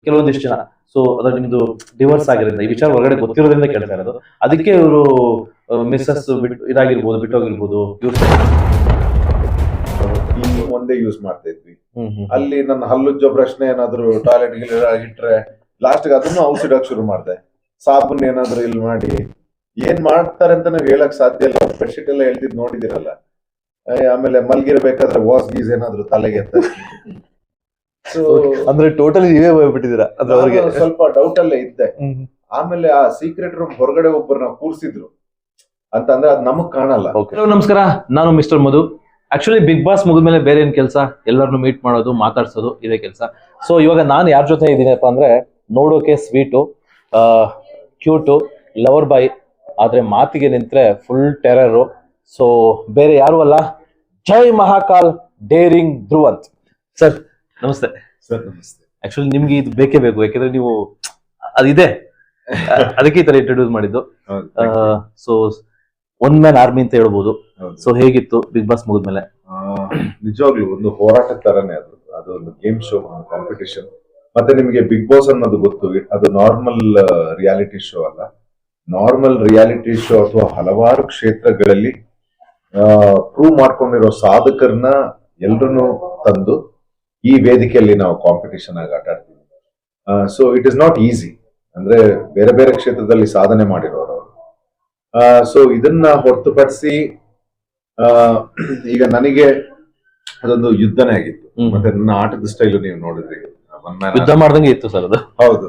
ಕೆಲವೊಂದಿಷ್ಟು ಜನ. ಸೊ ಅದ್ರ ನಿಮ್ದು ಡಿವೋರ್ಸ್ ಆಗಿರೋದ್ರಿಂದ ಈ ವಿಚಾರ ಹೊರಗಡೆ ಗೊತ್ತಿರೋದ್ರಿಂದ ಕೇಳ್ತಾ ಇರೋದು. ಅದಕ್ಕೆ ಇವರು ಮಿಸ್ಸಸ್ ಇದಾಗಿರ್ಬೋದು, ಬಿಟ್ಟೋಗಿರ್ಬೋದು. ಒಂದೇ ಯೂಸ್ ಮಾಡ್ತಾ ಇದ್ವಿ. ಅಲ್ಲಿ ನನ್ನ ಹಲ್ಲುಜ್ಜೋ ಬ್ರಷ್ನ ಏನಾದ್ರು ಟಾಯ್ಲೆಟ್ ಇಟ್ರೆ ಲಾಸ್ಟ್ ಅದನ್ನು ಔಷಧಕ್ಕೆ ಶುರು ಮಾಡಿದೆ. ಸಾಬೂನ್ ಏನಾದ್ರು ಇಲ್ಲಿ ಮಾಡಿ ಏನ್ ಮಾಡ್ತಾರೆ ಅಂತ ನಾವು ಹೇಳಕ್ ಸಾಧ್ಯ ಇಲ್ಲ. ಬೆಡ್ಶೀಟ್ ಎಲ್ಲ ಹೇಳ್ತಿದ್ ನೋಡಿದಿರಲ್ಲ. ಆಮೇಲೆ ಮಲ್ಗಿರ್ಬೇಕಾದ್ರೆ ವಾಸ್ ಗೀಸ್ ಏನಾದ್ರು ತಲೆಗೆ ಅಂದ್ರೆ ಟೋಟಲಿ ನೀವೇ ಹೋಗ್ಬಿಟ್ಟಿದ್ದೀರಾ. ಅವ್ರಿಗೆ ಸ್ವಲ್ಪ ಡೌಟ್ ಅಲ್ಲೇ ಇದ್ದೆ. ಆಮೇಲೆ ಆ ಸೀಕ್ರೆಟ್ ರೂಮ್ ಹೊರಗಡೆ ಒಬ್ಬರನ್ನ ಕೂರ್ಸಿದ್ರು ಅಂತಂದ್ರೆ ಅದ್ ನಮಗ್ ಕಾಣಲ್ಲ. ನಮಸ್ಕಾರ, ನಾನು ಮಿಸ್ಟರ್ ಮಧು. ಆಕ್ಚುಲಿ ಬಿಗ್ ಬಾಸ್ ಮುಗಿದ್ಮೇಲೆ ಬೇರೆ ಏನ್ ಕೆಲಸ, ಎಲ್ಲರನ್ನು ಮೀಟ್ ಮಾಡೋದು, ಮಾತಾಡ್ಸೋದು, ಇದೇ ಕೆಲಸ. ಸೊ ಇವಾಗ ನಾನು ಯಾರ ಜೊತೆ ಇದ್ದೀನಪ್ಪ ಅಂದ್ರೆ, ನೋಡೋಕೆ ಸ್ವೀಟು, ಕ್ಯೂಟು, ಲವರ್ ಬಾಯ್, ಆದ್ರೆ ಮಾತಿಗೆ ನಿಂತ್ರೆ ಫುಲ್ ಟೆರರು. ಸೊ ಬೇರೆ ಯಾರು ಅಲ್ಲ, ಜೈ ಮಹಾಕಾಲ್ ಡೇರಿಂಗ್ ಧ್ರುವಂತ್ ಸರ್. ನಮಸ್ತೆ ಸರ್. ನಮಸ್ತೆ. ಆಕ್ಚುಲಿ ನಿಮ್ಗೆ ಇದು ಬೇಕೇ ಬೇಕು, ಯಾಕಂದ್ರೆ ನೀವು ಅದಿದೆ, ಅದಕ್ಕೆ ಈ ತರ ಇಂಟ್ರೊಡ್ಯೂಸ್ ಮಾಡಿದ್ದು. ಸೊ ಒನ್ ಮ್ಯಾನ್ ಆರ್ಮಿ ಅಂತ ಹೇಳ್ಬೋದು. ಸೊ ಹೇಗಿತ್ತು ಬಿಗ್ ಬಾಸ್ ಮುಗಿದ್ಮೇಲೆ? ನಿಜವಾಗ್ಲೂ ಒಂದು ಹೋರಾಟದ ತರನೇ ಅದು ಒಂದು ಗೇಮ್ ಶೋ, ಒಂದು ಕಾಂಪಿಟಿಷನ್. ಮತ್ತೆ ನಿಮಗೆ ಬಿಗ್ ಬಾಸ್ ಅನ್ನೋದು ಗೊತ್ತು, ಅದು ನಾರ್ಮಲ್ ರಿಯಾಲಿಟಿ ಶೋ ಅಲ್ಲ. ನಾರ್ಮಲ್ ರಿಯಾಲಿಟಿ ಶೋ ಅಥವಾ ಹಲವಾರು ಕ್ಷೇತ್ರಗಳಲ್ಲಿ ಪ್ರೂವ್ ಮಾಡ್ಕೊಂಡಿರೋ ಸಾಧಕರನ್ನ ಎಲ್ರನ್ನು ತಂದು ಈ ವೇದಿಕೆಯಲ್ಲಿ ನಾವು ಕಾಂಪಿಟಿಷನ್ ಆಗಿ ಆಟ ಆಡ್ತೀವಿ. So it is not easy. ಅಂದ್ರೆ ಬೇರೆ ಬೇರೆ ಕ್ಷೇತ್ರದಲ್ಲಿ ಸಾಧನೆ ಮಾಡಿರೋರು. ಸೊ ಇದನ್ನ ಹೊರತುಪಡಿಸಿ ಈಗ ನನಗೆ ಅದೊಂದು ಯುದ್ಧನೇ ಆಗಿತ್ತು. ಮತ್ತೆ ನನ್ನ ಆಟದ ಸ್ಟೈಲು ನೀವು ನೋಡಿದ್ರಿ, ಯುದ್ಧ ಮಾಡ್ದಂಗೆ ಇತ್ತು ಸರ್ ಅದು. ಹೌದು.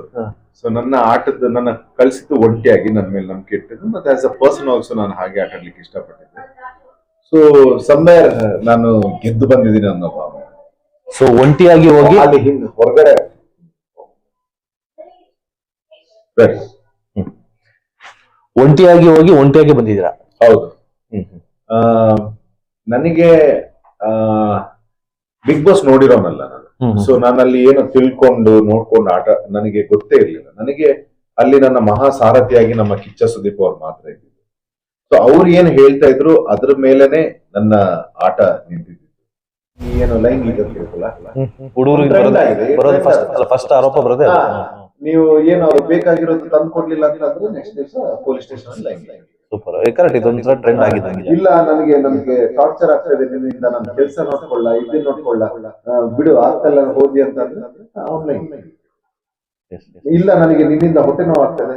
ಸೊ ನನ್ನ ಕಳಿಸಿದ್ದು ಒಂಟಿಯಾಗಿ, ನನ್ನ ಮೇಲೆ ನಂಬಿಕೆ ಇಟ್ಟಿದ್ದು. ಮತ್ತೆ ಆಸ್ ಅ ಪರ್ಸನ್ ಆಲ್ಸೋ ನಾನು ಹಾಗೆ ಆಟ ಆಡ್ಲಿಕ್ಕೆ ಇಷ್ಟಪಟ್ಟಿದ್ದೆ. ಸೊ ಸಮ್ವೇರ್ ನಾನು ಗೆದ್ದು ಬಂದಿದ್ದೀನಿ ಅನ್ನೋ ಭಾವನೆ. ಸೊ ಒಂಟಿಯಾಗಿ ಹೋಗಿ ಅಲ್ಲಿ ಹಿಂದೆ ಹೊರಗಡೆ ಒಂಟಿಯಾಗಿ ಹೋಗಿ ಒಂಟಿಯಾಗಿ ಬಂದಿದ್ದೀರಾ? ಹೌದು. ನನಗೆ ಬಿಗ್ ಬಾಸ್ ನೋಡಿರೋನಲ್ಲ ನಾನು. ಸೊ ನಾನಲ್ಲಿ ಏನು ತಿಳ್ಕೊಂಡು ನೋಡ್ಕೊಂಡು ಆಟ ನನಗೆ ಗೊತ್ತೇ ಇರ್ಲಿಲ್ಲ. ನನಗೆ ಅಲ್ಲಿ ನನ್ನ ಮಹಾ ಸಾರಥಿಯಾಗಿ ನಮ್ಮ ಕಿಚ್ಚ ಸುದೀಪ್ ಅವ್ರು ಮಾತ್ರ ಇದ್ದಿದ್ದು. ಸೊ ಅವ್ರು ಏನ್ ಹೇಳ್ತಾ ಇದ್ರು ಅದ್ರ ಮೇಲೆನೆ ನನ್ನ ಆಟ ನಿಂತಿದ್ದು. ಏನು ಲೈಂಗಿಕ ಕಿರುಕುಳ ಫಸ್ಟ್ ಆರೋಪ ಬರೋದೇ. ನೀವು ಏನು ಅವ್ರು ಬೇಕಾಗಿರೋದು ತಂದು ಕೊಡ್ಲಿಲ್ಲ ಅಂತಂದ್ರೆ ನೆಕ್ಸ್ಟ್ ದಿವಸ ಪೊಲೀಸ್ ಸ್ಟೇಷನ್ ಲೈಂಗಿಕ. Super, correct. ಇದೊಂದು ಟ್ರೆಂಡ್ ಆಗಿದೆ. ಇಲ್ಲ ನನಗೆ ಟಾರ್ಚರ್ ಆಗ್ತಾ ಇದೆ, ನಿನ್ನಿಂದ ನನ್ನ ಕೆಲಸ ನೋಡ್ಕೊಳ್ಳ, ಇದನ್ನ ನೋಡ್ಕೊಳ್ಳ, ಬಿಡು ಆಗ್ತಲ್ಲ ಹೋಗಿ ಅಂತಂದ್ರೆ ಆನ್ಲೈನ್. ಇಲ್ಲ ನನಗೆ ನಿನ್ನಿಂದ ಹೊಟ್ಟೆ ನೋವು ಆಗ್ತದೆ,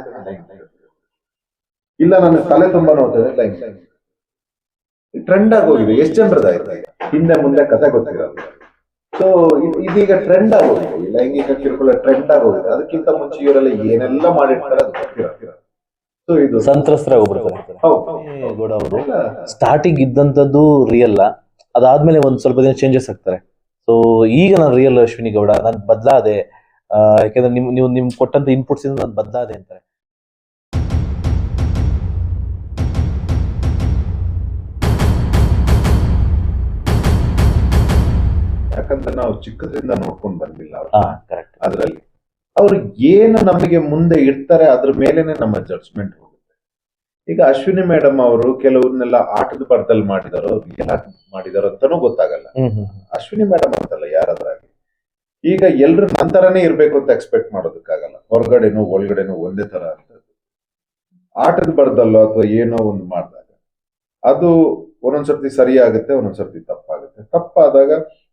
ಇಲ್ಲ ನನ್ನ ತಲೆ ತುಂಬಾ ನೋಡ್ತದೆ, ಲೈಂಗಿಕ. ಟ್ರೆಂಡ್ ಆಗಿ ಹೋಗಿದೆ. ಎಷ್ಟು ಜನರದಾಯ್ತು ಹಿಂದೆ ಮುಂದೆ ಕಥೆ ಗೊತ್ತಿರೋದು. ಸೊ ಇದೀಗ ಟ್ರೆಂಡ್ ಆಗೋಗಿದೆ, ಲೈಂಗಿಕ ಕಿರುಕುಳ ಟ್ರೆಂಡ್ ಆಗೋಗಿದೆ. ಅದಕ್ಕಿಂತ ಮುಂಚೆ ಇವರೆಲ್ಲ ಏನೆಲ್ಲ ಮಾಡಿರ್ತಾರೆ ಅದು ಗೊತ್ತಿರೋ. ಸೊ ಇದು ಸಂತ್ರಸ್ತರಾಗ್ಬಿಡ್ತಾರೆ. ಅವರು ಸ್ಟಾರ್ಟಿಂಗ್ ಇದ್ದಂಥದ್ದು ರಿಯಲ್, ಅದಾದ್ಮೇಲೆ ಒಂದ್ ಸ್ವಲ್ಪ ದಿನ ಚೇಂಜಸ್ ಆಗ್ತಾರೆ. ಸೊ ಈಗ ನಾನು ರಿಯಲ್ ಅಶ್ವಿನಿ ಗೌಡ, ನಾನು ಬದಲಾದೆ, ಯಾಕಂದ್ರೆ ನೀವು ನಿಮ್ ಕೊಟ್ಟಂತ ಇನ್ಪುಟ್ಸ್ ಇಂದ ನಾನು ಬದಲಾದೆ ಅಂತಾರೆ. ಯಾಕಂದ್ರೆ ನಾವು ಚಿಕ್ಕದ್ರಿಂದ ನೋಡ್ಕೊಂಡು ಬಂದಿಲ್ಲ ಅದ್ರಲ್ಲಿ. ಅವ್ರು ಏನು ನಮಗೆ ಮುಂದೆ ಇಡ್ತಾರೆ ಅದ್ರ ಮೇಲೆನೆ ನಮ್ಮ ಜಡ್ಜ್ಮೆಂಟ್ ಹೋಗುತ್ತೆ. ಈಗ ಅಶ್ವಿನಿ ಮೇಡಮ್ ಅವರು ಕೆಲವ್ರನ್ನೆಲ್ಲ ಆಟದ ಪರದಲ್ಲಿ ಮಾಡಿದಾರೋ ಮಾಡಿದಾರೋ ಅಂತಾನೂ ಗೊತ್ತಾಗಲ್ಲ. ಅಶ್ವಿನಿ ಮೇಡಮ್ ಅಂತಲ್ಲ ಯಾರಾದ್ರಾಗಿ. ಈಗ ಎಲ್ರು ನಂತರನೇ ಇರ್ಬೇಕು ಅಂತ ಎಕ್ಸ್ಪೆಕ್ಟ್ ಮಾಡೋದಕ್ಕಾಗಲ್ಲ. ಹೊರಗಡೆನೂ ಒಳಗಡೆನೂ ಒಂದೇ ತರ ಅಂತ. ಆಟದ ಬರದಲ್ಲೋ ಅಥವಾ ಏನೋ ಒಂದು ಮಾಡಿದಾಗ ಅದು ಒಂದೊಂದ್ಸರ್ತಿ ಸರಿ ಆಗುತ್ತೆ, ಒಂದೊಂದ್ಸರ್ತಿ ತಪ್ಪಾಗುತ್ತೆ. ತಪ್ಪಾದಾಗ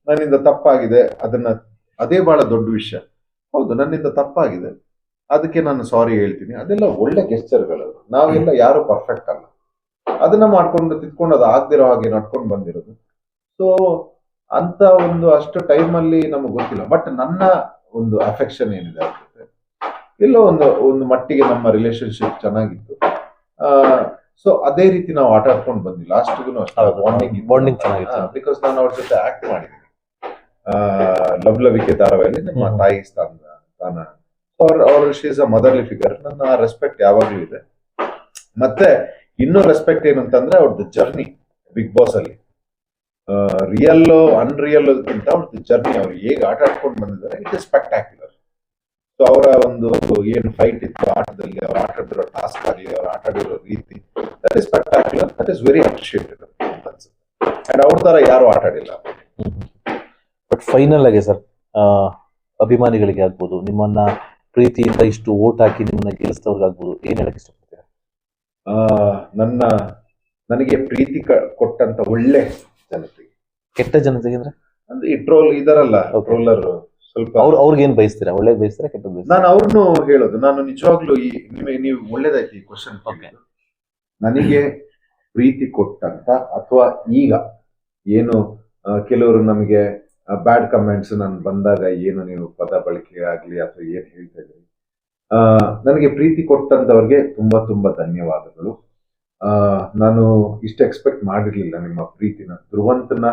ನನ್ನಿಂದ ತಪ್ಪಾಗಿದೆ, ಅದೇ ಬಹಳ ದೊಡ್ಡ ವಿಷಯ. ಹೌದು, ನನ್ನಿಂದ ತಪ್ಪಾಗಿದೆ, ಅದಕ್ಕೆ ನಾನು ಸಾರಿ ಹೇಳ್ತೀನಿ. ಅದೆಲ್ಲ ಒಳ್ಳೆ ಗೆಸ್ಚರ್ಗಳು. ನಾವೆಲ್ಲ ಯಾರು ಪರ್ಫೆಕ್ಟ್ ಅಲ್ಲ. ಅದನ್ನ ಮಾಡ್ಕೊಂಡು ತಿದ್ಕೊಂಡು ಅದು ಆಗದಿರೋ ಹಾಗೆ ನಡ್ಕೊಂಡು ಬಂದಿರೋದು. ಸೊ ಅಂತ ಒಂದು ಅಷ್ಟು ಟೈಮಲ್ಲಿ ನಮಗೆ ಗೊತ್ತಿಲ್ಲ. ಬಟ್ ನನ್ನ ಒಂದು ಅಫೆಕ್ಷನ್ ಏನಿದೆ ಆಗ್ತದೆ, ಎಲ್ಲೋ ಒಂದು ಮಟ್ಟಿಗೆ ನಮ್ಮ ರಿಲೇಶನ್ಶಿಪ್ ಚೆನ್ನಾಗಿತ್ತು. ಸೊ ಅದೇ ರೀತಿ ನಾವು ಆಟ ಆಡ್ಕೊಂಡು ಬಂದ್ವಿ. ಲಾಸ್ಟ್ಗೂ ಬಾಂಡಿಂಗ್ ಚೆನ್ನಾಗಿತ್ತು. ಬಿಕಾಸ್ ನಾನು ಅವ್ರ ಜೊತೆ ಆಕ್ಟ್ ಮಾಡಿದ್ದೀನಿ ಲವ್ಲವಿಕೆ ಧಾರಾವಾಹಿಯಲ್ಲಿ. ನಮ್ಮ ತಾಯಿ ಸ್ಥಾನ ಅವ್ರ she is a motherly figure. ನನ್ನ ರೆಸ್ಪೆಕ್ಟ್ ಯಾವಾಗ್ಲೂ ಇದೆ. ಮತ್ತೆ ಇನ್ನೂ ರೆಸ್ಪೆಕ್ಟ್ ಏನು ಅಂತಂದ್ರೆ ಅವ್ರದ್ದು ಜರ್ನಿ ಬಿಗ್ ಬಾಸ್ ಅಲ್ಲಿ ರಿಯಲ್ ಅನ್ರಿಯಲ್ ಗಿಂತ ಅವ್ರದ್ದು ಜರ್ನಿ, ಅವ್ರು ಹೇಗೆ ಆಟ ಆಡ್ಕೊಂಡು ಬಂದಿದ್ದಾರೆ, ಇಟ್ ಇಸ್ ಸ್ಪೆಕ್ಟಾಕ್ಯುಲರ್. ಸೊ ಅವರ ಒಂದು ಏನು ಫೈಟ್ ಇತ್ತು ಆಟದಲ್ಲಿ, ಅವ್ರು ಆಟ ಆಡಿರೋ ಟಾಸ್ಕ್ ಆಗಲಿ, ಅವ್ರು ಆಟ ಆಡಿರೋ ರೀತಿ, that is spectacular, that is very appreciated ಅನ್ಸುತ್ತೆ. ಅಂಡ್ ಅವ್ರ ತರ ಯಾರು ಆಟ ಆಡಿಲ್ಲ. ಬಟ್ ಫೈನಲ್ ಆಗಿ ಸರ್, ಅಭಿಮಾನಿಗಳಿಗೆ ಆಗ್ಬೋದು, ನಿಮ್ಮನ್ನ ಪ್ರೀತಿಯಿಂದ ಇಷ್ಟು ಓಟ್ ಹಾಕಿ ನಿಮ್ಮನ್ನ ಗೆಲ್ಲಿಸಿದವ್ರಿಗಾಗ್ಬೋದು, ಏನ್ ಹೇಳಕ್ ಇಷ್ಟಪಡ್ತೀರಾ? ನನ್ನ ನನಗೆ ಪ್ರೀತಿ ಕೊಟ್ಟಂತ ಒಳ್ಳೆ ಜನತೆಗೆ. ಕೆಟ್ಟ ಜನತೆಗೆ ಅಂದ್ರೆ ಅಂದ್ರೆ ಈ ಟ್ರೋಲ್ ಇದರಲ್ಲ, ಟ್ರೋಲರ್ ಸ್ವಲ್ಪ ಅವ್ರಿಗೆ ಏನ್ ಬಯಸ್ತೀರಾ? ಒಳ್ಳೇದ್ ಬಯಸ್ತೀರಾ, ಕೆಟ್ಟದ್ ಬಯಸ್ತೀರಾ? ನಾನು ಅವ್ರನ್ನು ಹೇಳೋದು, ನಾನು ನಿಜವಾಗ್ಲೂ ನೀವು ಒಳ್ಳೇದಾಯ್ತು ಈ ಕ್ವಶನ್. ನನಗೆ ಪ್ರೀತಿ ಕೊಟ್ಟಂತ ಅಥವಾ ಈಗ ಏನು ಕೆಲವರು ನಮಗೆ ಬ್ಯಾಡ್ ಕಮೆಂಟ್ಸ್ ನಾನು ಬಂದಾಗ ಏನು ನೀವು ಪದ ಬಳಕೆ ಆಗ್ಲಿ ಅಥವಾ ಏನ್ ಹೇಳ್ತಾ ಇದ್ರಿ, ನನಗೆ ಪ್ರೀತಿ ಕೊಟ್ಟಂತವ್ರಿಗೆ ತುಂಬಾ ತುಂಬಾ ಧನ್ಯವಾದಗಳು. ನಾನು ಇಷ್ಟು ಎಕ್ಸ್ಪೆಕ್ಟ್ ಮಾಡಿರ್ಲಿಲ್ಲ ನಿಮ್ಮ ಪ್ರೀತಿನ, ಧ್ರುವಂತನ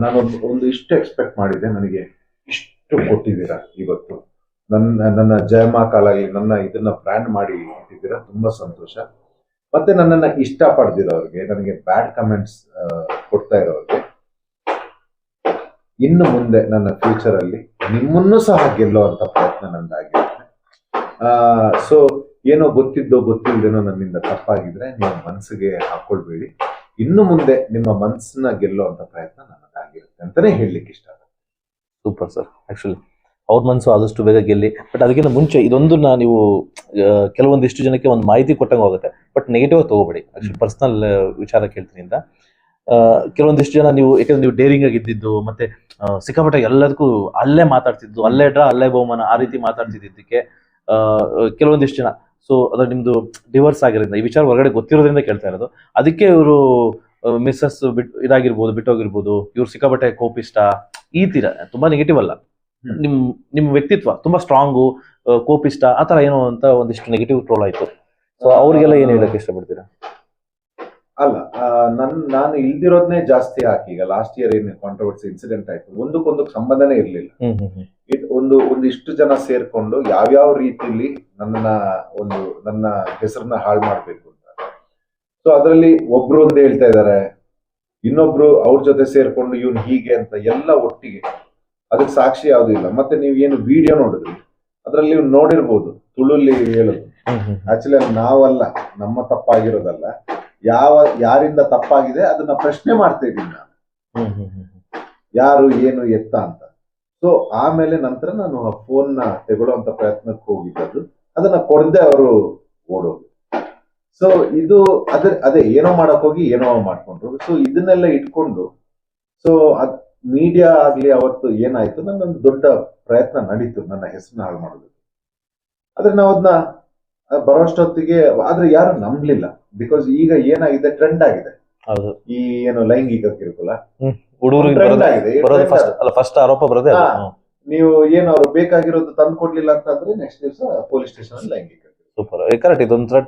ನಾನು ಒಂದು ಇಷ್ಟು ಎಕ್ಸ್ಪೆಕ್ಟ್ ಮಾಡಿದ್ದೆ, ನನಗೆ ಇಷ್ಟು ಕೊಟ್ಟಿದ್ದೀರಾ ಇವತ್ತು. ನನ್ನ ಜಯಮಾ ಕಾಲಾಗಿ ನನ್ನ ಇದನ್ನ ಬ್ರ್ಯಾಂಡ್ ಮಾಡಿ ಇಟ್ಟಿದ್ದೀರಾ, ತುಂಬಾ ಸಂತೋಷ. ಮತ್ತೆ ನನ್ನನ್ನ ಇಷ್ಟ ಪಡ್ದಿರೋರಿಗೆ, ನನಗೆ ಬ್ಯಾಡ್ ಕಮೆಂಟ್ಸ್ ಕೊಡ್ತಾ ಇರೋರಿಗೆ, ಇನ್ನು ಮುಂದೆ ನನ್ನ ಫ್ಯೂಚರ್ ಅಲ್ಲಿ ನಿಮ್ಮನ್ನು ಸಹ ಗೆಲ್ಲುವಂತ ಪ್ರಯತ್ನ ನಂದಾಗಿರುತ್ತೆ. ಸೊ ಏನೋ ಗೊತ್ತಿಲ್ದೇನೋ ನನ್ನಿಂದ ತಪ್ಪಾಗಿದ್ರೆ ನೀವು ಮನಸ್ಸಿಗೆ ಹಾಕೊಳ್ಬೇಡಿ. ಇನ್ನು ಮುಂದೆ ನಿಮ್ಮ ಮನಸ್ಸನ್ನ ಗೆಲ್ಲುವಂತ ಪ್ರಯತ್ನ ನನ್ನದಾಗಿರುತ್ತೆ ಅಂತಾನೆ ಹೇಳಲಿಕ್ಕೆ ಇಷ್ಟ. Super sir. ಆಕ್ಚುಲಿ ಅವ್ರ ಮನಸ್ಸು ಆದಷ್ಟು ಬೇಗ ಗೆಲ್ಲಿ. ಬಟ್ ಅದಕ್ಕಿಂತ ಮುಂಚೆ ಇದೊಂದನ್ನ ನೀವು ಕೆಲವೊಂದಿಷ್ಟು ಜನಕ್ಕೆ ಒಂದು ಮಾಹಿತಿ ಕೊಟ್ಟಂಗೆ ಹೋಗುತ್ತೆ, ಬಟ್ ನೆಗೆಟಿವ್ ತಗೋಬೇಡಿ. ಆಕ್ಚುಲಿ ಪರ್ಸನಲ್ ವಿಚಾರ ಕೇಳ್ತೀನಿ ಅಂತ. ಕೆಲವೊಂದಿಷ್ಟು ಜನ ನೀವು, ಯಾಕಂದ್ರೆ ನೀವು ಡೇರಿಂಗ್ ಆಗಿದ್ದು ಮತ್ತೆ ಸಿಕ್ಕಾಪಟ್ಟೆ ಎಲ್ಲದಕ್ಕೂ ಅಲ್ಲೇ ಮಾತಾಡ್ತಿದ್ದು, ಅಲ್ಲೇ ಡ್ರಾ ಅಲ್ಲೇ ಬಹುಮಾನ ಆ ರೀತಿ ಮಾತಾಡ್ತಿದ್ದಕ್ಕೆ ಕೆಲವೊಂದಿಷ್ಟು ಜನ, ಸೊ ಅದ್ರ ನಿಮ್ದು ಡಿವೋರ್ಸ್ ಆಗಿರೋದ್ರಿಂದ ಈ ವಿಚಾರ ಹೊರಗಡೆ ಗೊತ್ತಿರೋದ್ರಿಂದ ಕೇಳ್ತಾ ಇರೋದು. ಅದಕ್ಕೆ ಇವರು ಮಿಸ್ಸಸ್ ಬಿಟ್ಟೋಗಿರ್ಬೋದು, ಇವ್ರು ಸಿಕ್ಕಾಪಟ್ಟೆ ಕೋಪಿಷ್ಟ, ಈ ತೀರ ತುಂಬಾ ನೆಗೆಟಿವ್ ಅಲ್ಲ. ನಿಮ್ಮ ವ್ಯಕ್ತಿತ್ವ ತುಂಬಾ ಸ್ಟ್ರಾಂಗು, ಕೋಪಿಷ್ಟ, ಆ ತರ ಏನೋ ಅಂತ ಒಂದಿಷ್ಟು ನೆಗೆಟಿವ್ ಟ್ರೋಲ್ ಆಯ್ತು. ಸೊ ಅವ್ರಿಗೆಲ್ಲ ಏನ್ ಹೇಳಕ್ ಇಷ್ಟಪಡ್ತೀರಾ? ಅಲ್ಲ, ನಾನು ಇಲ್ದಿರೋದನ್ನೇ ಜಾಸ್ತಿ ಹಾಕಿ, ಈಗ ಲಾಸ್ಟ್ ಇಯರ್ ಏನು ಕಾಂಟ್ರವರ್ಸಿ ಇನ್ಸಿಡೆಂಟ್ ಆಯ್ತು, ಒಂದಕ್ಕೊಂದಕ್ಕೆ ಸಂಬಂಧನೇ ಇರ್ಲಿಲ್ಲ. ಒಂದಿಷ್ಟು ಜನ ಸೇರ್ಕೊಂಡು ಯಾವ್ಯಾವ ರೀತಿಯಲ್ಲಿ ನನ್ನ ಹೆಸರನ್ನ ಹಾಳು ಮಾಡ್ಬೇಕು ಅಂತ. ಸೊ ಅದರಲ್ಲಿ ಒಬ್ರು ಒಂದ್ ಹೇಳ್ತಾ ಇದಾರೆ, ಇನ್ನೊಬ್ರು ಅವ್ರ ಜೊತೆ ಸೇರ್ಕೊಂಡು ಇವ್ನು ಹೀಗೆ ಅಂತ, ಎಲ್ಲ ಒಟ್ಟಿಗೆ. ಅದಕ್ಕೆ ಸಾಕ್ಷಿ ಯಾವ್ದು ಇಲ್ಲ. ಮತ್ತೆ ನೀವು ಏನು ವಿಡಿಯೋ ನೋಡಿದ್ರಿ, ಅದ್ರಲ್ಲಿ ನೀವು ನೋಡಿರ್ಬೋದು ತುಳುಲಿ ಹೇಳುದು. ಆಕ್ಚುಲಿ ನಾವಲ್ಲ, ನಮ್ಮ ತಪ್ಪಾಗಿರೋದಲ್ಲ, ಯಾರಿಂದ ತಪ್ಪಾಗಿದೆ ಅದನ್ನ ಪ್ರಶ್ನೆ ಮಾಡ್ತಾ ಇದ್ದೀನಿ ನಾನು, ಯಾರು ಏನು ಎತ್ತ ಅಂತ. ಸೊ ಆಮೇಲೆ ನಂತರ ನಾನು ಆ ಫೋನ್ ನ ತಗೊಳ್ಳುವಂತ ಪ್ರಯತ್ನಕ್ಕೆ ಹೋಗಿದ್ದು, ಅದನ್ನ ಕೊಡದೆ ಅವರು ಓಡೋದು. ಸೊ ಇದು ಅದೇ ಏನೋ ಮಾಡಕ್ ಹೋಗಿ ಏನೋ ಮಾಡ್ಕೊಂಡ್ರು. ಸೊ ಇದನ್ನೆಲ್ಲ ಇಟ್ಕೊಂಡು, ಸೊ ಮೀಡಿಯಾ ಆಗ್ಲಿ ಅವತ್ತು ಏನಾಯ್ತು, ನನ್ನೊಂದು ದೊಡ್ಡ ಪ್ರಯತ್ನ ನಡೀತು ನನ್ನ ಹೆಸರನ್ನ ಹಾಳು ಮಾಡೋದು. ಆದ್ರೆ ನಾವು ಅದನ್ನ ಬರೋಷ್ಟೊತ್ತಿಗೆ ಆದ್ರೆ ಯಾರು ನಂಬ್ಲಿಲ್ಲ. ಬಿಕಾಸ್ ಈಗ ಏನಾಗಿದೆ, ಟ್ರೆಂಡ್ ಆಗಿದೆ ಈ ಏನು ಲೈಂಗಿಕ ಕಿರುಕುಳ, ಟ್ರೆಂಡ್ ಆಗಿದೆ. ನೀವು ಏನು ಅವ್ರು ಬೇಕಾಗಿರೋದು ತಂದು ಕೊಡ್ಲಿಲ್ಲ ಅಂತಂದ್ರೆ ನೆಕ್ಸ್ಟ್ ದಿವಸ ಪೊಲೀಸ್ ಸ್ಟೇಷನ್ ಅಲ್ಲಿ ಲೈಂಗಿಕ.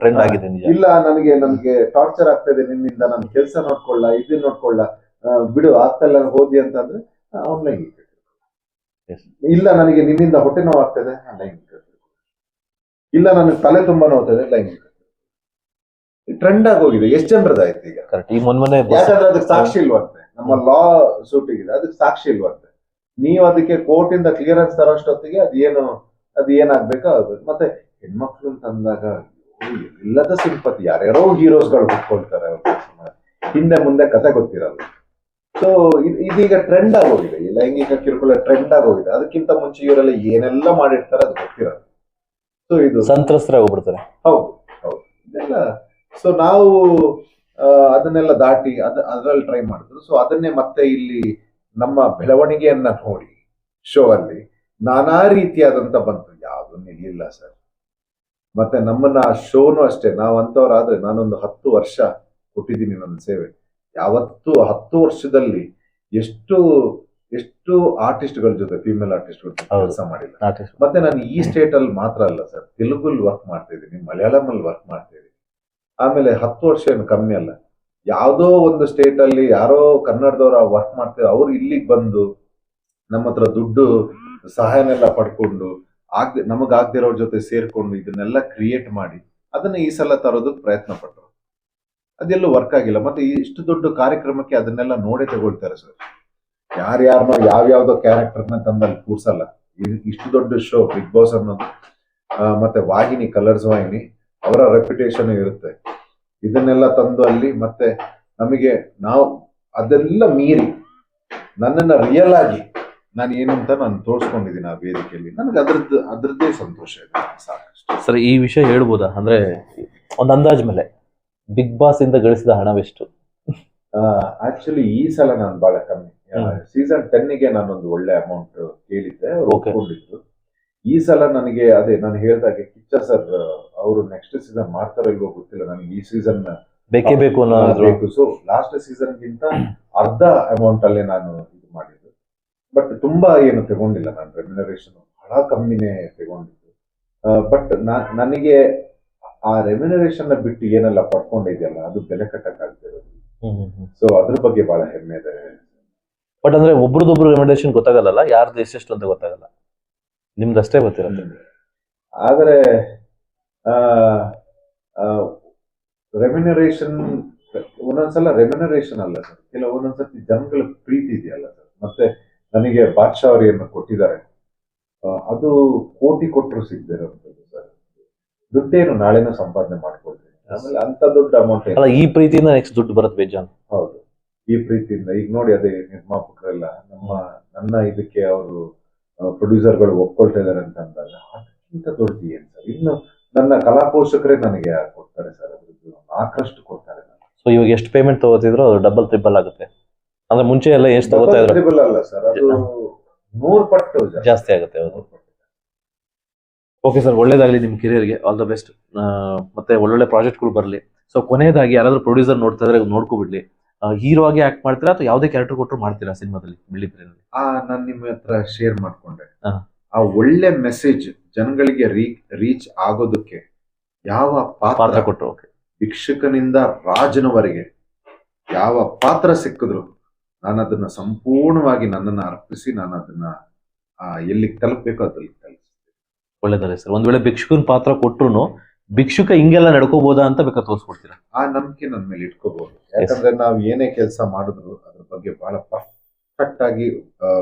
ಟ್ರೆಂಡ್ ಆಗಿದೆ. ಇಲ್ಲ ನನಗೆ ಟಾರ್ಚರ್ ಆಗ್ತಾ ಇದೆ ನಿನ್ನಿಂದ, ನಾನು ಕೆಲಸ ನೋಡ್ಕೊಳ್ಳ, ಇದನ್ನ ನೋಡ್ಕೊಳ್ಳ, ಬಿಡು ಆಗ್ತಾ ಇಲ್ಲ ಹೋದಿ ಅಂತಂದ್ರೆ ಅವ್ನು ಲೈಂಗಿಕ. ಇಲ್ಲ ನನಗೆ ನಿನ್ನಿಂದ ಹೊಟ್ಟೆ ನೋವು ಆಗ್ತದೆ, ಲೈಂಗಿಕ. ಇಲ್ಲ ನನಗೆ ತಲೆ ತುಂಬಾ ನೋಡ್ತದೆ, ಲೈಂಗಿಕ. ಟ್ರೆಂಡ್ ಆಗೋಗಿದೆ. ಎಷ್ಟು ಜನರದಾಯ್ತು ಈಗ. ಯಾಕಂದ್ರೆ ಅದಕ್ಕೆ ಸಾಕ್ಷಿ ಇಲ್ವಂತೆ, ನಮ್ಮ ಲಾ ಸೂಟಿಗೆ ಅದಕ್ಕೆ ಸಾಕ್ಷಿ ಇಲ್ವಂತೆ. ನೀವು ಅದಕ್ಕೆ ಕೋರ್ಟ್ ಇಂದ ಕ್ಲಿಯರೆನ್ಸ್ ತರೋಷ್ಟೊತ್ತಿಗೆ ಅದು ಏನಾಗ್ಬೇಕೋ ಆಗ್ಬೇಕು. ಮತ್ತೆ ಹೆಣ್ಮಕ್ಳು ಅಂತಂದಾಗ ಇಲ್ಲದ ಸಿಂಪತಿ, ಯಾರ್ಯಾರೋ ಹೀರೋಸ್ಗಳು ಹುಟ್ಕೊಳ್ತಾರೆ, ಹಿಂದೆ ಮುಂದೆ ಕತೆ ಗೊತ್ತಿರಲ್ಲ. ಸೊ ಇದೀಗ ಟ್ರೆಂಡ್ ಆಗೋಗಿದೆ, ಈ ಲೈಂಗಿಕ ಕಿರುಕುಳ ಟ್ರೆಂಡ್ ಆಗೋಗಿದೆ. ಅದಕ್ಕಿಂತ ಮುಂಚೆ ಇವರೆಲ್ಲ ಏನೆಲ್ಲ ಮಾಡಿರ್ತಾರೆ ಅದು ಗೊತ್ತಿರಲ್ಲ. ಸೊ ಇದು ಸಂತ್ರಸ್ತರಾಗ್ಬಿಡ್ತಾರೆ. ಹೌದು ಇದೆಲ್ಲ. ಸೊ ನಾವು ಅದನ್ನೆಲ್ಲ ದಾಟಿ ಅದ್ರಲ್ಲಿ ಟ್ರೈ ಮಾಡಿದ್ರು. ಸೊ ಅದನ್ನೇ ಮತ್ತೆ ಇಲ್ಲಿ ನಮ್ಮ ಬೆಳವಣಿಗೆಯನ್ನ ನೋಡಿ ಶೋ ಅಲ್ಲಿ ನಾನಾ ರೀತಿಯಾದಂತ ಬಂತು, ಯಾವ್ದು ನಿಲ್ಲಿಲ್ಲ ಸರ್. ಮತ್ತೆ ನಮ್ಮನ್ನ ಶೋನು ಅಷ್ಟೇ, ನಾವಂತವ್ರಾದ್ರೆ ನಾನೊಂದು 10 ವರ್ಷ ಕೊಟ್ಟಿದ್ದೀನಿ ನನ್ನ ಸೇವೆ. ಯಾವತ್ತು 10 ವರ್ಷದಲ್ಲಿ ಎಷ್ಟು ಆರ್ಟಿಸ್ಟ್ಗಳ ಜೊತೆ, ಫೀಮೇಲ್ ಆರ್ಟಿಸ್ಟ್ಗಳ ಜೊತೆ ಕೆಲಸ ಮಾಡಿಲ್ಲ. ಮತ್ತೆ ನಾನು ಈ ಸ್ಟೇಟ್ ಅಲ್ಲಿ ಮಾತ್ರ ಅಲ್ಲ ಸರ್, ತೆಲುಗಲ್ಲಿ ವರ್ಕ್ ಮಾಡ್ತಾ ಇದ್ದೀನಿ, ಮಲಯಾಳಂ ಅಲ್ಲಿ ವರ್ಕ್ ಮಾಡ್ತಾ ಇದ್ದೀನಿ. ಆಮೇಲೆ 10 ವರ್ಷ ಏನು ಕಮ್ಮಿ ಅಲ್ಲ. ಯಾವುದೋ ಒಂದು ಸ್ಟೇಟ್ ಅಲ್ಲಿ ಯಾರೋ ಕನ್ನಡದವ್ರ ವರ್ಕ್ ಮಾಡ್ತಾರೆ, ಅವ್ರು ಇಲ್ಲಿಗೆ ಬಂದು ನಮ್ಮ ಹತ್ರ ದುಡ್ಡು ಸಹಾಯನೆಲ್ಲ ಪಡ್ಕೊಂಡು ನಮಗಾಗ್ದಿರೋರ್ ಜೊತೆ ಸೇರ್ಕೊಂಡು ಇದನ್ನೆಲ್ಲ ಕ್ರಿಯೇಟ್ ಮಾಡಿ ಅದನ್ನ ಈ ಸಲ ತರೋದಕ್ಕೆ ಪ್ರಯತ್ನ ಪಟ್ಟರು. ಅದೆಲ್ಲೂ ವರ್ಕ್ ಆಗಿಲ್ಲ. ಮತ್ತೆ ಇಷ್ಟು ದೊಡ್ಡ ಕಾರ್ಯಕ್ರಮಕ್ಕೆ ಅದನ್ನೆಲ್ಲ ನೋಡೇ ತಗೊಳ್ತಾರೆ ಸರ್. ಯಾರ್ಯಾರನೋ ಯಾವ್ಯಾವ್ದೋ ಕ್ಯಾರೆಕ್ಟರ್ನ ತಂದಲ್ಲಿ ಕೂರ್ಸಲ್ಲ. ಇಷ್ಟು ದೊಡ್ಡ ಶೋ ಬಿಗ್ ಬಾಸ್ ಅನ್ನೋದು, ಮತ್ತೆ ವಾಹಿನಿ, ಕಲರ್ಸ್ ವಾಹಿನಿ, ಅವರ ರೆಪ್ಯುಟೇಷನ್ ಇರುತ್ತೆ. ಇದನ್ನೆಲ್ಲ ತಂದು ಅಲ್ಲಿ ಮತ್ತೆ ನಾವು ಅದೆಲ್ಲ ಮೀರಿ ನನ್ನನ್ನ ರಿಯಲ್ ಆಗಿ ನಾನು ಏನು ಅಂತ ನಾನು ತೋರಿಸ್ಕೊಂಡಿದ್ದೀನಿ ಆ ವೇದಿಕೆಯಲ್ಲಿ. ನನಗೆ ಅದ್ರದ್ದೇ ಸಂತೋಷ ಇದೆ ಸಾಕಷ್ಟು. ಸರ್ ಈ ವಿಷಯ ಹೇಳ್ಬೋದಾ, ಅಂದ್ರೆ ಒಂದು ಅಂದಾಜ್ ಮೇಲೆ ಬಿಗ್ ಬಾಸ್ ಇಂದ ಗಳಿಸಿದ ಹಣವೆಷ್ಟು? ಆಕ್ಚುಲಿ ಈ ಸಲ ನಾನು ಬಹಳ ಕಮ್ಮಿ. ಸೀಸನ್ 10ಗೆ ನಾನೊಂದು ಒಳ್ಳೆ ಅಮೌಂಟ್ ಕೇಳಿದ್ದೆ, ಒಪ್ಕೊಂಡಿದ್ರು. ಈ ಸಲ ನನಗೆ ಅದೇ ನಾನು ಹೇಳ್ದಾಗೆ ಕಿಚ್ಚ ಸರ್ ಅವರು ನೆಕ್ಸ್ಟ್ ಸೀಸನ್ ಮಾಡ್ತಾರೋ ಇಲ್ವೋ ಗೊತ್ತಿಲ್ಲ, ನನಗೆ ಈ ಸೀಸನ್ ಬೇಕೇ ಬೇಕು ಬೇಕು. ಸೊ ಲಾಸ್ಟ್ ಸೀಸನ್ ಗಿಂತ ಅರ್ಧ ಅಮೌಂಟ್ ಅಲ್ಲೇ ನಾನು ಇದು ಮಾಡಿದ್ದು. ಬಟ್ ತುಂಬಾ ಏನು ತಗೊಂಡಿಲ್ಲ, ನಾನು ರೆಮ್ಯುನರೇಷನ್ ಬಹಳ ಕಮ್ಮಿನೇ ತಗೊಂಡಿದ್ದು. ಬಟ್ ನನಗೆ ಆ ರೆಮ್ಯುನರೇಷನ್ ಬಿಟ್ಟು ಏನೆಲ್ಲ ಪಡ್ಕೊಂಡಿದೆಯಲ್ಲ ಅದು ಬೆಲೆ ಕಟ್ಟಕ್ಕಾಗ್ತಿರೋದು. ಸೊ ಅದ್ರ ಬಗ್ಗೆ ಬಹಳ ಹೆಮ್ಮೆ ಇದೆ. ಬಟ್ ಅಂದ್ರೆ ಒಬ್ರದೊಬ್ರು ರೆಮ್ಯುನರೇಷನ್ ಗೊತ್ತಾಗಲ್ಲ, ಯಾರ್ದು ಎಷ್ಟೆಷ್ಟು ಅಂತ ಗೊತ್ತಾಗಲ್ಲ, ನಿಮ್ದಷ್ಟೇ ಗೊತ್ತಿರುತ್ತೆ. ಆದ್ರೆ ರೆಮ್ಯುನರೇಷನ್ ಒಂದೊಂದ್ಸಲ ರೆಮ್ಯುನರೇಷನ್ ಅಲ್ಲ ಸರ್, ಒಂದೊಂದ್ಸತಿ ಜನಗಳ ಪ್ರೀತಿ ಇದೆಯಲ್ಲ ಸರ್. ಮತ್ತೆ ನನಗೆ ಬಾದ್ಶಾ ಅವರು ಏನು ಕೊಟ್ಟಿದ್ದಾರೆ ಅದು ಕೋಟಿ ಕೊಟ್ಟರು ಸಿಗದಿರೋಂಥದ್ದು ಸರ್. ದುಡ್ಡೇನು ನಾಳೆನೂ ಸಂಪಾದನೆ ಮಾಡ್ಕೊಳ್ತೀನಿ, ಆಮೇಲೆ ಅಂತ ದೊಡ್ಡ ಅಮೌಂಟ್ ಅಲ್ಲ, ಈ ಪ್ರೀತಿಯಿಂದ ನೆಕ್ಸ್ಟ್ ದುಡ್ಡು ಬರುತ್ತೆ ಬೇಜಾನ್. ಹೌದು, ಈ ಪ್ರೀತಿಯಿಂದ. ಈಗ ನೋಡಿ ಅದೇ ನಿರ್ಮಾಪಕರೆಲ್ಲ ನನ್ನ ಇದಕ್ಕೆ ಅವರು ಪ್ರೊಡ್ಯೂಸರ್ಗಳು ಒಪ್ಕೊಳ್ತಾ ಇದಾರೆ ಅಂತ ಅಂದಾಗ ಅದಕ್ಕಿಂತ ದೊಡ್ಡದು ಏನ್ ಸರ್. ಇನ್ನು ನನ್ನ ಕಲಾ ಪೋಷಕರೇ ನನಗೆ ಕೊಡ್ತಾರೆ ಸರ್, ಅದ್ರದ್ದು ಸಾಕಷ್ಟು ಕೊಡ್ತಾರೆ. ಸೊ ಇವಾಗ ಎಷ್ಟು ಪೇಮೆಂಟ್ ತಗೋತಿದ್ರು ಅದು ಡಬಲ್ ಟ್ರಿಬಲ್ ಆಗುತ್ತೆ, ಅಂದ್ರೆ ಮುಂಚೆ ಎಲ್ಲ ಎಷ್ಟು ತಗೋತಾ ಇದ್ರು? ಟ್ರಿಬಲ್ ಅಲ್ಲ ಸರ್, ಅದು 100 ಪಟ್ಟು ಜಾಸ್ತಿ ಆಗುತ್ತೆ. ಹೌದು. ಓಕೆ ಸರ್, ಒಳ್ಳೇದಾಗಲಿ ನಿಮ್ಮ ಕೆರಿಯರ್ಗೆ, ಆಲ್ ದ ಬೆಸ್ಟ್. ಮತ್ತೆ ಒಳ್ಳೊಳ್ಳೆ ಪ್ರಾಜೆಕ್ಟ್ಗಳು ಬರಲಿ. ಸೊ ಕೊನೆಯದಾಗಿ ಯಾರಾದ್ರೂ ಪ್ರೊಡ್ಯೂಸರ್ ನೋಡ್ತಾ ಇದ್ರೆ ನೋಡ್ಕೊಬಿಡ್ಲಿ, ಹೀರೋ ಆಗಿ ಆಕ್ಟ್ ಮಾಡ್ತೀರಾ ಅಥವಾ ಯಾವುದೇ ಕ್ಯಾರೆಕ್ಟರ್ ಕೊಟ್ಟರು ಮಾಡ್ತೀರಾ ಸಿನಿಮಾದಲ್ಲಿ, ಬೆಳ್ಳಿತೆರೆಯಲ್ಲಿ? ನಾನು ನಿಮ್ಮ ಹತ್ರ ಶೇರ್ ಮಾಡ್ಕೊಂಡೆ ಆ ಒಳ್ಳೆ ಮೆಸೇಜ್ ಜನಗಳಿಗೆ ರೀಚ್ ಆಗೋದಕ್ಕೆ ಯಾವ ಪಾತ್ರ ಕೊಟ್ಟರು, ಓಕೆ, ಭಿಕ್ಷುಕನಿಂದ ರಾಜನವರೆಗೆ ಯಾವ ಪಾತ್ರ ಸಿಕ್ಕಿದ್ರು ನಾನು ಅದನ್ನ ಸಂಪೂರ್ಣವಾಗಿ ನನ್ನನ್ನು ಅರ್ಪಿಸಿ ನಾನು ಅದನ್ನ ಎಲ್ಲಿಗೆ ತಲುಪಬೇಕು ಅದಲ್ಲಿ ತಲುಪಿಸ್ತೀನಿ. ಒಳ್ಳೇದಲ್ಲ ಸರ್. ಒಂದ್ ವೇಳೆ ಭಿಕ್ಷುಕನ ಪಾತ್ರ ಕೊಟ್ರು ಭಿಕ್ಷುಕ ಹಿಂಗೆಲ್ಲ ನಡ್ಕೋಬಹುದಾ ಅಂತ ಬೇಕಾದ್ರೆ ತೋರಿಸ್ಕೊಡ್ತೀರಾ? ಆ ನಂಬಿಕೆ ನನ್ನ ಮೇಲೆ ಇಟ್ಕೋಬಹುದು. ಯಾಕಂದ್ರೆ ನಾವು ಏನೇ ಕೆಲಸ ಮಾಡಿದ್ರು ಅದ್ರ ಬಗ್ಗೆ ಬಹಳ ಪರ್ಫೆಕ್ಟ್ ಆಗಿ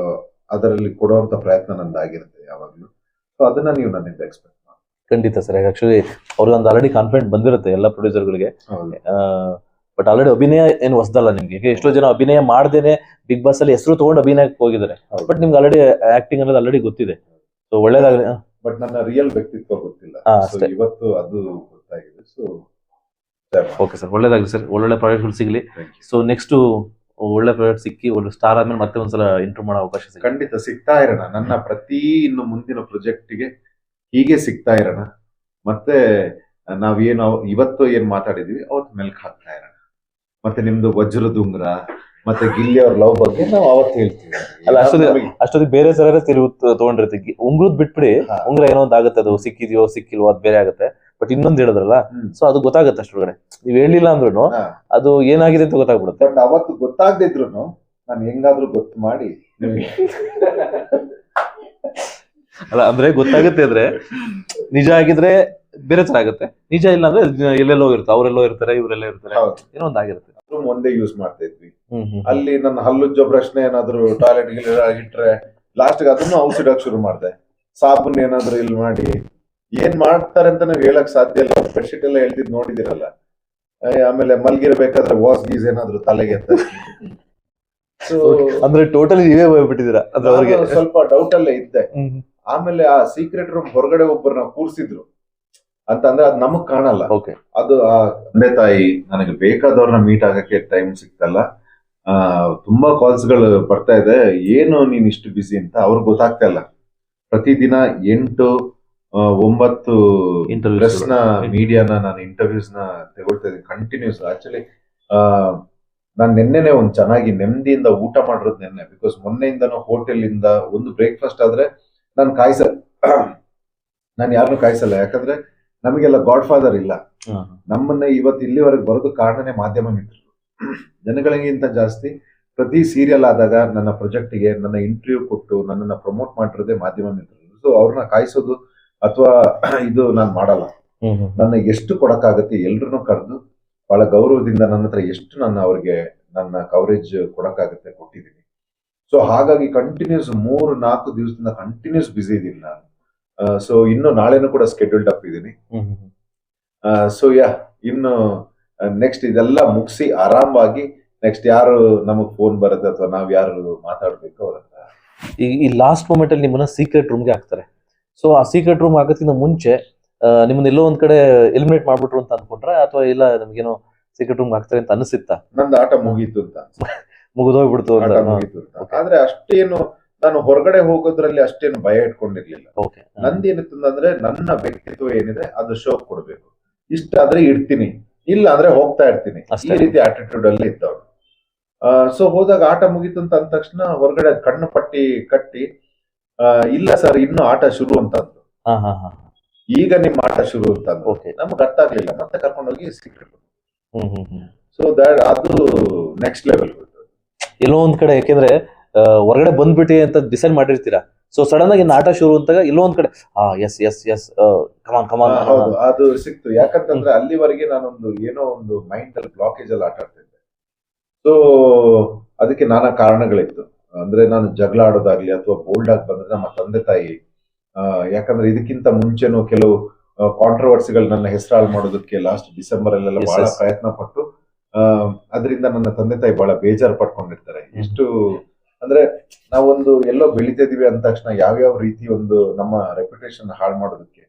ಅದರಲ್ಲಿ ಕೊಡುವಂತ ಪ್ರಯತ್ನ ನಂದಾಗಿರುತ್ತೆ ಯಾವಾಗ್ಲೂ. ಸೊ ಅದನ್ನ ನೀವು ನನ್ನಿಂದ ಎಕ್ಸ್ಪೆಕ್ಟ್ ಮಾಡಿ. ಖಂಡಿತ ಸರ್. ಆಕ್ಚುಲಿ ಅವ್ರಿಗೆ ಒಂದು ಆಲ್ರೆಡಿ ಕಾನ್ಫಿಡೆಂಟ್ ಬಂದಿರುತ್ತೆ ಎಲ್ಲ ಪ್ರೊಡ್ಯೂಸರ್ಗಳಿಗೆ. ಬಟ್ ಆಲ್ರೆಡಿ ಅಭಿನಯ ಏನು ಹೊಸದಲ್ಲ ನಿಮ್ಗೆ. ಎಷ್ಟೋ ಜನ ಅಭಿನಯ ಮಾಡ್ದೇನೆ ಬಿಗ್ ಬಾಸ್ ಅಲ್ಲಿ ಹೆಸರು ತಗೊಂಡು ಅಭಿನಯಕ್ಕೆ ಹೋಗಿದ್ದಾರೆ. ಬಟ್ ನಿಮ್ಗೆ ಆಲ್ರೆಡಿ ಆಕ್ಟಿಂಗ್ ಅನ್ನೋದು ಆಲ್ರೆಡಿ ಗೊತ್ತಿದೆ. ಸೊ ಒಳ್ಳೇದಾಗಲಿ. ಬಟ್ ನನ್ನ ರಿಯಲ್ ವ್ಯಕ್ತಿತ್ವ ಗೊತ್ತಿಲ್ಲ, ಇವತ್ತು ಅದು ಗೊತ್ತಾಗಿದೆ. ಸೊ ಓಕೆ ಸರ್, ಒಳ್ಳೇದಾಗಲಿ ಸರ್. ಒಳ್ಳೊಳ್ಳೆ ಪ್ರಾಜೆಕ್ಟ್ಗಳು ಸಿಗಲಿ. ಸೊ ನೆಕ್ಸ್ಟ್ ಒಳ್ಳೆ ಪ್ರಾಜೆಕ್ಟ್ ಸಿಕ್ಕಿ ಒಳ್ಳೆ ಸ್ಟಾರ್ ಆದ್ಮೇಲೆ ಮತ್ತೆ ಒಂದ್ಸಲ ಇಂಟರ್ವ್ಯೂ ಮಾಡೋ ಅವಕಾಶ ಸಿಗುತ್ತೆ. ಖಂಡಿತ ಸಿಗ್ತಾ ಇರೋಣ. ನನ್ನ ಇನ್ನು ಮುಂದಿನ ಪ್ರಾಜೆಕ್ಟ್ಗೆ ಹೀಗೆ ಸಿಗ್ತಾ ಇರೋಣ. ಮತ್ತೆ ನಾವೇನು ಇವತ್ತು ಏನ್ ಮಾತಾಡಿದ್ವಿ ಅವತ್ತು ಮೆಲ್ಕ್ ಹಾಕ್ತಾ ಇರೋಣ. ಮತ್ತೆ ನಿಮ್ದು ವಜ್ರದುಂಗ್ರ ಮತ್ತೆ ಗಿಲ್ಲಿ ಅವ್ರ ಲವ್ ಬಗ್ಗೆ ನಾವು ಅವತ್ತು ಹೇಳ್ತೀವಿ. ಅಲ್ಲ, ಅಷ್ಟೊತ್ತಿಗೆ ಬೇರೆ ಸರ ತಗೊಂಡಿರ್ತೀವಿ. ಉಂಗ್ರದ್ ಬಿಟ್ಬಿಡಿ, ಉಂಗ್ರ ಏನೋ ಒಂದು ಆಗುತ್ತೆ, ಅದು ಸಿಕ್ಕಿದ್ಯೋ ಸಿಕ್ಕಿಲ್ವೋ ಅದು ಬೇರೆ ಆಗುತ್ತೆ. ಬಟ್ ಇನ್ನೊಂದು ಹೇಳಿದ್ರಲ್ಲ, ಸೊ ಅದು ಗೊತ್ತಾಗುತ್ತೆ ಅಷ್ಟೊಳಗಡೆ. ನೀವ್ ಹೇಳಿಲ್ಲ ಅಂದ್ರೂ ಅದು ಏನಾಗಿದೆ ಅಂತ ಗೊತ್ತಾಗ್ಬಿಡುತ್ತೆ. ಬಟ್ ಅವತ್ತು ಗೊತ್ತಾಗದಿದ್ರು ನಾನು ಹೆಂಗಾದ್ರೂ ಗೊತ್ತು ಮಾಡಿ ಅಲ್ಲ ಅಂದ್ರೆ ಗೊತ್ತಾಗುತ್ತೆ ಅಂದ್ರೆ ನಿಜ ಆಗಿದ್ರೆ ಬೇರೆ ತರ ಆಗುತ್ತೆ, ನಿಜ ಇಲ್ಲ ಅಂದ್ರೆ ಎಲ್ಲೆಲ್ಲೋ ಇರುತ್ತೆ, ಅವರೆಲ್ಲೋ ಇರ್ತಾರೆ, ಇವರೆಲ್ಲ ಇರ್ತಾರೆ, ಏನೋ ಒಂದ್ ಆಗಿರುತ್ತೆ. ಒಂದೇ ಯೂಸ್ ಮಾಡ್ತಾ ಇದ್ವಿ. ಅಲ್ಲಿ ನನ್ನ ಹಲ್ಲುಜ್ಜೋ ಪ್ರಶ್ನೆ ಏನಾದ್ರು ಟಾಯ್ಲೆಟ್ ಇಟ್ರೆ ಲಾಸ್ಟ್ ಅದನ್ನು ಔಷಧ ಶುರು ಮಾಡಿದೆ. ಸಾಬೂನ್ ಏನಾದ್ರು ಇಲ್ಲಿ ಮಾಡಿ ಏನ್ ಮಾಡ್ತಾರೆ ಅಂತ ನಾವು ಹೇಳಕ್ ಸಾಧ್ಯ ಇಲ್ಲ. ಬೆಡ್ಶೀಟ್ ಎಲ್ಲ ಹೇಳ್ತಿದ್ ನೋಡಿದಿರಲ್ಲ. ಆಮೇಲೆ ಮಲ್ಗಿರ್ಬೇಕಾದ್ರೆ ವಾಸ್ ಗೀಸ್ ಏನಾದ್ರು ತಲೆಗೆ ಅಂದ್ರೆ ಟೋಟಲಿ ನೀವೇ ಹೋಗ್ಬಿಟ್ಟಿದ್ದೀರಾ ಅಂದ್ರೆ ಅವ್ರಿಗೆ ಸ್ವಲ್ಪ ಡೌಟ್ ಅಲ್ಲೇ ಇದ್ದೆ. ಆಮೇಲೆ ಆ ಸೀಕ್ರೆಟ್ ರೂಮ್ ಹೊರಗಡೆ ಒಬ್ಬರನ್ನ ಕೂರ್ಸಿದ್ರು ಅಂತ ಅಂದ್ರೆ ಅದು ನಮಗ್ ಕಾಣಲ್ಲ. ಅದು ಆ ತಂದೆ ತಾಯಿ ನನಗೆ ಬೇಕಾದವ್ರನ್ನ ಮೀಟ್ ಆಗಕ್ಕೆ ಟೈಮ್ ಸಿಗ್ತಲ್ಲ. ತುಂಬಾ ಕಾಲ್ಸ್ ಗಳು ಬರ್ತಾ ಇದೆ, ಏನು ನೀನ್ ಇಷ್ಟು ಬಿಸಿ ಅಂತ ಅವ್ರಿಗೆ ಗೊತ್ತಾಗ್ತಾ ಇಲ್ಲ. ಪ್ರತಿದಿನ 8-9 ಪ್ರೆಸ್ ನ ಮೀಡಿಯಾನ ನಾನು ಇಂಟರ್ವ್ಯೂಸ್ ನ ತಗೊಳ್ತಾ ಇದ್ದೀನಿ ಕಂಟಿನ್ಯೂಸ್. ಆಕ್ಚುಲಿ ನಾನ್ ನೆನ್ನೆನೆ ಒಂದ್ ಚೆನ್ನಾಗಿ ನೆಮ್ಮದಿಯಿಂದ ಊಟ ಮಾಡಿರೋದು ನೆನ್ನೆ. ಬಿಕಾಸ್ ಮೊನ್ನೆಯಿಂದನೂ ಹೋಟೆಲ್ ಇಂದ ಒಂದು ಬ್ರೇಕ್ಫಾಸ್ಟ್ ಆದ್ರೆ ನಾನು ಯಾರನ್ನು ಕಾಯಿಸಲ್ಲ. ಯಾಕಂದ್ರೆ ನಮಗೆಲ್ಲ ಗಾಡ್ ಫಾದರ್ ಇಲ್ಲ. ನಮ್ಮನ್ನ ಇವತ್ತು ಇಲ್ಲಿವರೆಗೆ ಬರೋದು ಕಾರಣನೇ ಮಾಧ್ಯಮ ಮಿತ್ರರು. ಜನಗಳಿಗಿಂತ ಜಾಸ್ತಿ ಪ್ರತಿ ಸೀರಿಯಲ್ ಆದಾಗ ನನ್ನ ಪ್ರಾಜೆಕ್ಟ್ಗೆ ನನ್ನ ಇಂಟರ್ವ್ಯೂ ಕೊಟ್ಟು ನನ್ನನ್ನ ಪ್ರಮೋಟ್ ಮಾಡಿರೋದೇ ಮಾಧ್ಯಮ ಮಿತ್ರರು. ಸೊ ಅವ್ರನ್ನ ಕಾಯಿಸೋದು ಅಥವಾ ಇದು ನಾನು ಮಾಡಲ್ಲ. ನನ್ನ ಎಷ್ಟು ಕೊಡಕ್ಕಾಗತ್ತೆ ಎಲ್ರನ್ನೂ ಕರೆದು ಬಹಳ ಗೌರವದಿಂದ ನನ್ನ ಹತ್ರ ಎಷ್ಟು ಅವ್ರಿಗೆ ನನ್ನ ಕವರೇಜ್ ಕೊಡಕ್ಕಾಗತ್ತೆ ಕೊಟ್ಟಿದ್ದೀನಿ. ಸೊ ಹಾಗಾಗಿ ಕಂಟಿನ್ಯೂಸ್ 3-4 ದಿವಸದಿಂದ ಕಂಟಿನ್ಯೂಸ್ ಬಿಸಿ ಇದ್ದೀನಿ ನಾನು. ಸೊ ಇನ್ನು ನಾಳೆನೂ ಕೂಡ ಸ್ಕೆಡ್ಯೂಲ್ಡ್ ಅಪ್ ಇದ್ದೀನಿ. ಸೊ ಇನ್ನು ನೆಕ್ಸ್ಟ್ ಇದೆಲ್ಲ ಮುಗಿಸಿ ಆರಾಮವಾಗಿ ನೆಕ್ಸ್ಟ್ ಯಾರು ನಮಗ್ ಫೋನ್ ಬರುತ್ತೆ ಅಥವಾ ನಾವ್ ಯಾರು ಮಾತಾಡ್ಬೇಕು ಅವ್ರ ಹತ್ರ ಈ ಲಾಸ್ಟ್ ಮೂಮೆಂಟ್ ಅಲ್ಲಿ ನಿಮ್ಮನ್ನ ಸೀಕ್ರೆಟ್ ರೂಮ್ಗೆ ಹಾಕ್ತಾರೆ. ಸೊ ಆ ಸೀಕ್ರೆಟ್ ರೂಮ್ ಹಾಕೋದ್ಕಿಂತ ಮುಂಚೆ ನಿಮ್ಮನ್ನ ಎಲ್ಲೋ ಒಂದ್ ಕಡೆ ಎಲಿಮಿನೇಟ್ ಮಾಡ್ಬಿಟ್ರು ಅಂತ ಅನ್ಕೊಂಡ್ರೆ, ಅಥವಾ ಇಲ್ಲ ನಮ್ಗೇನೋ ಸೀಕ್ರೆಟ್ ರೂಮ್ ಹಾಕ್ತಾರೆ ಅಂತ ಅನಿಸಿತ್ತಾ? ನಂದು ಆಟ ಮುಗೀತು ಅಂತ ಮುಗಿದೋಗ್ಬಿಡ್ತು ಆಟ ಮುಗೀತು ಅಂತ. ಆದ್ರೆ ಅಷ್ಟೇನು ನಾನು ಹೊರಗಡೆ ಹೋಗೋದ್ರಲ್ಲಿ ಅಷ್ಟೇನು ಭಯ ಇಟ್ಕೊಂಡಿರ್ಲಿಲ್ಲ. ನಂದೇನಿತ್ತಂದ್ರೆ ನನ್ನ ವ್ಯಕ್ತಿತ್ವ ಏನಿದೆ ಅದು ಶೋ ಕೊಡ್ಬೇಕು, ಇಷ್ಟ ಆದ್ರೆ ಇಡ್ತೀನಿ, ಇಲ್ಲ ಅಂದ್ರೆ ಹೋಗ್ತಾ ಇರ್ತೀನಿ, ಈ ರೀತಿ ಆಟಿಟ್ಯೂಡ್ ಅಲ್ಲಿ ಇದ್ದವ್ರು. ಸೊ ಹೋದಾಗ ಆಟ ಮುಗೀತು ಅಂತ ಅಂದ ತಕ್ಷಣ ಹೊರಗಡೆ ಕಣ್ಣು ಪಟ್ಟಿ ಕಟ್ಟಿ, ಇಲ್ಲ ಸರ್ ಇನ್ನು ಆಟ ಶುರು ಅಂತಂದ್ರು. ಈಗ ನಿಮ್ ಆಟ ಶುರು ಅಂತಂದ್ರು. ನಮ್ಗೆ ಅರ್ಥ ಆಗ್ಲಿಲ್ಲ, ಮತ್ತೆ ಕರ್ಕೊಂಡೋಗಿ ಸೀಕ್ರೆಟ್. ಸೊ ದಟ್ ಅದು ನೆಕ್ಸ್ಟ್ ಲೆವೆಲ್. ಎಲ್ಲೋ ಒಂದ್ ಕಡೆ ಯಾಕೆಂದ್ರೆ ಹೊರಗಡೆ ಬಂದ್ಬಿಟ್ಟಿ ಅಂತ ಡಿಸೈಡ್ ಮಾಡಿರ್ತೀರಾ. ಸೊ ಸಡನ್ ಆಗಿ ಆಟ ಶುರು ಅಂತಾಗ ಎಲ್ಲೋ ಒಂದ್ ಕಡೆ ಎಸ್ ಎಸ್ ಎಸ್ ಕಮಾನ್ ಕಮಾನ್ ಹೌದು ಅದು ಸಿಕ್ತು. ಯಾಕಂತಂದ್ರೆ ಅಲ್ಲಿವರೆಗೆ ನಾನೊಂದು ಏನೋ ಒಂದು ಮೈಂಡ್ ಅಲ್ಲಿ ಬ್ಲಾಕೇಜ್ ಅಲ್ಲಿ ಆಟ ಆಡ್ತಿದ್ದೆ. ಸೊ ಅದಕ್ಕೆ ನಾನಾ ಕಾರಣಗಳಿತ್ತು. ಅಂದ್ರೆ ನಾನು ಜಗಳ ಆಡೋದಾಗ್ಲಿ ಅಥವಾ ಬೋಲ್ಡ್ ಆಗಿ ಬಂದ್ರೆ ನಮ್ಮ ತಂದೆ ತಾಯಿ, ಯಾಕಂದ್ರೆ ಇದಕ್ಕಿಂತ ಮುಂಚೆನೂ ಕೆಲವು ಕಾಂಟ್ರವರ್ಸಿಗಳು ನನ್ನ ಹೆಸರಾಳು ಮಾಡೋದಕ್ಕೆ ಲಾಸ್ಟ್ ಡಿಸೆಂಬರ್ ಅಲ್ಲೆಲ್ಲ ಬಹಳ ಪ್ರಯತ್ನ ಪಟ್ಟು, ಅದರಿಂದ ನನ್ನ ತಂದೆ ತಾಯಿ ಬಹಳ ಬೇಜಾರು ಪಡ್ಕೊಂಡಿರ್ತಾರೆ. ಇಷ್ಟು ಅಂದ್ರೆ ನಾವೊಂದು ಎಲ್ಲೋ ಬೆಳಿತಾ ಇದೀವಿ ಅಂದ ತಕ್ಷಣ ಯಾವ್ಯಾವ ರೀತಿ ಒಂದು ನಮ್ಮ ರೆಪ್ಯುಟೇಷನ್ ಹಾಳು ಮಾಡೋದಕ್ಕೆ,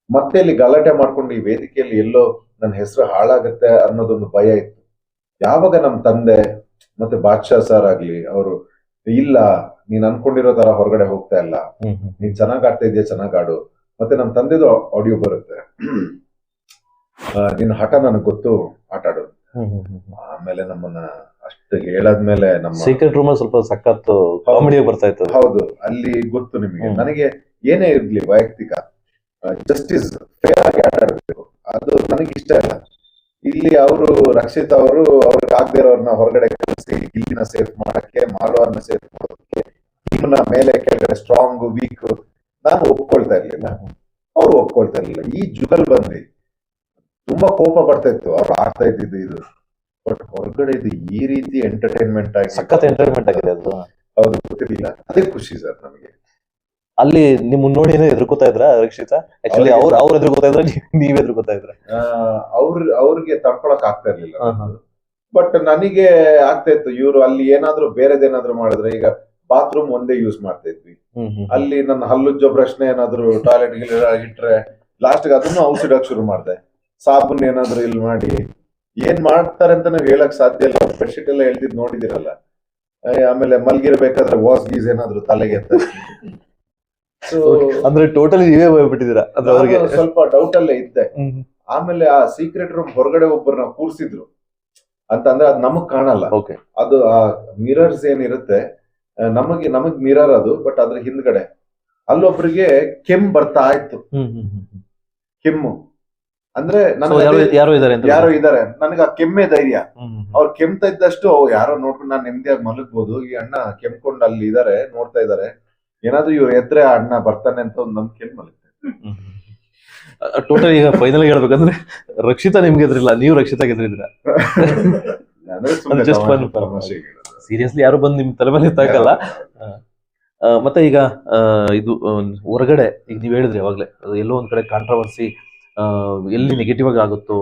ಮತ್ತೆ ಇಲ್ಲಿ ಗಲಾಟೆ ಮಾಡ್ಕೊಂಡು ಈ ವೇದಿಕೆಯಲ್ಲಿ ಎಲ್ಲೋ ನನ್ನ ಹೆಸರು ಹಾಳಾಗತ್ತೆ ಅನ್ನೋದೊಂದು ಭಯ ಇತ್ತು. ಯಾವಾಗ ನಮ್ಮ ತಂದೆ ಮತ್ತೆ ಬಾದ್ಶಾ ಸರ್ ಆಗ್ಲಿ, ಅವರು ಇಲ್ಲ ನೀನ್ ಅನ್ಕೊಂಡಿರೋ ತರ ಹೊರಗಡೆ ಹೋಗ್ತಾ ಇಲ್ಲ, ನೀನ್ ಚೆನ್ನಾಗ್ ಆಡ್ತಾ ಇದೆಯಾ, ಚೆನ್ನಾಗ್ ಆಡು. ಮತ್ತೆ ನಮ್ಮ ತಂದೆದು ಆಡಿಯೋ ಬರುತ್ತೆ, ನಿನ್ ಹಠ ನನಗ್ ಗೊತ್ತು, ಆಟ ಆಡು. ಆಮೇಲೆ ನಮ್ಮನ್ನ ಅಷ್ಟು ಹೇಳಾದ್ಮೇಲೆ ನಮ್ಮ ಸೀಕ್ರೆಟ್ ರೂಮ್ ಸ್ವಲ್ಪ ಸಖತ್ ಕಾಮಿಡಿ ಬರ್ತಾ ಇತ್ತು. ಹೌದು, ಅಲ್ಲಿ ಗೊತ್ತು ನಿಮಗೆ, ನನಗೆ ಏನೇ ಇರ್ಲಿ ವೈಯಕ್ತಿಕ ಜಸ್ಟಿಸ್ ಫೇರ್ ಆಗಿ ಆಟ ಆಡ್ಬೇಕು, ಅದು ನನಗೆ ಇಷ್ಟ ಇಲ್ಲ. ಇಲ್ಲಿ ಅವರು ರಕ್ಷಿತ್ ಅವರು ಅವ್ರಿಗೆ ಆಗದೆ ಇರೋರ್ನ ಹೊರಗಡೆ ಕಳಿಸಿ ಗಿಲ್ಲಿನ ಸೇಫ್ ಮಾಡಕ್ಕೆ, ಮಾಲೋನ್ನ ಸೇಫ್ ಮಾಡೋದಕ್ಕೆ, ಟೀಮ್ನ ಮೇಲೆ ಕೆಳಗಡೆ ಸ್ಟ್ರಾಂಗ್ ವೀಕ್ ನಾನು ಒಪ್ಕೊಳ್ತಾ ಇರ್ಲಿಲ್ಲ, ಅವ್ರು ಒಪ್ಕೊಳ್ತಾ ಇರ್ಲಿಲ್ಲ. ಈ ಜುಗಲ್ ಬಂದ್ವಿ ತುಂಬಾ ಕೋಪ ಬರ್ತಾ ಇತ್ತು ಅವ್ರು ಆಡ್ತಾ ಇದ್ದಿದ್ದು ಇದು. ಬಟ್ ಹೊರಗಡೆ ಇದು ಈ ರೀತಿ ಎಂಟರ್ಟೈನ್ಮೆಂಟ್ ಆಗಿ ಸಖತ್ ಎಂಟರ್ಟೈನ್ಮೆಂಟ್ ಆಗಿದೆ ಅದು. ಹೌದು, ಗೊತ್ತಿರಲಿಲ್ಲ, ಅದೇ ಖುಷಿ ಸರ್ ನಮಗೆ. ಅಲ್ಲಿ ನಿಮ್ ನೋಡಿ ಎದುರ್ಕೋತಾ ಇದ್ರ ರಕ್ಷಿತಾ? ಆಕ್ಚುಲಿ ಅವ್ರು ಎದುರ್ಕೋತಾ ಇದ್ರ, ನೀವ್ ಎದುರ್ಕೋತಾ ಇದ್ರ? ಅವ್ರಿಗೆ ತಡ್ಕೊಳಕ್ ಆಗ್ತಾ ಇರ್ಲಿಲ್ಲ, ಬಟ್ ನನಗೆ ಆಗ್ತಾ ಇತ್ತು. ಇವ್ರು ಅಲ್ಲಿ ಏನಾದ್ರು ಬೇರೆದೇನಾದ್ರು ಮಾಡಿದ್ರೆ, ಈಗ ಬಾತ್ರೂಮ್ ಒಂದೇ ಯೂಸ್ ಮಾಡ್ತಾ ಇದ್ವಿ, ಅಲ್ಲಿ ನನ್ನ ಹಲ್ಲುಜ್ಜೋ ಪ್ರಶ್ನೆ ಏನಾದ್ರು ಟಾಯ್ಲೆಟ್ ಇಟ್ರೆ ಲಾಸ್ಟ್ಗೆ ಅದನ್ನು ಔಷಧಕ್ಕೆ ಶುರು ಮಾಡಿದೆ. ಸಾಬೂನ್ ಏನಾದ್ರು ಇಲ್ಲಿ ಮಾಡಿ ಏನ್ ಮಾಡ್ತಾರೆ ಅಂತ ನಾವ್ ಹೇಳಕ್ ಸಾಧ್ಯ ಇಲ್ಲ. ಬೆಡ್ಶೀಟ್ ಎಲ್ಲ ಎಳ್ದಿದ್ ನೋಡಿದಿರಲ್ಲ. ಆಮೇಲೆ ಮಲ್ಗಿರ್ಬೇಕಾದ್ರೆ ವಾಸ್ ಗೀಸ್ ಏನಾದ್ರು ತಲೆಗೆ ಅಂದ್ರೆ ಟೋಟಲಿ ನೀವೇ ಹೋಗ್ಬಿಟ್ಟಿದ್ದೀರಾ ಅಂದ್ರೆ ಅವ್ರಿಗೆ ಸ್ವಲ್ಪ ಡೌಟ್ ಅಲ್ಲೇ ಇದ್ದೆ. ಆಮೇಲೆ ಆ ಸೀಕ್ರೆಟ್ ರೂಮ್ ಹೊರಗಡೆ ಒಬ್ಬರನ್ನ ಕೂರ್ಸಿದ್ರು ಅಂತ ಅಂದ್ರೆ ಅದು ನಮಗ್ ಕಾಣಲ್ಲ. ಅದು ಆ ಮಿರರ್ಸ್ ಏನಿರುತ್ತೆ, ನಮಗ್ ಮಿರರ್ ಅದು, ಬಟ್ ಅದ್ರ ಹಿಂದ್ಗಡೆ ಅಲ್ಲೊಬ್ರಿಗೆ ಕೆಮ್ಮು ಬರ್ತಾ ಇತ್ತು. ಕೆಮ್ಮು ಅಂದ್ರೆ ಯಾರೋ ಇದಾರೆ, ನನಗೆ ಆ ಕೆಮ್ಮೆ ಧೈರ್ಯ. ಅವ್ರು ಕೆಮ್ತಾ ಇದ್ದಷ್ಟು ಯಾರೋ ನೋಡ್ಕೊಂಡು ನಾನು ನೆಮ್ಮದಿಯಾಗಿ ಮಲಗ್ಬೋದು. ಈ ಅಣ್ಣ ಕೆಮ್ಕೊಂಡು ಅಲ್ಲಿ ಇದಾರೆ, ನೋಡ್ತಾ ಇದಾರೆ, ಏನಾದ್ರು ಇವ್ರು ಎದ್ರೆ ಆ ಅಣ್ಣ ಬರ್ತಾನೆ ಅಂತ ಒಂದು ನಮ್ ಕೆಮ್ಮು ಮಲಗ್ತಾರೆ. ಟೋಟಲ್ ಈಗ ಫೈನಲ್ ಹೇಳ್ಬೇಕಂದ್ರೆ ರಕ್ಷಿತಾ ನಿಮ್ಗೆ ಎದ್ರಿಲ್ಲ, ನೀವು ರಕ್ಷಿತಾ ಗೆದ್ರಿದ್ರ. ಸೀರಿಯಸ್ಲಿ ಯಾರು ಬಂದು ನಿಮ್ ತಲೆ ಮೇಲೆ ತಾಕಲ್ಲ. ಮತ್ತೆ ಈಗ ಇದು ಹೊರಗಡೆ ಈಗ ನೀವ್ ಹೇಳಿದ್ರಿ ಯಾವಾಗ್ಲೇ, ಎಲ್ಲೋ ಒಂದ್ ಕಡೆ ಕಾಂಟ್ರವರ್ಸಿ ಎಲ್ಲಿ ನೆಗೆಟಿವ್ ಆಗಿ ಆಗುತ್ತೋ,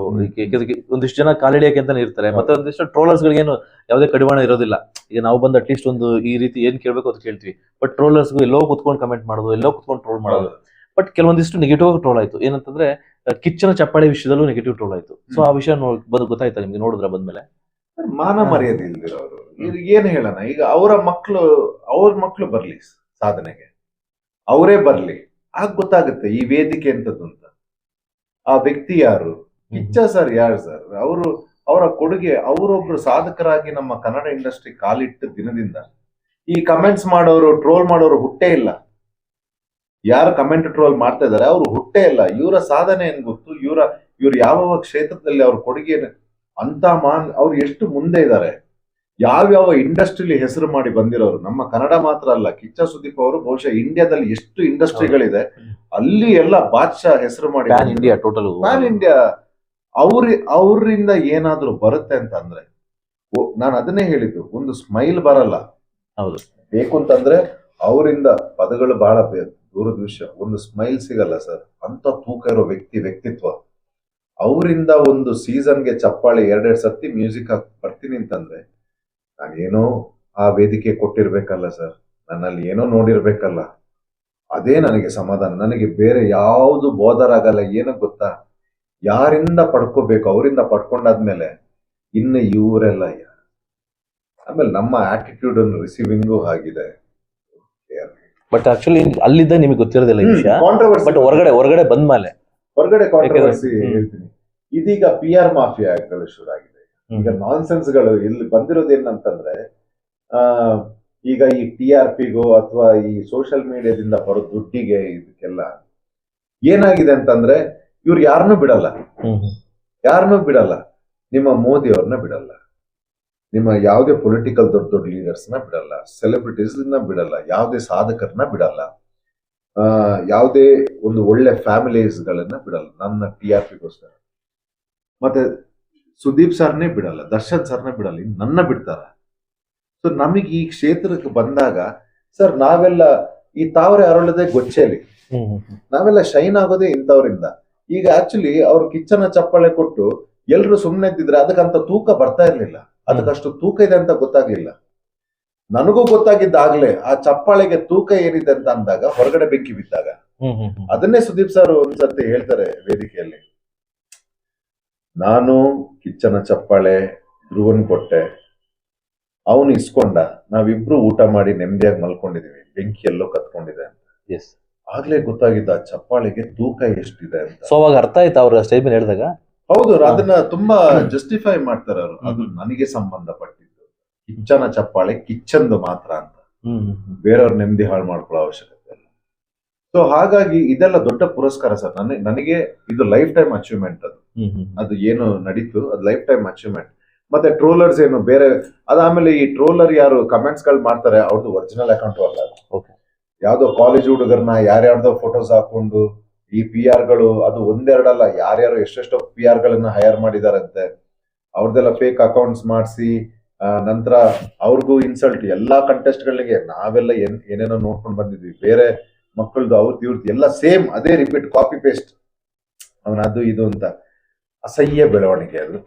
ಒಂದಿಷ್ಟು ಜನ ಕಾಲಿಡಿಯಕ್ಕೆ ಅಂತಾನೆ ಇರ್ತಾರೆ, ಮತ್ತೆ ಒಂದಿಷ್ಟು ಟ್ರೋಲರ್ಸ್ ಗಳಿಗೇನು ಯಾವುದೇ ಕಡಿವಾಣ ಇರೋದಿಲ್ಲ. ಈಗ ನಾವು ಬಂದು ಅಟ್ಲೀಸ್ಟ್ ಒಂದು ಈ ರೀತಿ ಏನ್ ಕೇಳ್ಬೇಕು ಅದು ಕೇಳ್ತೀವಿ, ಬಟ್ ಟ್ರೋಲರ್ಸ್ಗೂ ಎಲ್ಲೋ ಕುತ್ಕೊಂಡು ಕಮೆಂಟ್ ಮಾಡೋದು, ಎಲ್ಲೋ ಕುತ್ಕೊಂಡು ಟ್ರೋಲ್ ಮಾಡೋದು. ಬಟ್ ಕೆಲವೊಂದಿಷ್ಟು ನೆಗೆಟಿವ್ ಆಗಿ ಟ್ರೋಲ್ ಆಯ್ತು. ಏನಂತಂದ್ರೆ ಕಿಚ್ಚನ ಚಪ್ಪಾಳೆ ವಿಷಯದಲ್ಲೂ ನೆಗೆಟಿವ್ ಟ್ರೋಲ್ ಆಯ್ತು. ಸೊ ಆ ವಿಷಯ ಗೊತ್ತಾಯ್ತಾ ನಿಮ್ಗೆ ನೋಡಿದ್ರ ಬಂದ್ಮೇಲೆ? ಮಾನ ಮರ್ಯಾದೆ ಇಲ್ದಿರೋರು ಏನ್ ಹೇಳೋಣ. ಈಗ ಅವ್ರ ಮಕ್ಳು ಬರ್ಲಿ ಸಾಧನೆಗೆ, ಅವರೇ ಬರ್ಲಿ, ಆಗ ಗೊತ್ತಾಗುತ್ತೆ ಈ ವೇದಿಕೆ ಎಂತದ್ದು ಅಂತ. ಆ ವ್ಯಕ್ತಿ ಯಾರು, ಕಿಚ್ಚ ಸರ್ ಯಾರು ಸರ್, ಅವರ ಕೊಡುಗೆ, ಅವರೊಬ್ರು ಸಾಧಕರಾಗಿ ನಮ್ಮ ಕನ್ನಡ ಇಂಡಸ್ಟ್ರಿ ಕಾಲಿಟ್ಟ ದಿನದಿಂದ ಈ ಕಮೆಂಟ್ಸ್ ಮಾಡೋರು, ಟ್ರೋಲ್ ಮಾಡೋರು ಹುಟ್ಟೇ ಇಲ್ಲ. ಯಾರು ಕಮೆಂಟ್ ಟ್ರೋಲ್ ಮಾಡ್ತಾ ಇದಾರೆ ಅವ್ರು ಹುಟ್ಟೇ ಇಲ್ಲ. ಇವರ ಸಾಧನೆ ಏನ್ ಗೊತ್ತು, ಇವ್ರು ಯಾವ ಕ್ಷೇತ್ರದಲ್ಲಿ ಅವ್ರ ಕೊಡುಗೆ ಅಂತ ಅವ್ರು ಎಷ್ಟು ಮುಂದೆ ಇದ್ದಾರೆ, ಯಾವ್ಯಾವ ಇಂಡಸ್ಟ್ರಿಲಿ ಹೆಸರು ಮಾಡಿ ಬಂದಿರೋರು. ನಮ್ಮ ಕನ್ನಡ ಮಾತ್ರ ಅಲ್ಲ, ಕಿಚ್ಚ ಸುದೀಪ್ ಅವರು ಬಹುಶಃ ಇಂಡಿಯಾದಲ್ಲಿ ಎಷ್ಟು ಇಂಡಸ್ಟ್ರಿಗಳಿದೆ ಅಲ್ಲಿ ಎಲ್ಲ ಬಾದ್ಶಾ ಹೆಸರು ಮಾಡಿ ಇಂಡಿಯಾ, ಟೋಟಲ್ ಪ್ಯಾನ್ ಇಂಡಿಯಾ. ಅವರಿಂದ ಏನಾದ್ರೂ ಬರುತ್ತೆ ಅಂತ ಅಂದ್ರೆ, ನಾನು ಅದನ್ನೇ ಹೇಳಿದ್ದು, ಒಂದು ಸ್ಮೈಲ್ ಬರಲ್ಲ. ಹೌದು, ಬೇಕು ಅಂತಂದ್ರೆ ಅವರಿಂದ ಪದಗಳು ಬಹಳ ದೂರದ ವಿಷಯ, ಒಂದು ಸ್ಮೈಲ್ ಸಿಗಲ್ಲ ಸರ್. ಅಂತ ತೂಕ ಇರೋ ವ್ಯಕ್ತಿತ್ವ. ಅವರಿಂದ ಒಂದು ಸೀಸನ್ಗೆ ಚಪ್ಪಾಳೆ 2 ಸರ್ತಿ ಮ್ಯೂಸಿಕ್ ಹಾಕಿ ಬರ್ತೀನಿ ಅಂತಂದ್ರೆ ನಾನೇನೋ ಆ ವೇದಿಕೆ ಕೊಟ್ಟಿರ್ಬೇಕಲ್ಲ ಸರ್. ನನ್ನಲ್ಲಿ ಏನೋ ನೋಡಿರ್ಬೇಕಲ್ಲ, ಅದೇ ನನಗೆ ಸಮಾಧಾನ. ನನಗೆ ಬೇರೆ ಯಾವುದು ಬೋಧರಾಗಲ್ಲ. ಏನೋ ಗೊತ್ತಾ, ಯಾರಿಂದ ಪಡ್ಕೋಬೇಕು ಅವರಿಂದ ಪಡ್ಕೊಂಡಾದ್ಮೇಲೆ ಇನ್ನು ಇವರೆಲ್ಲ ಯಾರು. ಆಮೇಲೆ ನಮ್ಮ ಆಟಿಟ್ಯೂಡ್ ಅನ್ನು ರಿಸೀವಿಂಗು ಆಗಿದೆ. ಬಟ್ ಆಕ್ಚುಲಿ ಅಲ್ಲಿದ್ದ ನಿಮಗೆ ಗೊತ್ತಿರೋದಿಲ್ಲ ಈ ವಿಷಯ. ಕಾಂಟ್ರವರ್ಸಿ ಬಟ್ ಹೊರಗಡೆ ಬಂದ್ಮೇಲೆ ಕಾಂಟ್ರವರ್ಸಿ ಹೇಳ್ತೀನಿ. ಇದೀಗ PR ಮಾಫಿಯಾಗಳು ಶುರು ಆಗಿದೆ. ಈಗ ನಾನ್ಸೆನ್ಸ್ ಗಳು ಇಲ್ಲಿ ಬಂದಿರೋದು ಏನಂತಂದ್ರೆ, ಆ ಈಗ ಈ TRPಗೋ ಅಥವಾ ಈ ಸೋಷಿಯಲ್ ಮೀಡಿಯಾದಿಂದ ಬರೋ ದುಡ್ಡಿಗೆ ಇದಕ್ಕೆಲ್ಲ ಏನಾಗಿದೆ ಅಂತಂದ್ರೆ, ಇವ್ರು ಯಾರನ್ನೂ ಬಿಡಲ್ಲ. ನಿಮ್ಮ ಮೋದಿ ಅವ್ರನ್ನ ಬಿಡಲ್ಲ, ನಿಮ್ಮ ಯಾವುದೇ ಪೊಲಿಟಿಕಲ್ ದೊಡ್ಡ ಲೀಡರ್ಸ್ನ ಬಿಡಲ್ಲ, ಸೆಲೆಬ್ರಿಟೀಸ್ ಬಿಡಲ್ಲ, ಯಾವುದೇ ಸಾಧಕರನ್ನ ಬಿಡಲ್ಲ, ಯಾವುದೇ ಒಂದು ಒಳ್ಳೆ ಫ್ಯಾಮಿಲೀಸ್ ಗಳನ್ನ ಬಿಡಲ್ಲ ನನ್ನ TRPಗೋಸ್ಕರ. ಮತ್ತೆ ಸುದೀಪ್ ಸರ್ನೇ ಬಿಡಲ್ಲ, ದರ್ಶನ್ ಸರ್ನೇ ಬಿಡಲ್ಲ, ಇನ್ನು ನನ್ನ ಬಿಡ್ತಾರ. ಸೊ ನಮಗೆ ಈ ಕ್ಷೇತ್ರಕ್ಕೆ ಬಂದಾಗ ಸರ್, ನಾವೆಲ್ಲ ಈ ತಾವರೆ ಅರಳದೆ ಗೊಚ್ಚೇಲಿ, ನಾವೆಲ್ಲ ಶೈನ್ ಆಗೋದೇ ಇಂಥವ್ರಿಂದ. ಈಗ ಆಕ್ಚುಲಿ ಅವ್ರು ಕಿಚ್ಚನ ಚಪ್ಪಾಳೆ ಕೊಟ್ಟು ಎಲ್ರು ಸುಮ್ಮನೆ ಇದ್ದಿದ್ರೆ ಅದಕ್ಕಂತ ತೂಕ ಬರ್ತಾ ಇರ್ಲಿಲ್ಲ, ಅದಕ್ಕಷ್ಟು ತೂಕ ಇದೆ ಅಂತ ಗೊತ್ತಾಗ್ಲಿಲ್ಲ. ನನಗೂ ಗೊತ್ತಾಗಿದ್ದಾಗ್ಲೇ ಆ ಚಪ್ಪಾಳೆಗೆ ತೂಕ ಏನಿದೆ ಅಂತ ಅಂದಾಗ, ಹೊರಗಡೆ ಬೆಂಕಿ ಬಿದ್ದಾಗ. ಅದನ್ನೇ ಸುದೀಪ್ ಸರ್ ಒಂದ್ಸತಿ ಹೇಳ್ತಾರೆ ವೇದಿಕೆಯಲ್ಲಿ, ನಾನು ಕಿಚ್ಚನ ಚಪ್ಪಾಳೆ ಧ್ರುವನ್ ಕೊಟ್ಟೆ, ಅವನು ಇಸ್ಕೊಂಡ, ನಾವಿಬ್ರು ಊಟ ಮಾಡಿ ನೆಮ್ಮದಿಯಾಗಿ ಮಲ್ಕೊಂಡಿದೀವಿ, ಬೆಂಕಿ ಎಲ್ಲೋ ಕತ್ಕೊಂಡಿದೆ ಅಂತ. ಆಗ್ಲೇ ಗೊತ್ತಾಗಿದ್ದ ಆ ಚಪ್ಪಾಳೆಗೆ ತೂಕ ಎಷ್ಟಿದೆ ಅಂತ. ಸೊ ಅವಾಗ ಅರ್ಥ ಆಯ್ತು ಅವ್ರ ಸ್ಟೇಜ್ ಮೇಲೆ ಹೇಳಿದಾಗ. ಹೌದು, ಅದನ್ನ ತುಂಬಾ ಜಸ್ಟಿಫೈ ಮಾಡ್ತಾರೆ ಅವರು. ಅದು ನನಗೆ ಸಂಬಂಧಪಟ್ಟಿದ್ದು, ಕಿಚ್ಚನ ಚಪ್ಪಾಳೆ ಕಿಚ್ಚಂದು ಮಾತ್ರ ಅಂತ, ಬೇರೆಯವ್ರ ನೆಮ್ಮದಿ ಹಾಳು ಮಾಡ್ಕೊಳ್ಳೋ ಅವಶ್ಯಕತೆ ಇಲ್ಲ. ಸೊ ಹಾಗಾಗಿ ಇದೆಲ್ಲ ದೊಡ್ಡ ಪುರಸ್ಕಾರ ಸರ್. ನನಗೆ ಇದು ಲೈಫ್ ಟೈಮ್ ಅಚೀವ್ಮೆಂಟ್. ಅದು ಏನು ನಡೀತು ಅದು ಲೈಫ್ ಟೈಮ್ ಅಚೀವ್ಮೆಂಟ್. ಮತ್ತೆ ಟ್ರೋಲರ್ಸ್ ಏನು ಬೇರೆ, ಅದಾದ್ಮೇಲೆ ಈ ಟ್ರೋಲರ್ ಯಾರು ಕಮೆಂಟ್ಸ್ ಗಳು ಮಾಡ್ತಾರೆ ಅವ್ರದ್ದು ಒರಿಜಿನಲ್ ಅಕೌಂಟ್ ಅಲ್ಲ, ಯಾವ್ದೋ ಕಾಲೇಜ್ ಹುಡುಗರನ್ನ ಯಾರ್ಯಾರ್ದೋ ಫೋಟೋಸ್ ಹಾಕೊಂಡು ಈ PR ಗಳು, ಅದು ಒಂದೆರಡಲ್ಲ, ಯಾರ್ಯಾರು ಎಷ್ಟೆಷ್ಟೋ PR ಗಳನ್ನ ಹೈರ್ ಮಾಡಿದಾರಂತೆ, ಅವ್ರದ್ದೆಲ್ಲ ಫೇಕ್ ಅಕೌಂಟ್ಸ್ ಮಾಡಿಸಿ ನಂತರ ಅವ್ರಿಗೂ ಇನ್ಸಲ್ಟ್. ಎಲ್ಲಾ ಕಂಟೆಸ್ಟ್ ಗಳಿಗೆ ನಾವೆಲ್ಲ ಏನೇನೋ ನೋಡ್ಕೊಂಡು ಬಂದಿದ್ವಿ, ಬೇರೆ ಮಕ್ಕಳದು ಇವ್ರದ್ದು ಎಲ್ಲ ಸೇಮ್ ಅದೇ ರಿಪೀಟ್ ಕಾಪಿ ಪೇಸ್ಟ್, ಅವನ ಅದು ಇದು ಅಂತ. ಅಸಹ್ಯ ಬೆಳವಣಿಗೆ ಅದು.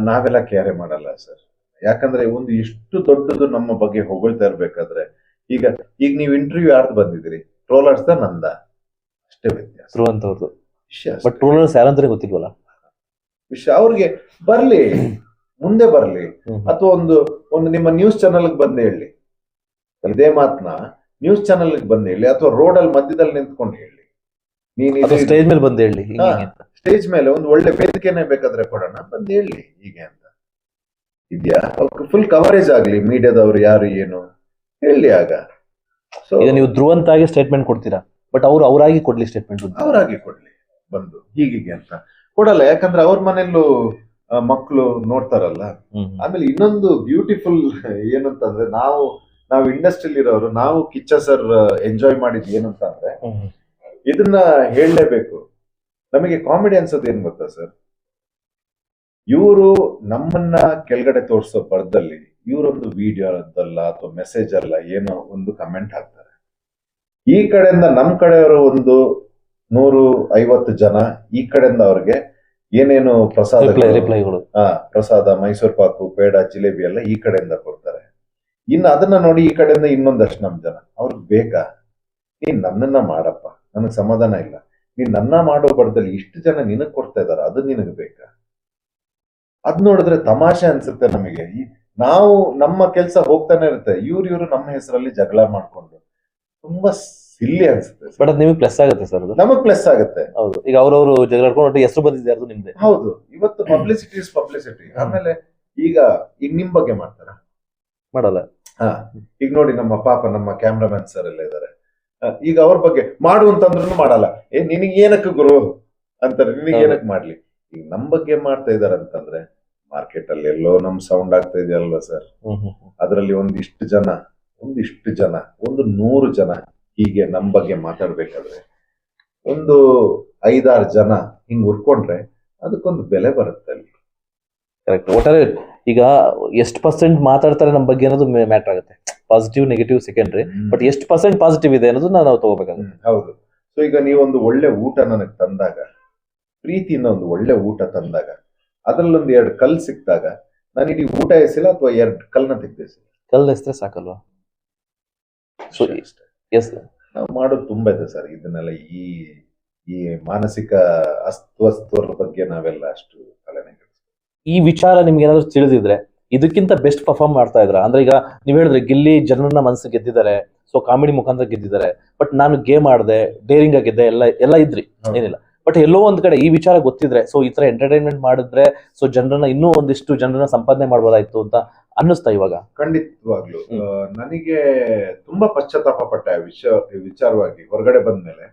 ನಾವೆಲ್ಲ ಕ್ಯಾರೆ ಮಾಡಲ್ಲ ಸರ್. ಯಾಕಂದ್ರೆ ಒಂದು ಇಷ್ಟು ದೊಡ್ಡದು ನಮ್ಮ ಬಗ್ಗೆ ಹೊಗಳ್ತಾ ಇರ್ಬೇಕಾದ್ರೆ, ಈಗ ನೀವು ಇಂಟರ್ವ್ಯೂ ಯಾರ್ದು ಬಂದಿದ್ದೀರಿ, ಟ್ರೋಲರ್ಸ್ ನಂದ, ಅಷ್ಟೇ ವ್ಯತ್ಯಾಸ. ಬಟ್ ಟ್ರೋಲರ್ಸ್ ಯಾರಂದ್ರೆ ಗೊತ್ತಿಲ್ವಲ್ಲ ವಿಷಯ. ಅವ್ರಿಗೆ ಬರ್ಲಿ, ಮುಂದೆ ಬರ್ಲಿ, ಅಥವಾ ಒಂದು ನಿಮ್ಮ ನ್ಯೂಸ್ ಚಾನಲ್ ಬಂದು ಹೇಳಿ, ಇದೇ ಮಾತನ್ನ ನ್ಯೂಸ್ ಚಾನಲ್ ಬಂದು ಹೇಳಿ, ಅಥವಾ ರೋಡಲ್ಲಿ ಮಧ್ಯದಲ್ಲಿ ನಿಂತ್ಕೊಂಡು ಹೇಳಿ, ಸ್ಟೇಜ್ ಮೇಲೆ ಬಂದು ಹೇಳಿ, ಸ್ಟೇಜ್ ಮೇಲೆ ಒಂದು ಒಳ್ಳೆ ವೇದಿಕೆನೆ ಬೇಕಾದ್ರೆ ಕೊಡೋಣ, ಬಂದು ಹೇಳಿ ಹೀಗೆ ಅಂತ ಇದ್ಯಾ. ಫುಲ್ ಕವರೇಜ್ ಆಗ್ಲಿ, ಮೀಡಿಯಾದವ್ರು ಯಾರು ಏನು ಹೇಳಿ. ಆಗ ಸೊ ಈಗ ನೀವು ಧ್ರುವಂತಾಗಿ ಸ್ಟೇಟ್ಮೆಂಟ್ ಕೊಡ್ತೀರಾ, ಬಟ್ ಅವರಾಗಿ ಕೊಡ್ಲಿ ಸ್ಟೇಟ್ಮೆಂಟ್, ಅವರಾಗಿ ಕೊಡ್ಲಿ ಬಂದು ಹೀಗೆ ಅಂತ ಕೊಡಲ್ಲ. ಯಾಕಂದ್ರೆ ಅವ್ರ ಮನೆಯಲ್ಲೂ ಮಕ್ಕಳು ನೋಡ್ತಾರಲ್ಲ. ಆಮೇಲೆ ಇನ್ನೊಂದು ಬ್ಯೂಟಿಫುಲ್ ಏನಂತಂದ್ರೆ, ನಾವು ಇಂಡಸ್ಟ್ರಿಯಲ್ಲಿ ಇರೋರು, ನಾವು ಕಿಚ್ಚ ಸರ್ ಎಂಜಾಯ್ ಮಾಡಿದ್ ಏನಂತ ಅಂದ್ರೆ, ಇದನ್ನ ಹೇಳಲೇಬೇಕು. ನಮಗೆ ಕಾಮಿಡಿ ಅನ್ಸೋದು ಏನ್ ಗೊತ್ತಾ ಸರ್, ಇವರು ನಮ್ಮನ್ನ ಕೆಳಗಡೆ ತೋರಿಸೋ ಪರದಲ್ಲಿ ಇವರೊಂದು ವಿಡಿಯೋ ಅಲ್ಲ ಅಥವಾ ಮೆಸೇಜ್ ಅಲ್ಲ, ಏನೋ ಒಂದು ಕಮೆಂಟ್ ಹಾಕ್ತಾರೆ. ಈ ಕಡೆಯಿಂದ ನಮ್ ಕಡೆಯವರು ಒಂದು 150 ಜನ, ಈ ಕಡೆಯಿಂದ ಅವ್ರಿಗೆ ಏನೇನು ಪ್ರಸಾದಗಳು, ಪ್ರಸಾದ, ಮೈಸೂರು ಪಾಕು, ಪೇಡ, ಜಿಲೇಬಿ ಎಲ್ಲ ಈ ಕಡೆಯಿಂದ ಕೊಡ್ತಾರೆ. ಇನ್ನು ಅದನ್ನ ನೋಡಿ ಈ ಕಡೆಯಿಂದ ಇನ್ನೊಂದಷ್ಟು ನಮ್ ಜನ, ಅವ್ರಿಗೆ ಬೇಕಾ, ನೀನ್ ನನ್ನನ್ನ ಮಾಡಪ್ಪ, ನನಗ್ ಸಮಾಧಾನ ಇಲ್ಲ, ನೀನ್ ನನ್ನ ಮಾಡೋ ಬಡದಲ್ಲಿ ಇಷ್ಟು ಜನ ನಿನಗ್ ಕೊಡ್ತಾ ಇದಾರ, ಅದು ನಿನಗ್ ಬೇಕಾ? ಅದ್ ನೋಡಿದ್ರೆ ತಮಾಷೆ ಅನ್ಸುತ್ತೆ ನಮಗೆ. ನಾವು ನಮ್ಮ ಕೆಲಸ ಹೋಗ್ತಾನೆ ಇರುತ್ತೆ, ಇವ್ರು ನಮ್ಮ ಹೆಸರಲ್ಲಿ ಜಗಳ ಮಾಡ್ಕೊಂಡು ತುಂಬಾ ಸಿಲ್ಲಿ ಅನ್ಸುತ್ತೆ. ಬಟ್ ಅದು ನಿಮಗೆ ಪ್ಲಸ್ ಆಗುತ್ತೆ ಸರ್, ನಮಗ್ ಪ್ಲಸ್ ಆಗುತ್ತೆ. ಹೌದು, ಈಗ ಅವ್ರವ್ರು ಜಗಳ ಹೆಸರು ಬಂದಿದೆ ಅದು ನಿಮ್ದೆ. ಹೌದು, ಇವತ್ತು ಪಬ್ಲಿಸಿಟಿ ಇಸ್ ಪಬ್ಲಿಸಿಟಿ. ಆಮೇಲೆ ಈಗ ನಿಮ್ ಬಗ್ಗೆ ಮಾಡ್ತಾರ, ಮಾಡಲ್ಲ. ಈಗ ನೋಡಿ ನಮ್ಮ ಕ್ಯಾಮ್ರಾಮನ್ ಸರ್ ಎಲ್ಲ ಇದಾರೆ, ಈಗ ಅವ್ರ ಬಗ್ಗೆ ಮಾಡು ಅಂತಂದ್ರೂ ಮಾಡಲ್ಲ. ನಿನಗ್ ಏನಕ್ಕೆ ಗುರು ಅಂತಾರೆ, ನಿನಗ್ ಏನಕ್ಕೆ ಮಾಡ್ಲಿ. ಈಗ ನಮ್ ಬಗ್ಗೆ ಮಾಡ್ತಾ ಇದಾರೆ ಅಂತಂದ್ರೆ, ಮಾರ್ಕೆಟ್ ಅಲ್ಲಿ ಎಲ್ಲೋ ನಮ್ ಸೌಂಡ್ ಆಗ್ತಾ ಇದೆಯಲ್ವಾ ಸರ್, ಅದರಲ್ಲಿ ಒಂದಿಷ್ಟು ಜನ ಒಂದು 100 ಜನ ಹೀಗೆ ನಮ್ ಬಗ್ಗೆ ಮಾತಾಡ್ಬೇಕಾದ್ರೆ, ಒಂದು 5-6 ಜನ ಹಿಂಗ್ ಉರ್ಕೊಂಡ್ರೆ ಅದಕ್ಕೊಂದು ಬೆಲೆ ಬರುತ್ತೆ ಅಲ್ಲಿ. ಕರೆಕ್ಟ್. ಒಟ್ಟಾರೆ ಈಗ ಎಷ್ಟು % ಮಾತಾಡ್ತಾರೆ ನಮ್ಮ ಬಗ್ಗೆ ಅನ್ನೋದು ಮ್ಯಾಟರ್ ಆಗುತ್ತೆ. ಪಾಸಿಟಿವ್ ನೆಗೆಟಿವ್ ಸೆಕೆಂಡ್ರಿ, ಬಟ್ ಎಷ್ಟು % ಪಾಸಿಟಿವ್ ಇದೆ ಅನ್ನೋದು ನಾವು ತಗೋಬೇಕಾಗುತ್ತೆ. ಹೌದು. ಸೊ ಈಗ ನೀವೊಂದು ಒಳ್ಳೆ ಊಟ ನನಗೆ ತಂದಾಗ, ಪ್ರೀತಿಯಿಂದ ಒಂದು ಒಳ್ಳೆ ಊಟ ತಂದಾಗ, ಅದ್ರಲ್ಲೊಂದು 2 ಕಲ್ ಸಿಕ್ತಾಗ, ನಾನು ಇಡೀ ಊಟ ಎಸಿಲ್ಲ ಅಥವಾ 2 ಕಲ್ನ ತೆಗ್ದೇಸಿಲ್ಲ. ಕಲ್ಲು ಎಸಿದ್ರೆ ಸಾಕಲ್ವಾ? ಸೊ ಅಷ್ಟೇ. ಎಸ್ ನಾವು ಮಾಡೋದು ತುಂಬಾ ಇದೆ ಸರ್. ಇದನ್ನೆಲ್ಲ ಈ ಈ ಮಾನಸಿಕ ಅಸ್ವಸ್ಥರ ಬಗ್ಗೆ ನಾವೆಲ್ಲ ಅಷ್ಟು ತಲೆನೇ ಈ ವಿಚಾರ ನಿಮ್ಗೆ ಏನಾದ್ರು ತಿಳಿದಿದ್ರೆ ಇದಕ್ಕಿಂತ ಬೆಸ್ಟ್ ಪರ್ಫಾರ್ಮ್ ಮಾಡ್ತಾ ಇದ್ರ ಅಂದ್ರೆ ಈಗ ನೀವ್ ಹೇಳಿದ್ರೆ ಗಿಲ್ಲಿ ಜನರನ್ನ ಮನಸ್ಸು ಗೆದ್ದಿದ್ದಾರೆ, ಸೊ ಕಾಮಿಡಿ ಮುಖಾಂತರ ಗೆದ್ದಿದ್ದಾರೆ. ಬಟ್ ನಾನು ಗೇಮ್ ಆಡ್ದೆ, ಡೇರಿಂಗ್ ಆಗಿದ್ದೆ, ಎಲ್ಲ ಇದ್ರಿ, ಏನಿಲ್ಲ. ಬಟ್ ಎಲ್ಲೋ ಒಂದ್ ಕಡೆ ಈ ವಿಚಾರ ಗೊತ್ತಿದ್ರೆ, ಸೊ ಈ ತರ ಎಂಟರ್ಟೈನ್ಮೆಂಟ್ ಮಾಡಿದ್ರೆ ಸೊ ಜನರನ್ನ ಇನ್ನೂ ಒಂದಿಷ್ಟು ಜನರನ್ನ ಸಂಪಾದನೆ ಮಾಡ್ಬೋದಾಯ್ತು ಅಂತ ಅನ್ನಿಸ್ತಾ ಇವಾಗ. ಖಂಡಿತವಾಗ್ಲು ನನಗೆ ತುಂಬಾ ಪಶ್ಚಾತ್ತಾಪ ಪಟ್ಟ ವಿಚಾರವಾಗಿ ಹೊರಗಡೆ ಬಂದ್ಮೇಲೆ.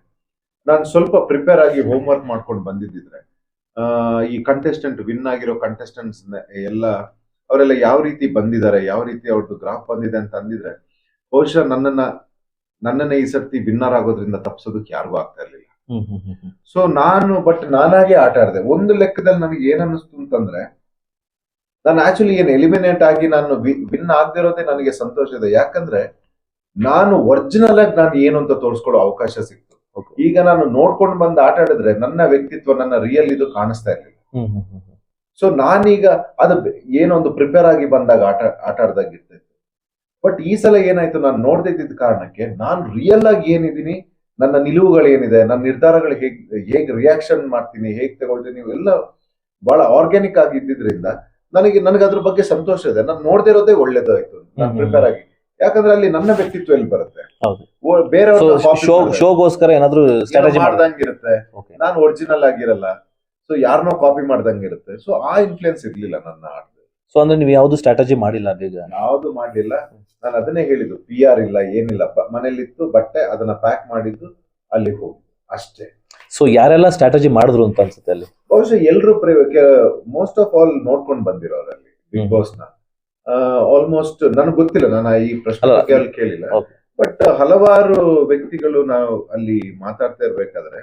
ನಾನು ಸ್ವಲ್ಪ ಪ್ರಿಪೇರ್ ಆಗಿ ಹೋಮ್ ವರ್ಕ್ ಮಾಡ್ಕೊಂಡು ಬಂದಿದ್ದಿದ್ರೆ ಈ ಕಂಟೆಸ್ಟೆಂಟ್ ವಿನ್ ಆಗಿರೋ ಕಂಟೆಸ್ಟೆಂಟ್ಸ್ ಎಲ್ಲ ಅವರೆಲ್ಲ ಯಾವ ರೀತಿ ಬಂದಿದ್ದಾರೆ, ಯಾವ ರೀತಿ ಅವ್ರದ್ದು ಗ್ರಾಫ್ ಬಂದಿದೆ ಅಂತ ಅಂದಿದ್ರೆ ಬಹುಶಃ ನನ್ನನ್ನ ಈ ಸರ್ತಿ ವಿನ್ನರ್ ಆಗೋದ್ರಿಂದ ತಪ್ಪಿಸೋದಕ್ಕೆ ಯಾರಿಗೂ ಆಗ್ತಾ ಇರ್ಲಿಲ್ಲ. ಸೊ ನಾನಾಗೆ ಆಟ ಆಡಿದೆ. ಒಂದು ಲೆಕ್ಕದಲ್ಲಿ ನನಗೆ ಏನ್ ಅನ್ನಿಸ್ತು ಅಂತಂದ್ರೆ, ನಾನು ಆಕ್ಚುಲಿ ಏನ್ ಎಲಿಮಿನೇಟ್ ಆಗಿ ನಾನು ವಿನ್ ಆಗದಿರೋದೇ ನನಗೆ ಸಂತೋಷ ಇದೆ. ಯಾಕಂದ್ರೆ ನಾನು ಒರಿಜಿನಲ್ ಆಗಿ ನಾನು ಏನು ಅಂತ ತೋರಿಸ್ಕೊಳ್ಳೋ ಅವಕಾಶ ಸಿಕ್ತು. ಈಗ ನಾನು ನೋಡ್ಕೊಂಡು ಬಂದು ಆಟ ಆಡಿದ್ರೆ ನನ್ನ ವ್ಯಕ್ತಿತ್ವ, ನನ್ನ ರಿಯಲ್ ಇದು ಕಾಣಿಸ್ತಾ ಇರ್ಲಿಲ್ಲ. ಸೊ ನಾನೀಗ ಅದು ಏನೋ ಒಂದು ಪ್ರಿಪೇರ್ ಆಗಿ ಬಂದಾಗ ಆಟ ಆಡ್ದಾಗ ಇರ್ತಿತ್ತು. ಬಟ್ ಈ ಸಲ ಏನಾಯ್ತು, ನಾನು ನೋಡ್ದೇ ಇದ್ದಿದ್ದ ಕಾರಣಕ್ಕೆ ನಾನು ರಿಯಲ್ ಆಗಿ ಏನಿದ್ದೀನಿ, ನನ್ನ ನಿಲುವುಗಳು ಏನಿದೆ, ನನ್ನ ನಿರ್ಧಾರಗಳು ಹೇಗ್ ರಿಯಾಕ್ಷನ್ ಮಾಡ್ತೀನಿ, ಹೇಗ್ ತಗೊಳ್ತೀನಿ, ಎಲ್ಲ ಬಹಳ ಆರ್ಗ್ಯಾನಿಕ್ ಆಗಿ ಇದ್ದಿದ್ರಿಂದ ನನಗೆ ಅದ್ರ ಬಗ್ಗೆ ಸಂತೋಷ ಇದೆ. ನಾನು ನೋಡ್ದೇ ಇರೋದೇ ಒಳ್ಳೇದಾಯ್ತು ನಾನು ಪ್ರಿಪೇರ್ ಆಗಿ. ಯಾಕಂದ್ರೆ ಅಲ್ಲಿ ನನ್ನ ವ್ಯಕ್ತಿತ್ವ ಎಲ್ಲಿ ಬರುತ್ತೆ, ಶೋಗೋಸ್ಕರ ಏನಾದ್ರು ಸ್ಟ್ರಾಟಜಿ ಮಾಡ್ದಂಗಿರುತ್ತೆ, ನಾನು ಒರಿಜಿನಲ್ ಆಗಿರಲ್ಲ. ಸೊ ಯಾರನ್ನೋ ಕಾಪಿ ಮಾಡ್ದಂಗಿರುತ್ತೆ. ಸೊ ಆ ಇನ್ಫ್ಲುಯೆನ್ಸ್ ಇರ್ಲಿಲ್ಲ ನನ್ನ ಆಟದಲ್ಲಿ. ಸೊ ಅಂದ್ರೆ ನೀವು ಯಾವ್ದು ಸ್ಟ್ರಾಟಜಿ ಮಾಡಿಲ್ಲ? ಯಾವ್ದು ಮಾಡ್ಲಿಲ್ಲ. ನಾನು ಅದನ್ನೇ ಹೇಳಿದ್ದು, PR ಇಲ್ಲ, ಏನಿಲ್ಲ. ಮನೇಲಿತ್ತು ಬಟ್ಟೆ, ಅದನ್ನ ಪ್ಯಾಕ್ ಮಾಡಿದ್ದು, ಅಲ್ಲಿ ಹೋಗಿ ಅಷ್ಟೇ. ಸೊ ಯಾರೆಲ್ಲ ಸ್ಟ್ರಾಟಜಿ ಮಾಡಿದ್ರು ಅಂತ ಅನ್ಸುತ್ತೆ ಅಲ್ಲಿ? ಬಹುಶಃ ಎಲ್ರು ಮೋಸ್ಟ್ ಆಫ್ ಆಲ್ ನೋಡ್ಕೊಂಡು ಬಂದಿರೋರಲ್ಲಿ ಬಿಗ್ ಬಾಸ್ ನ ಆಲ್ಮೋಸ್ಟ್ ನನಗೆ ಗೊತ್ತಿಲ್ಲ, ನಾನು ಈ ಪ್ರಶ್ನೆ ಅಲ್ಲಿ ಕೇಳಿಲ್ಲ. ಬಟ್ ಹಲವಾರು ವ್ಯಕ್ತಿಗಳು ನಾವು ಅಲ್ಲಿ ಮಾತಾಡ್ತಾ ಇರ್ಬೇಕಾದ್ರೆ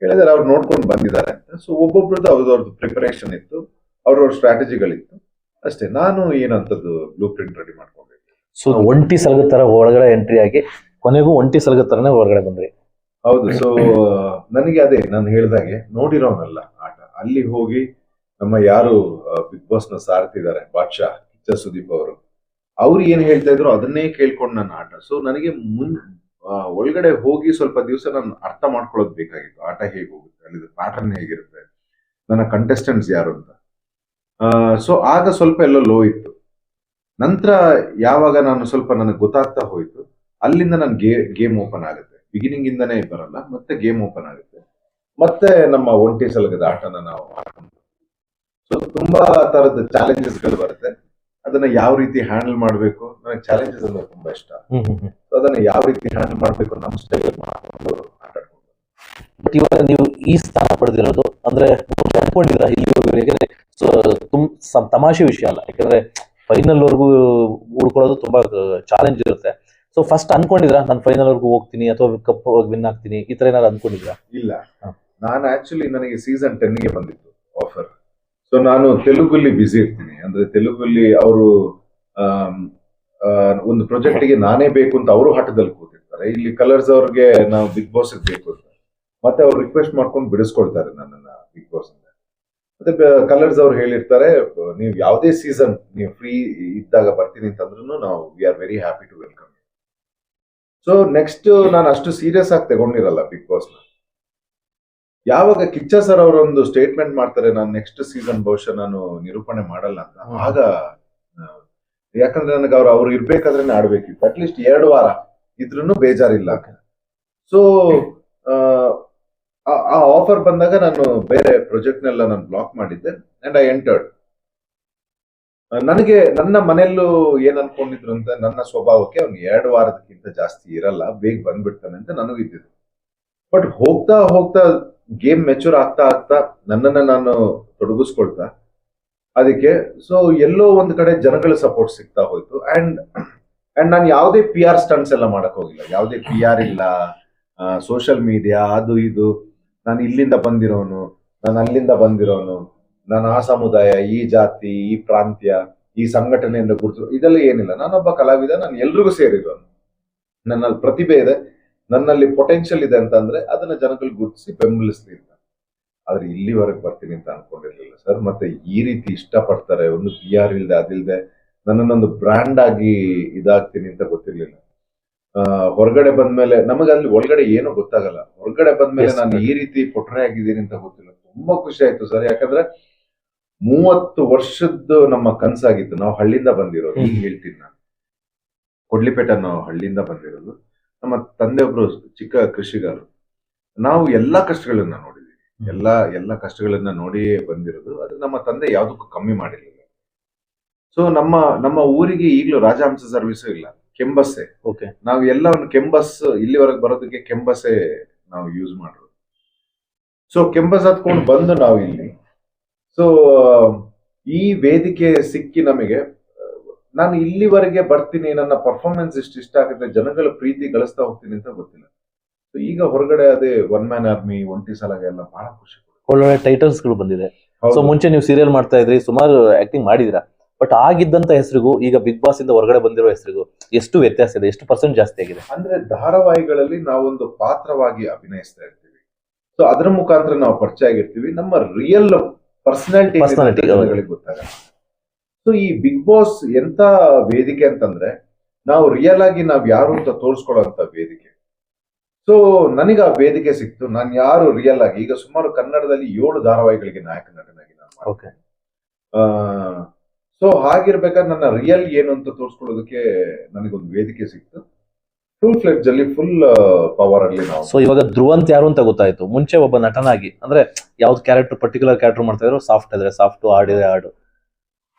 ಹೇಳಿದಾರೆ ಅವ್ರು ನೋಡ್ಕೊಂಡು ಬಂದಿದ್ದಾರೆ ಅಂತ. ಸೊ ಒಬ್ಬೊಬ್ರದ್ದು ಅವ್ರದ್ದು ಪ್ರಿಪರೇಷನ್ ಇತ್ತು, ಅವ್ರವ್ರ ಸ್ಟ್ರಾಟಜಿಗಳಿತ್ತು ಅಷ್ಟೇ. ನಾನು ಏನಂತದ್ದು ಬ್ಲೂ ಪ್ರಿಂಟ್ ರೆಡಿ ಮಾಡ್ಕೊಂಡೆ. ಸೊ ಒಂಟಿ ಸಲಗ ತರ ಒಳಗಡೆ ಎಂಟ್ರಿ ಆಗಿ ಕೊನೆಗೂ ಒಂಟಿ ಸಲಗ ತರನೇ ಹೊರಗಡೆ ಬಂದ್ರಿ. ಹೌದು. ಸೊ ನನಗೆ ಅದೇ ನಾನು ಹೇಳ್ದಾಗೆ ನೋಡಿರೋನಲ್ಲ ಆಟ. ಅಲ್ಲಿ ಹೋಗಿ ನಮ್ಮ ಯಾರು ಬಿಗ್ ಬಾಸ್ ನ ಸಾರ್ತಿದ್ದಾರೆ, ಬಾದ್ಶಾ ಕಿಚ್ಚ ಸುದೀಪ್ ಅವ್ರು ಏನ್ ಹೇಳ್ತಾ ಇದ್ರು ಅದನ್ನೇ ಕೇಳ್ಕೊಂಡು ನನ್ನ ಆಟ. ಸೊ ನನಗೆ ಒಳಗಡೆ ಹೋಗಿ ಸ್ವಲ್ಪ ದಿವಸ ನಾನು ಅರ್ಥ ಮಾಡ್ಕೊಳ್ಳೋದು ಬೇಕಾಗಿತ್ತು. ಆಟ ಹೇಗೆ ಹೋಗುತ್ತೆ, ಅಲ್ಲಿ ಪ್ಯಾಟರ್ನ್ ಹೇಗಿರುತ್ತೆ, ನನ್ನ ಕಂಟೆಸ್ಟೆಂಟ್ಸ್ ಯಾರು ಅಂತ. ಸೊ ಆಗ ಸ್ವಲ್ಪ ಎಲ್ಲ ಲೋ ಇತ್ತು. ನಂತರ ಯಾವಾಗ ನಾನು ಸ್ವಲ್ಪ ನನಗೆ ಗೊತ್ತಾಗ್ತಾ ಹೋಯ್ತು, ಅಲ್ಲಿಂದ ನನ್ ಗೇಮ್ ಓಪನ್ ಆಗುತ್ತೆ. ಬಿಗಿನಿಂಗ್ ಇಂದಾನೇ ಬರಲ್ಲ, ಮತ್ತೆ ಗೇಮ್ ಓಪನ್ ಆಗುತ್ತೆ. ಮತ್ತೆ ನಮ್ಮ ಒಂಟಿ ಸಲಗದ ಆಟನ ನಾವು ಆಡ್ಕೊಂಡು. ಸೊ ತುಂಬಾ ತರದ ಚಾಲೆಂಜಸ್ ಗಳು ಬರುತ್ತೆ. ಅದನ್ನ ಯಾವ ರೀತಿ ಹ್ಯಾಂಡಲ್ ಮಾಡ್ಬೇಕು, ನನಗೆ ಚಾಲೆಂಜಸ್ ಅಂದ್ರೆ ತುಂಬಾ ಇಷ್ಟ. ಸೊ ಅದನ್ನ ಯಾವ ರೀತಿ ಹ್ಯಾಂಡಲ್ ಮಾಡ್ಬೇಕು ನಮ್ಮ ಸ್ಟೈಲ್ ಮಾಡ್ಕೊಂಡು ಆಟ ಆಡ್ಕೊಂಡು. ಬಟ್ ಇವಾಗ ನೀವು ಈ ಸ್ಥಾನ ಪಡೆದಿರೋದು ಅಂದ್ರೆ ಅನ್ಕೊಂಡಿದ್ರ ಇಲ್ಲಿ? ಸೊ ತಮಾಷೆ ವಿಷಯ ಅಲ್ಲ, ಯಾಕಂದ್ರೆ ಫೈನಲ್ ವರ್ಗು ಉಳ್ಕೊಳ್ಳೋದು ತುಂಬಾ ಚಾಲೆಂಜ್ ಇರುತ್ತೆ. ಸೊ ಫಸ್ಟ್ ಅನ್ಕೊಂಡಿದ್ರ ನಾನು ಫೈನಲ್ ವರ್ಗು ಹೋಗ್ತೀನಿ ಅಥವಾ ಕಪ್ ವಿನ್ ಆಗ್ತೀನಿ, ಈ ತರ ಏನಾದ್ರು ಅನ್ಕೊಂಡಿದ್ರ? ಇಲ್ಲ, ನಾನು ಆಕ್ಚುಲಿ ನನಗೆ ಸೀಸನ್ 10ಗೆ ಬಂದಿತ್ತು ಆಫರ್. ಸೊ ನಾನು ತೆಲುಗಲ್ಲಿ ಬಿಸಿ ಇರ್ತೀನಿ. ಅಂದ್ರೆ ತೆಲುಗಲ್ಲಿ ಅವರು ಒಂದು ಪ್ರಾಜೆಕ್ಟ್ ಗೆ ನಾನೇ ಬೇಕು ಅಂತ ಅವರು ಹಠದಲ್ಲಿ ಕೂತಿರ್ತಾರೆ. ಇಲ್ಲಿ ಕಲರ್ಸ್ ಅವ್ರಿಗೆ ನಾವು ಬಿಗ್ ಬಾಸ್ ಬೇಕು ಅಂತ ಮತ್ತೆ ಅವ್ರು ರಿಕ್ವೆಸ್ಟ್ ಮಾಡ್ಕೊಂಡು ಬಿಡಿಸ್ಕೊಳ್ತಾರೆ ನನ್ನನ್ನ ಬಿಗ್ ಬಾಸ್ ಅಂತ. ಮತ್ತೆ ಕಲರ್ಸ್ ಅವ್ರು ಹೇಳಿರ್ತಾರೆ, ನೀವು ಯಾವುದೇ ಸೀಸನ್ ನೀವು ಫ್ರೀ ಇದ್ದಾಗ ಬರ್ತೀನಿ ಅಂತಂದ್ರೂ ನಾವು we are very happy to welcome. So next ನಾನು ಅಷ್ಟು ಸೀರಿಯಸ್ ಆಗಿ ತಗೊಂಡಿರಲ್ಲ ಬಿಗ್ ಬಾಸ್ ನ. ಯಾವಾಗ ಕಿಚ್ಚ ಸರ್ ಅವರೊಂದು ಸ್ಟೇಟ್ಮೆಂಟ್ ಮಾಡ್ತಾರೆ, ನಾನು ನೆಕ್ಸ್ಟ್ ಸೀಸನ್ ಬಹುಶಃ ನಾನು ನಿರೂಪಣೆ ಮಾಡಲ್ಲ ಅಂತ, ಆಗ ಯಾಕಂದ್ರೆ ನನಗೆ ಅವ್ರು ಇರ್ಬೇಕಾದ್ರೆ ಆಡ್ಬೇಕಿತ್ತು. ಅಟ್ಲೀಸ್ಟ್ 2 ವಾರ ಇದ್ರೂ ಬೇಜಾರಿಲ್ಲ. ಸೊ ಆ ಆಫರ್ ಬಂದಾಗ ನಾನು ಬೇರೆ ಪ್ರಾಜೆಕ್ಟ್ ನೆಲ್ಲ ನಾನು ಬ್ಲಾಕ್ ಮಾಡಿದ್ದೆ ಅಂಡ್ ಐ ಎಂಟರ್ಡ್. ನನಗೆ ನನ್ನ ಮನೆಯಲ್ಲೂ ಏನ್ ಅನ್ಕೊಂಡಿದ್ರು ಅಂತ, ನನ್ನ ಸ್ವಭಾವಕ್ಕೆ ಅವ್ನು 2 ವಾರದಕ್ಕಿಂತ ಜಾಸ್ತಿ ಇರಲ್ಲ, ಬೇಗ ಬಂದ್ಬಿಡ್ತಾನೆ ಅಂತ ನನಗೂ ಇದ್ದಿದ್ದು. ಬಟ್ ಹೋಗ್ತಾ ಹೋಗ್ತಾ ಗೇಮ್ ಮೆಚೂರ್ ಆಗ್ತಾ ಆಗ್ತಾ ನನ್ನನ್ನ ನಾನು ತೊಡಗಿಸ್ಕೊಳ್ತಾ ಅದಕ್ಕೆ ಸೊ ಎಲ್ಲೋ ಒಂದ್ ಕಡೆ ಜನಗಳ ಸಪೋರ್ಟ್ ಸಿಗ್ತಾ ಹೋಯ್ತು. ಅಂಡ್ ನಾನು ಯಾವುದೇ PR ಸ್ಟಂಟ್ಸ್ ಎಲ್ಲ ಮಾಡಕ್ ಹೋಗಿಲ್ಲ, ಯಾವುದೇ PR ಇಲ್ಲ, ಸೋಷಿಯಲ್ ಮೀಡಿಯಾ ಅದು ಇದು, ನಾನು ಇಲ್ಲಿಂದ ಬಂದಿರೋನು, ನಾನು ಅಲ್ಲಿಂದ ಬಂದಿರೋನು, ನಾನು ಆ ಸಮುದಾಯ, ಈ ಜಾತಿ, ಈ ಪ್ರಾಂತ್ಯ, ಈ ಸಂಘಟನೆಯಿಂದ ಗುರುತು, ಇದೆಲ್ಲ ಏನಿಲ್ಲ. ನಾನೊಬ್ಬ ಕಲಾವಿದ, ನಾನು ಎಲ್ರಿಗೂ ಸೇರಿರೋನು. ನನ್ನಲ್ಲಿ ಪ್ರತಿಭೆ ಇದೆ, ನನ್ನಲ್ಲಿ ಪೊಟೆನ್ಷಿಯಲ್ ಇದೆ ಅಂತಂದ್ರೆ ಅದನ್ನ ಜನಗಳು ಗುರುತಿಸಿ ಬೆಂಬಲಿಸ್ಲಿ ಅಂತ. ಆದ್ರೆ ಇಲ್ಲಿವರೆಗೆ ಬರ್ತೀನಿ ಅಂತ ಅನ್ಕೊಂಡಿರ್ಲಿಲ್ಲ ಸರ್. ಮತ್ತೆ ಈ ರೀತಿ ಇಷ್ಟಪಡ್ತಾರೆ, ಒಂದು PR ಇಲ್ದೆ ಅದಿಲ್ದೆ ನನ್ನನ್ನೊಂದು ಬ್ರ್ಯಾಂಡ್ ಆಗಿ ಇದಾಗ್ತೀನಿ ಅಂತ ಗೊತ್ತಿರ್ಲಿಲ್ಲ. ಹೊರಗಡೆ ಬಂದ್ಮೇಲೆ ನಮಗೆ ಅಲ್ಲಿ ಒಳಗಡೆ ಏನೂ ಗೊತ್ತಾಗಲ್ಲ. ಹೊರಗಡೆ ಬಂದ್ಮೇಲೆ Yes, ನಾನು ಈ ರೀತಿ ಪೊಟ್ರೆ ಆಗಿದ್ದೀನಿ ಅಂತ ಗೊತ್ತಿಲ್ಲ. ತುಂಬಾ ಖುಷಿ ಆಯ್ತು ಸರ್. ಯಾಕಂದ್ರೆ 30 ವರ್ಷದ್ದು ನಮ್ಮ ಕನ್ಸಾಗಿತ್ತು. ನಾವು ಹಳ್ಳಿಯಿಂದ ಬಂದಿರೋದು. ಈಗ ಹೇಳ್ತೀನಿ ನಾನು, ಕೊಡ್ಲಿಪೇಟೆ ನಾವು ಹಳ್ಳಿಯಿಂದ ಬಂದಿರೋದು. ನಮ್ಮ ತಂದೆ ಒಬ್ರು ಚಿಕ್ಕ ಕೃಷಿಗಾರರು. ನಾವು ಎಲ್ಲಾ ಕಷ್ಟಗಳನ್ನ ನೋಡಿದೀವಿ. ಎಲ್ಲ ಕಷ್ಟಗಳನ್ನ ನೋಡಿ ಬಂದಿರೋದು. ಅದು ನಮ್ಮ ತಂದೆ ಯಾವ್ದಕ್ಕೂ ಕಮ್ಮಿ ಮಾಡಿರ್ಲಿಲ್ಲ. ಸೊ ನಮ್ಮ ಊರಿಗೆ ಈಗಲೂ ರಾಜಹಂಸ ಸರ್ವಿಸ್ ಇಲ್ಲ, ಕೆಂಬಸ್ಸೆ. ಓಕೆ. ನಾವು ಎಲ್ಲ ಒಂದು ಕೆಂಬಸ್ ಇಲ್ಲಿವರೆಗೆ ಬರೋದಕ್ಕೆ ಕೆಂಬಸ್ಸೆ ನಾವು ಯೂಸ್ ಮಾಡೋದು. ಸೊ ಕೆಂಬಸ್ ಹತ್ಕೊಂಡು ಬಂದು ನಾವು ಇಲ್ಲಿ, ಸೊ ಈ ವೇದಿಕೆ ಸಿಕ್ಕಿ ನಮಗೆ, ನಾನು ಇಲ್ಲಿವರೆಗೆ ಬರ್ತೀನಿ, ನನ್ನ ಪರ್ಫಾರ್ಮೆನ್ಸ್ ಇಷ್ಟ ಆಗುತ್ತೆ, ಜನಗಳ ಪ್ರೀತಿ ಗಳಿಸ್ತಾ ಹೋಗ್ತೀನಿ ಅಂತ ಗೊತ್ತಿಲ್ಲ. ಸೊ ಈಗ ಹೊರಗಡೆ ಅದೇ ಒನ್ ಮ್ಯಾನ್ ಆರ್ಮಿ, ಒಂಟಿ ಸಲಾಗ ಎಲ್ಲ ಬಹಳ ಖುಷಿ. ಒಳ್ಳೊಳ್ಳೆ ಟೈಟಲ್ಸ್ ಗಳು ಬಂದಿದೆ. ಸೊ ಹೌದು. ಮುಂಚೆ ನೀವು ಸೀರಿಯಲ್ ಮಾಡ್ತಾ ಇದ್ರಿ, ಸುಮಾರು ಆಕ್ಟಿಂಗ್ ಮಾಡಿದಿರಾ. ಬಟ್ ಆಗಿದ್ದಂತ ಹೆಸರಿಗೂ ಈಗ ಬಿಗ್ ಬಾಸ್ ಇಂದ ಹೊರಗಡೆ ಬಂದಿರೋ ಹೆಸರಿಗೂ ಎಷ್ಟು ವ್ಯತ್ಯಾಸ ಇದೆ? ಎಷ್ಟು ಪರ್ಸೆಂಟ್ ಜಾಸ್ತಿ ಆಗಿದೆ? ಅಂದ್ರೆ ಧಾರಾವಾಹಿಗಳಲ್ಲಿ ನಾವೊಂದು ಪಾತ್ರವಾಗಿ ಅಭಿನಯಿಸ್ತಾ ಇರ್ತೀವಿ. ಸೊ ಅದರ ಮುಖಾಂತರ ನಾವು ಪರಿಚಯ ಆಗಿರ್ತೀವಿ. ನಮ್ಮ ರಿಯಲ್ ಪರ್ಸನಾಲಿಟಿ Personality, ಹೌದು. ಜನಗಳಿಗೆ ಗೊತ್ತಾಗಲ್ಲ. ಸೊ ಈ ಬಿಗ್ ಬಾಸ್ ಎಂತ ವೇದಿಕೆ ಅಂತಂದ್ರೆ, ನಾವು ರಿಯಲ್ ಆಗಿ ನಾವ್ ಯಾರು ಅಂತ ತೋರಿಸ್ಕೊಳ್ಳೋಂತ ವೇದಿಕೆ. ಸೊ ನನಗೆ ಆ ವೇದಿಕೆ ಸಿಕ್ತು. ನಾನು ಯಾರು ರಿಯಲ್ ಆಗಿ, ಈಗ ಸುಮಾರು ಕನ್ನಡದಲ್ಲಿ 7 ಧಾರಾವಾಹಿಗಳಿಗೆ ನಾಯಕ ನಟನಾಗಿ ನಾನು ಮಾಡಿದೆ. ಓಕೆ. ಸೊ ಹಾಗಿರ್ಬೇಕಾದ್ರೆ ನನ್ನ ರಿಯಲ್ ಏನು ಅಂತ ತೋರಿಸ್ಕೊಳ್ಳೋದಕ್ಕೆ ನನಗೊಂದು ವೇದಿಕೆ ಸಿಕ್ತು. ಫುಲ್ ಫ್ಲೆಡ್ಜ್ ಅಲ್ಲಿ, ಫುಲ್ ಪವರ್ ಅಲ್ಲಿ ನಾವು. ಸೊ ಇವಾಗ ಧ್ರುವಂತ್ ಯಾರು ಅಂತ ಗೊತ್ತಾಯ್ತು. ಮುಂಚೆ ಒಬ್ಬ ನಟನಾಗಿ ಅಂದ್ರೆ ಯಾವ್ದು ಕ್ಯಾರೆಕ್ಟರ್, ಪರ್ಟಿಕ್ಯುಲರ್ ಕ್ಯಾರೆಕ್ಟರ್ ಮಾಡ್ತಾ ಇದ್ರು, ಸಾಫ್ಟ್ ಇದ್ರೆ ಸಾಫ್ಟ್, ಹಾಡಿದ್ರೆ ಹಾಡು.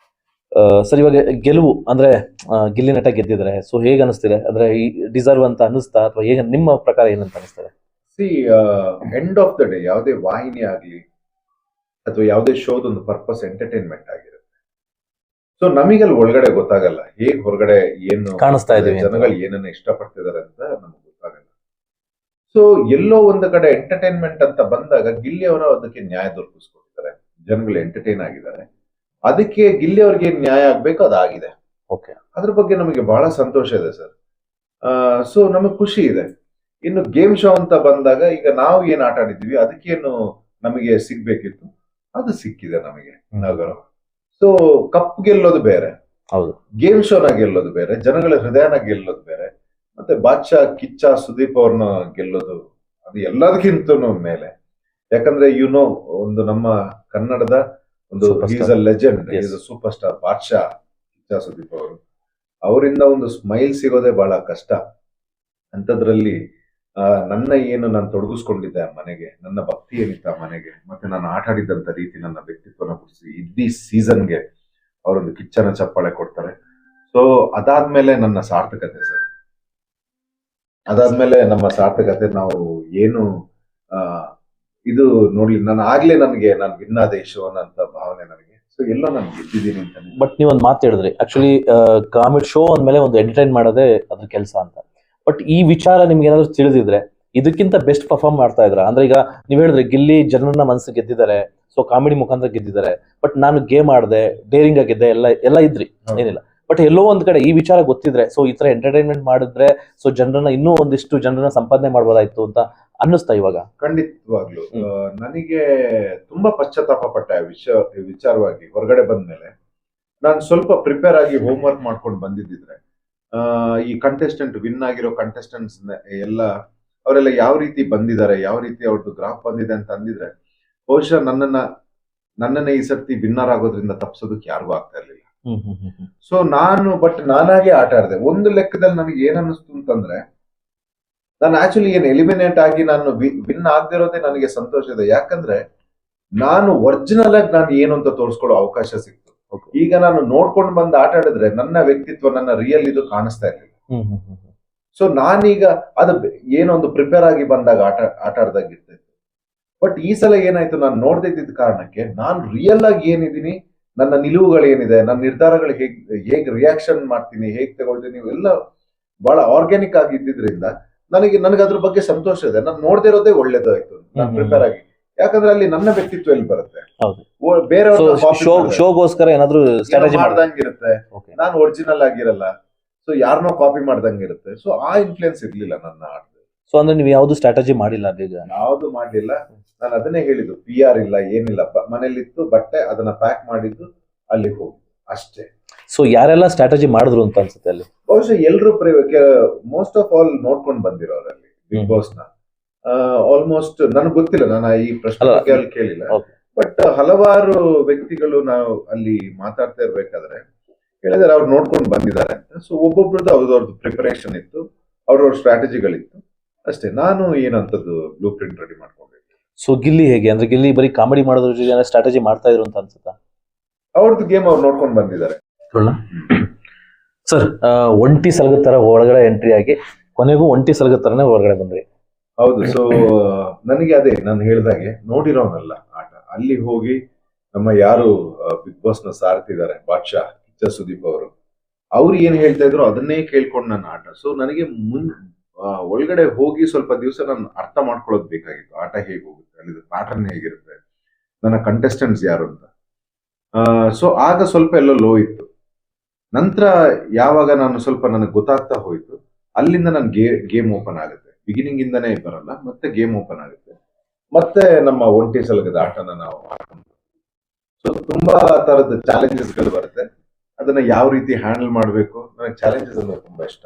ಸರ್ ಇವಾಗ ಗೆಲುವು ಅಂದ್ರೆ ಗಿಲ್ಲಿ ನಟ ಗೆದ್ದಿದ್ರೆ, ಸೊ ಹೇಗೆ ಅನಿಸ್ತಿದೆ? ಅಂದ್ರೆ ಈ ಡಿಸರ್ವ್ ಅಂತ ಅನಿಸ್ತಾ, ಅಥವಾ ಹೇಗೆ ನಿಮ್ಮ ಪ್ರಕಾರ ಏನಂತ ಅನಿಸ್ತದೆ? C, end of the day ಯಾವುದೇ ವಾಹಿನಿ ಆಗ್ಲಿ ಅಥವಾ ಯಾವುದೇ ಶೋದೊಂದು ಪರ್ಪಸ್ ಎಂಟರ್ಟೈನ್ಮೆಂಟ್ ಆಗಿರುತ್ತೆ. ಸೊ ನಮಗಲ್ಲಿ ಒಳಗಡೆ ಗೊತ್ತಾಗಲ್ಲ ಹೇಗ್ ಹೊರಗಡೆ ಏನು ಕಾಣಿಸ್ತಾ ಇದೀವಿ ಅಂತ. ಜನಗಳು ಏನನ್ನ ಇಷ್ಟಪಡ್ತಿದಾರೆ ಅಂತ ನಮ್ಗೆ ಗೊತ್ತಾಗಲ್ಲ. ಸೊ ಎಲ್ಲೋ ಒಂದು ಕಡೆ ಎಂಟರ್ಟೈನ್ಮೆಂಟ್ ಅಂತ ಬಂದಾಗ ಗಿಲ್ಲಿ ಅವರು ಅದಕ್ಕೆ ನ್ಯಾಯ ದೊರಕಿಸ್ಕೊಟ್ಟಿದ್ದಾರೆ. ಜನಗಳು ಎಂಟರ್ಟೈನ್ ಆಗಿದ್ದಾರೆ. ಅದಕ್ಕೆ ಗಿಲ್ಲಿ ಅವ್ರಿಗೆ ಏನ್ ನ್ಯಾಯ ಆಗ್ಬೇಕು ಅದಾಗಿದೆ. ಓಕೆ. ಅದ್ರ ಬಗ್ಗೆ ನಮಗೆ ಬಹಳ ಸಂತೋಷ ಇದೆ ಸರ್. ಸೊ ನಮಗೆ ಖುಷಿ ಇದೆ. ಇನ್ನು ಗೇಮ್ ಶೋ ಅಂತ ಬಂದಾಗ, ಈಗ ನಾವು ಏನ್ ಆಟ ಆಡಿದ್ವಿ ಅದಕ್ಕೇನು ನಮಗೆ ಸಿಗ್ಬೇಕಿತ್ತು, ಅದು ಸಿಕ್ಕಿದೆ ನಮಗೆ. ನಗರ ಸೊ ಕಪ್ ಗೆಲ್ಲೋದು ಬೇರೆ, ಹೌದು. ಗೇಮ್ ಶೋನ ಗೆಲ್ಲೋದು ಬೇರೆ, ಜನಗಳ ಹೃದಯನ ಗೆಲ್ಲೋದು ಬೇರೆ, ಮತ್ತೆ ಬಾದ್ಶಾ, ಕಿಚ್ಚ, ಸುದೀಪ್ ಅವ್ರನ್ನ ಗೆಲ್ಲೋದು ಅದು ಎಲ್ಲದಕ್ಕಿಂತ ಮೇಲೆ. ಯಾಕಂದ್ರೆ ಒಂದು ನಮ್ಮ ಕನ್ನಡದ ಒಂದು is a legend, is a super star ಬಾದ್ಶಾ ಕಿಚ್ಚ ಸುದೀಪ್ ಅವರು. ಅವರಿಂದ ಒಂದು ಸ್ಮೈಲ್ ಸಿಗೋದೇ ಬಹಳ ಕಷ್ಟ. ಅಂಥದ್ರಲ್ಲಿ ನನ್ನ ಏನು ನಾನು ತೊಡಗಿಸ್ಕೊಂಡಿದ್ದೆ ಆ ಮನೆಗೆ, ನನ್ನ ಭಕ್ತಿ ಏನಿತ್ತು ಆ ಮನೆಗೆ, ಮತ್ತೆ ನಾನು ಆಟ ಆಡಿದಂತ ರೀತಿ, ನನ್ನ ವ್ಯಕ್ತಿತ್ವನ ಕುರಿಸಿ ಇಡೀ ಸೀಸನ್ಗೆ ಅವರೊಂದು ಕಿಚ್ಚನ ಚಪ್ಪಾಳೆ ಕೊಡ್ತಾರೆ. ಸೊ ಅದಾದ್ಮೇಲೆ ನನ್ನ ಸಾರ್ಥಕತೆ ಸರ್. ಅದಾದ್ಮೇಲೆ ನಮ್ಮ ಸಾರ್ಥಕತೆ ನಾವು ಏನು ಇದು ನೋಡ್ಲಿ, ನಾನು ಆಗ್ಲೇ ನನಗೆ ನಾನು ವಿನ್ ಆದೆ ಈ ಶೋನ ಅಂತ ಭಾವನೆ ನನಗೆ. ಸೊ ಎಲ್ಲ ನಾನು ಗೆದ್ದಿದ್ದೀನಿ ಅಂತ. ಬಟ್ ನೀವೊಂದು ಮಾತು ಹೇಳಿದ್ರಿ, ಆಕ್ಚುಲಿ ಕಾಮಿಡಿ ಶೋ ಅಂದ್ಮೇಲೆ ಒಂದು ಎಂಟರ್ಟೈನ್ ಮಾಡೋದೇ ಅದ್ರ ಕೆಲಸ ಅಂತ. ಬಟ್ ಈ ವಿಚಾರ ನಿಮ್ಗೆ ಏನಾದ್ರು ತಿಳಿದಿದ್ರೆ ಇದಕ್ಕಿಂತ ಬೆಸ್ಟ್ ಪರ್ಫಾರ್ಮ್ ಮಾಡ್ತಾ ಇದ್ರ? ಅಂದ್ರೆ ಈಗ ನೀವ್ ಹೇಳಿದ್ರೆ ಗಿಲ್ಲಿ ಜನರನ್ನ ಮನಸ್ಸು ಗೆದ್ದಿದ್ದಾರೆ, ಸೊ ಕಾಮಿಡಿ ಮುಖಾಂತರ ಗೆದ್ದಿದ್ದಾರೆ. ಬಟ್ ನಾನು ಗೇಮ್ ಆಡ್ದೆ, ಡೇರಿಂಗ್ ಆಗಿದ್ದೆ, ಎಲ್ಲ ಇದ್ರಿ, ಏನಿಲ್ಲ. ಬಟ್ ಎಲ್ಲೋ ಒಂದ್ ಕಡೆ ಈ ವಿಚಾರ ಗೊತ್ತಿದ್ರೆ, ಸೊ ಈ ತರ ಎಂಟರ್ಟೈನ್ಮೆಂಟ್ ಮಾಡಿದ್ರೆ ಸೊ ಜನರನ್ನ ಇನ್ನೂ ಒಂದಿಷ್ಟು ಜನರನ್ನ ಸಂಪಾದನೆ ಮಾಡ್ಬೋದಾಯ್ತು ಅಂತ ಅನ್ನಿಸ್ತಾ ಇವಾಗ? ಖಂಡಿತವಾಗ್ಲು ನನಗೆ ತುಂಬಾ ಪಶ್ಚಾತ್ತಾಪ ಪಟ್ಟ ವಿಚಾರವಾಗಿ. ಹೊರಗಡೆ ಬಂದ್ಮೇಲೆ ನಾನು ಸ್ವಲ್ಪ ಪ್ರಿಪೇರ್ ಆಗಿ ಹೋಮ್ ವರ್ಕ್ ಮಾಡ್ಕೊಂಡು ಬಂದಿದ್ದಿದ್ರೆ, ಈ ಕಂಟೆಸ್ಟೆಂಟ್ ವಿನ್ ಆಗಿರೋ ಕಂಟೆಸ್ಟೆಂಟ್ಸ್ ಅವರೆಲ್ಲ ಯಾವ ರೀತಿ ಬಂದಿದ್ದಾರೆ, ಯಾವ ರೀತಿ ಅವ್ರದ್ದು ಗ್ರಾಫ್ ಬಂದಿದೆ ಅಂತ ಅಂದಿದ್ರೆ, ಬಹುಶಃ ನನ್ನನ್ನ ಈ ಸರ್ತಿ ವಿನ್ನರ್ ಆಗೋದ್ರಿಂದ ತಪ್ಪಿಸೋದಕ್ಕೆ ಯಾರಿಗೂ ಆಗ್ತಾ ಇರ್ಲಿಲ್ಲ. ಸೊ ನಾನಾಗೆ ಆಟ ಆಡಿದೆ. ಒಂದು ಲೆಕ್ಕದಲ್ಲಿ ನನಗೆ ಏನ್ ಅನ್ನಿಸ್ತು ಅಂತಂದ್ರೆ, ನಾನು ಆಕ್ಚುಲಿ ಏನ್ ಎಲಿಮಿನೇಟ್ ಆಗಿ ನಾನು ವಿನ್ ಆಗದಿರೋದೇ ನನಗೆ ಸಂತೋಷ ಇದೆ. ಯಾಕಂದ್ರೆ ನಾನು ಒರಿಜಿನಲ್ ಆಗಿ ನಾನು ಏನು ಅಂತ ತೋರಿಸ್ಕೊಳ್ಳೋ ಅವಕಾಶ ಸಿಕ್ತು. ಈಗ ನಾನು ನೋಡ್ಕೊಂಡು ಬಂದು ಆಟ ಆಡಿದ್ರೆ ನನ್ನ ವ್ಯಕ್ತಿತ್ವ, ನನ್ನ ರಿಯಲ್ ಇದು ಕಾಣಿಸ್ತಾ ಇರ್ಲಿಲ್ಲ. ಸೊ ನಾನೀಗ ಅದು ಏನೋ ಒಂದು ಪ್ರಿಪೇರ್ ಆಗಿ ಬಂದಾಗ ಆಟ ಆಡ್ದಾಗ ಇರ್ತಿತ್ತು. ಬಟ್ ಈ ಸಲ ಏನಾಯ್ತು, ನಾನು ನೋಡ್ದೇ ಇದ್ದಿದ್ದ ಕಾರಣಕ್ಕೆ ನಾನು ರಿಯಲ್ ಆಗಿ ಏನಿದ್ದೀನಿ, ನನ್ನ ನಿಲುವುಗಳು ಏನಿದೆ, ನನ್ನ ನಿರ್ಧಾರಗಳು ಹೇಗ್ ರಿಯಾಕ್ಷನ್ ಮಾಡ್ತೀನಿ, ಹೇಗ್ ತಗೊಳ್ತೀನಿ, ಎಲ್ಲ ಬಹಳ ಆರ್ಗ್ಯಾನಿಕ್ ಆಗಿ ಇದ್ದಿದ್ರಿಂದ ನನಗೆ ಅದ್ರ ಬಗ್ಗೆ ಸಂತೋಷ ಇದೆ. ನಾನು ನೋಡ್ದೇ ಇರೋದೇ ಒಳ್ಳೇದಾಯ್ತು ನಾನು ಪ್ರಿಪೇರ್ ಆಗಿ. ಯಾಕಂದ್ರೆ ಅಲ್ಲಿ ನನ್ನ ವ್ಯಕ್ತಿತ್ವ ಎಲ್ಲಿ ಬರುತ್ತೆ, ಬೇರೆ ಶೋಗೋಸ್ಕರ ಏನಾದ್ರು ಮಾಡ್ದಂಗಿರುತ್ತೆ, ನಾನು ಒರಿಜಿನಲ್ ಆಗಿರಲ್ಲ. ಸೊ ಯಾರನ್ನೋ ಕಾಪಿ ಮಾಡ್ದಂಗಿರುತ್ತೆ. ಸೊ ಆ ಇನ್ಫ್ಲುಯೆನ್ಸ್ ಇರ್ಲಿಲ್ಲ ನನ್ನ ಆಟದಲ್ಲಿ. ಸೊ ಅಂದ್ರೆ ನೀವು ಯಾವ್ದು ಸ್ಟ್ರಾಟಜಿ ಮಾಡಿಲ್ಲ? ಯಾವ್ದು ಮಾಡ್ಲಿಲ್ಲ. ನಾನು ಅದನ್ನೇ ಹೇಳಿದ್ದು, PR ಇಲ್ಲ, ಏನಿಲ್ಲ. ಮನೇಲಿತ್ತು ಬಟ್ಟೆ, ಅದನ್ನ ಪ್ಯಾಕ್ ಮಾಡಿದ್ದು, ಅಲ್ಲಿ ಹೋಗಿ ಅಷ್ಟೇ. ಸೊ ಯಾರೆಲ್ಲ ಸ್ಟ್ರಾಟಜಿ ಮಾಡಿದ್ರು ಅಂತ ಅನ್ಸುತ್ತೆ ಅಲ್ಲಿ? ಬಹುಶಃ ಎಲ್ರು ಮೋಸ್ಟ್ ಆಫ್ ಆಲ್ ನೋಡ್ಕೊಂಡು ಬಂದಿರೋರಲ್ಲಿ ಬಿಗ್ ಬಾಸ್ ನ ಆಲ್ಮೋಸ್ಟ್ ನನಗೆ ಗೊತ್ತಿಲ್ಲ, ನಾನು ಈ ಪ್ರಶ್ನೆ ಬಗ್ಗೆ ಅಲ್ಲಿ ಕೇಳಿಲ್ಲ. ಬಟ್ ಹಲವಾರು ವ್ಯಕ್ತಿಗಳು ನಾವು ಅಲ್ಲಿ ಮಾತಾಡ್ತಾ ಇರ್ಬೇಕಾದ್ರೆ ಹೇಳಿದಾರೆ ಅವ್ರು ನೋಡ್ಕೊಂಡು ಬಂದಿದ್ದಾರೆ. ಸೊ ಒಬ್ಬೊಬ್ರದ್ದು ಅವ್ರದ್ದು ಪ್ರಿಪರೇಷನ್ ಇತ್ತು, ಅವ್ರವ್ರ ಸ್ಟ್ರಾಟಜಿಗಳಿತ್ತು ಅಷ್ಟೇ. ನಾನು ಏನಂತದ್ದು ಬ್ಲೂ ಪ್ರಿಂಟ್ ರೆಡಿ ಮಾಡ್ಕೊಂಡಿದ್ದೆ. ಸೊ ಗಿಲ್ಲಿ ಹೇಗೆ ಅಂದ್ರೆ ಗಿಲ್ಲಿ ಬರೀ ಕಾಮಿಡಿ ಮಾಡೋದ್ರ ಜೊತೆ ಸ್ಟ್ರಾಟಜಿ ಮಾಡ್ತಾ ಇದ್ರು ಅಂತ ಅನ್ಸುತ್ತಾ? ಅವ್ರದ್ದು ಗೇಮ್ ಅವ್ರು ನೋಡ್ಕೊಂಡು ಬಂದಿದ್ದಾರೆ. ಸರ್, ಒಂಟಿ ಸಲಗದ ತರ ಒಳಗಡೆ ಎಂಟ್ರಿ ಆಗಿ ಕೊನೆಗೂ ಒಂಟಿ ಸಲಗದ ತರನೇ ಹೊರಗಡೆ ಬಂದ್ರಿ. ಹೌದು. ಸೊ ನನಗೆ ಅದೇ ನಾನು ಹೇಳ್ದಾಗೆ ನೋಡಿರೋನಲ್ಲ ಆಟ. ಅಲ್ಲಿ ಹೋಗಿ ನಮ್ಮ ಯಾರು ಬಿಗ್ ಬಾಸ್ ನ ಸಾರ್ತಿದ್ದಾರೆ ಬಾದ್ಶಾ ಕಿಚ್ಚ ಸುದೀಪ್ ಅವ್ರು ಏನ್ ಹೇಳ್ತಾ ಇದ್ರು ಅದನ್ನೇ ಕೇಳ್ಕೊಂಡು ನನ್ನ ಆಟ. ಸೊ ನನಗೆ ಒಳಗಡೆ ಹೋಗಿ ಸ್ವಲ್ಪ ದಿವಸ ನಾನು ಅರ್ಥ ಮಾಡ್ಕೊಳ್ಳೋದು ಬೇಕಾಗಿತ್ತು. ಆಟ ಹೇಗೆ ಹೋಗುತ್ತೆ, ಅಲ್ಲಿ ಪ್ಯಾಟರ್ನ್ ಹೇಗಿರುತ್ತೆ, ನನ್ನ ಕಂಟೆಸ್ಟೆಂಟ್ಸ್ ಯಾರು ಅಂತ. ಸೊ ಆಗ ಸ್ವಲ್ಪ ಎಲ್ಲ ಲೋ ಇತ್ತು. ನಂತರ ಯಾವಾಗ ನಾನು ಸ್ವಲ್ಪ ನನಗೆ ಗೊತ್ತಾಗ್ತಾ ಹೋಯ್ತು, ಅಲ್ಲಿಂದ ನನ್ ಗೇಮ್ ಓಪನ್ ಆಗುತ್ತೆ. ಬಿಗಿನಿಂಗ್ ಇಂದಾನೇ ಬರಲ್ಲ, ಮತ್ತೆ ಗೇಮ್ ಓಪನ್ ಆಗುತ್ತೆ. ಮತ್ತೆ ನಮ್ಮ ಒಂಟಿ ಸಲಗದ ಆಟನ ನಾವು ಆಡ್ಕೊಂಡು, ಸೊ ತುಂಬಾ ತರದ ಚಾಲೆಂಜಸ್ ಗಳು ಬರುತ್ತೆ. ಅದನ್ನ ಯಾವ ರೀತಿ ಹ್ಯಾಂಡಲ್ ಮಾಡ್ಬೇಕು, ನನಗೆ ಚಾಲೆಂಜಸ್ ಅಂದ್ರೆ ತುಂಬಾ ಇಷ್ಟ.